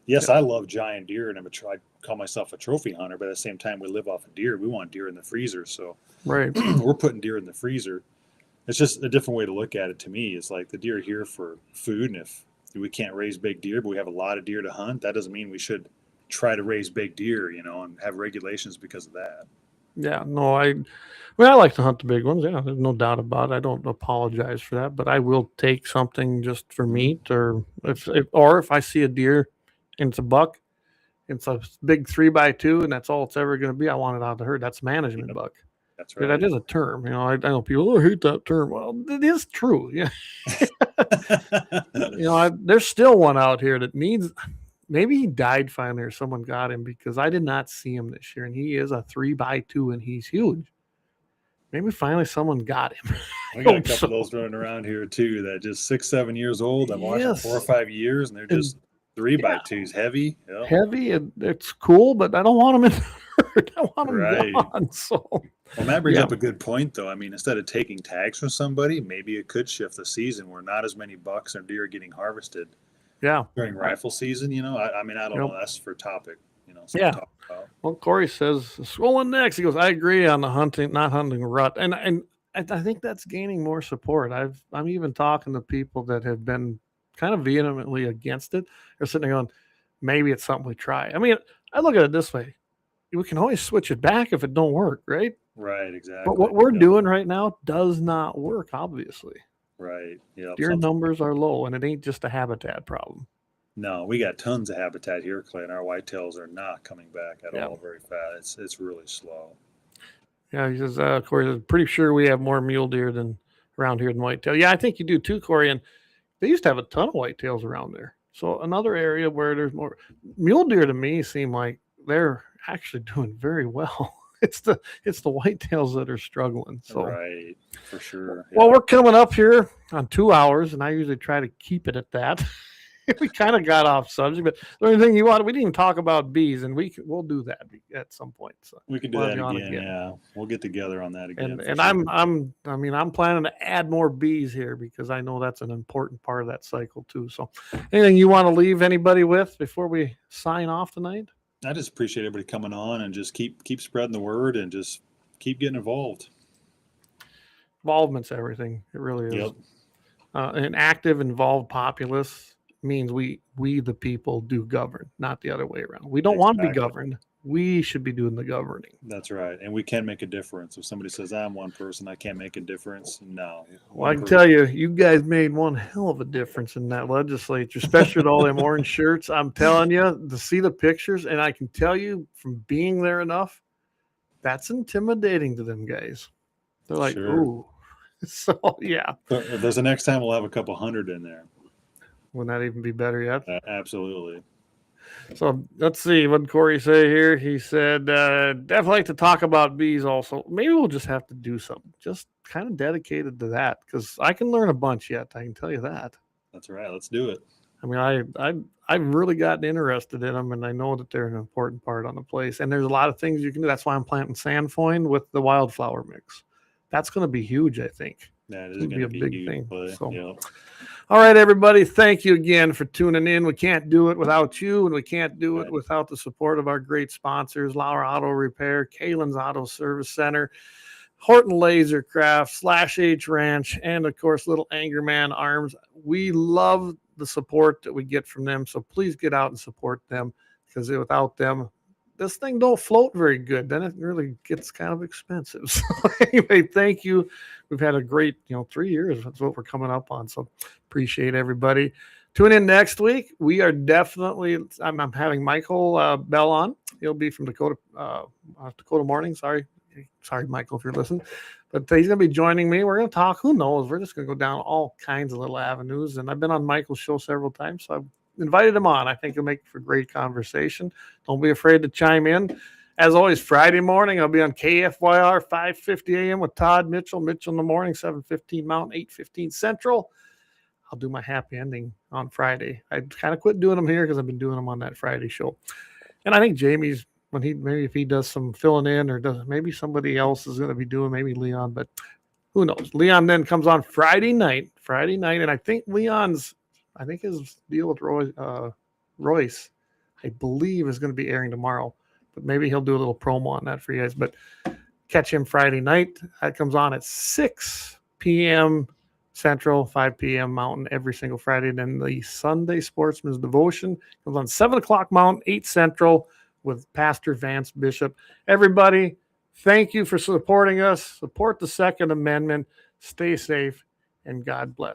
yes, I love giant deer, and I call myself a trophy hunter, but at the same time, we live off of deer. We want deer in the freezer, so we're putting deer in the freezer. It's just a different way to look at it to me. It's like the deer are here for food, and if we can't raise big deer, but we have a lot of deer to hunt, that doesn't mean we should try to raise big deer, and have regulations because of that. Yeah, no, I like to hunt the big ones. Yeah, there's no doubt about it. I don't apologize for that, but I will take something just for meat, or if I see a deer and it's a buck, it's a big 3x2, and that's all it's ever going to be. I want it out of the herd. That's management buck. That's right. That is a term. I know people hate that term. Well, it is true. Yeah. There's still one out here that needs. Maybe he died finally, or someone got him, because I did not see him this year, and he is a 3x2, and he's huge. Maybe finally someone got him. I got a couple of those running around here too. That just 6-7 years old. I'm watching 4 or 5 years, and they're just 3x2s, heavy. Yep. Heavy, and it's cool, but I don't want them in the herd. I want them gone. So, well, that brings up a good point, though. I mean, instead of taking tags from somebody, maybe it could shift the season where not as many bucks or deer are getting harvested. Yeah, during rifle season, I mean, I don't know. That's for topic, To talk about. Well, Corey says swollen necks. He goes, I agree on the not hunting rut, and I think that's gaining more support. I'm even talking to people that have been kind of vehemently against it. They're sitting there going, maybe it's something we try. I mean, I look at it this way: we can always switch it back if it don't work, right? Right, exactly. But what we're doing right now does not work, obviously. Right. Yeah. Deer numbers are low, and it ain't just a habitat problem. No, we got tons of habitat here, Clay, and our whitetails are not coming back at all very fast. It's really slow. Yeah, he says, Corey, I'm pretty sure we have more mule deer than around here than whitetail. Yeah, I think you do too, Corey. And they used to have a ton of whitetails around there. So another area where there's more mule deer, to me, seem like they're actually doing very well. It's the whitetails that are struggling. So right, for sure. Well, we're coming up here on 2 hours, and I usually try to keep it at that. We kind of got off subject, but the only thing you want, we didn't even talk about bees, and we'll do that at some point. So we can do that again. Yeah, we'll get together on that again. And I'm planning to add more bees here because I know that's an important part of that cycle too. So, anything you want to leave anybody with before we sign off tonight? I just appreciate everybody coming on and just keep spreading the word and just keep getting involved. Involvement's everything. It really is. Yep. An active, involved populace means we the people do govern, not the other way around. We don't want to be governed. We should be doing the governing. That's right. And we can make a difference. If somebody says, I'm one person, I can't make a difference. No. Well, I can tell you, you guys made one hell of a difference in that legislature, especially with all them orange shirts. I'm telling you, to see the pictures, and I can tell you from being there enough, that's intimidating to them guys. They're like, ooh. So, yeah. But if there's the next time, we'll have a couple hundred in there. Wouldn't that even be better yet? Absolutely. So let's see. What did Corey say here? He said, definitely like to talk about bees also. Maybe we'll just have to do something just kind of dedicated to that because I can learn a bunch yet. I can tell you that. That's right. Let's do it. I mean, I've really gotten interested in them, and I know that they're an important part on the place. And there's a lot of things you can do. That's why I'm planting sandfoin with the wildflower mix. That's going to be huge, I think. That is going to be a big thing. So, yeah. All right, everybody. Thank you again for tuning in. We can't do it without you, and we can't do it without the support of our great sponsors, LAUER Auto Repair, Kalon's Auto Service Center, Horton LaserCraft, /H Ranch, and, of course, Little Angerman Arms. We love the support that we get from them, so please get out and support them because without them, this thing don't float very good. Then it really gets kind of expensive. So anyway, thank you. We've had a great, 3 years. That's what we're coming up on. So appreciate everybody. Tune in next week. We are definitely, I'm having Michael Bell on. He'll be from Dakota Morning. Sorry, Michael, if you're listening. But he's going to be joining me. We're going to talk. Who knows? We're just going to go down all kinds of little avenues. And I've been on Michael's show several times. So I've invited him on. I think he'll make for great conversation. Don't be afraid to chime in. As always, Friday morning, I'll be on KFYR 5:50 a.m. with Todd Mitchell. Mitchell in the morning, 7:15 Mountain, 8:15 Central. I'll do my happy ending on Friday. I kind of quit doing them here because I've been doing them on that Friday show. And I think Jamie's, if he does some filling in or maybe somebody else is going to be doing, maybe Leon, but who knows? Leon then comes on Friday night. And I think his deal with Royce, I believe, is going to be airing tomorrow. But maybe he'll do a little promo on that for you guys. But catch him Friday night. That comes on at 6 p.m. Central, 5 p.m. Mountain every single Friday. And then the Sunday Sportsman's Devotion comes on 7 o'clock Mountain, 8 Central with Pastor Vance Bishop. Everybody, thank you for supporting us. Support the Second Amendment. Stay safe, and God bless.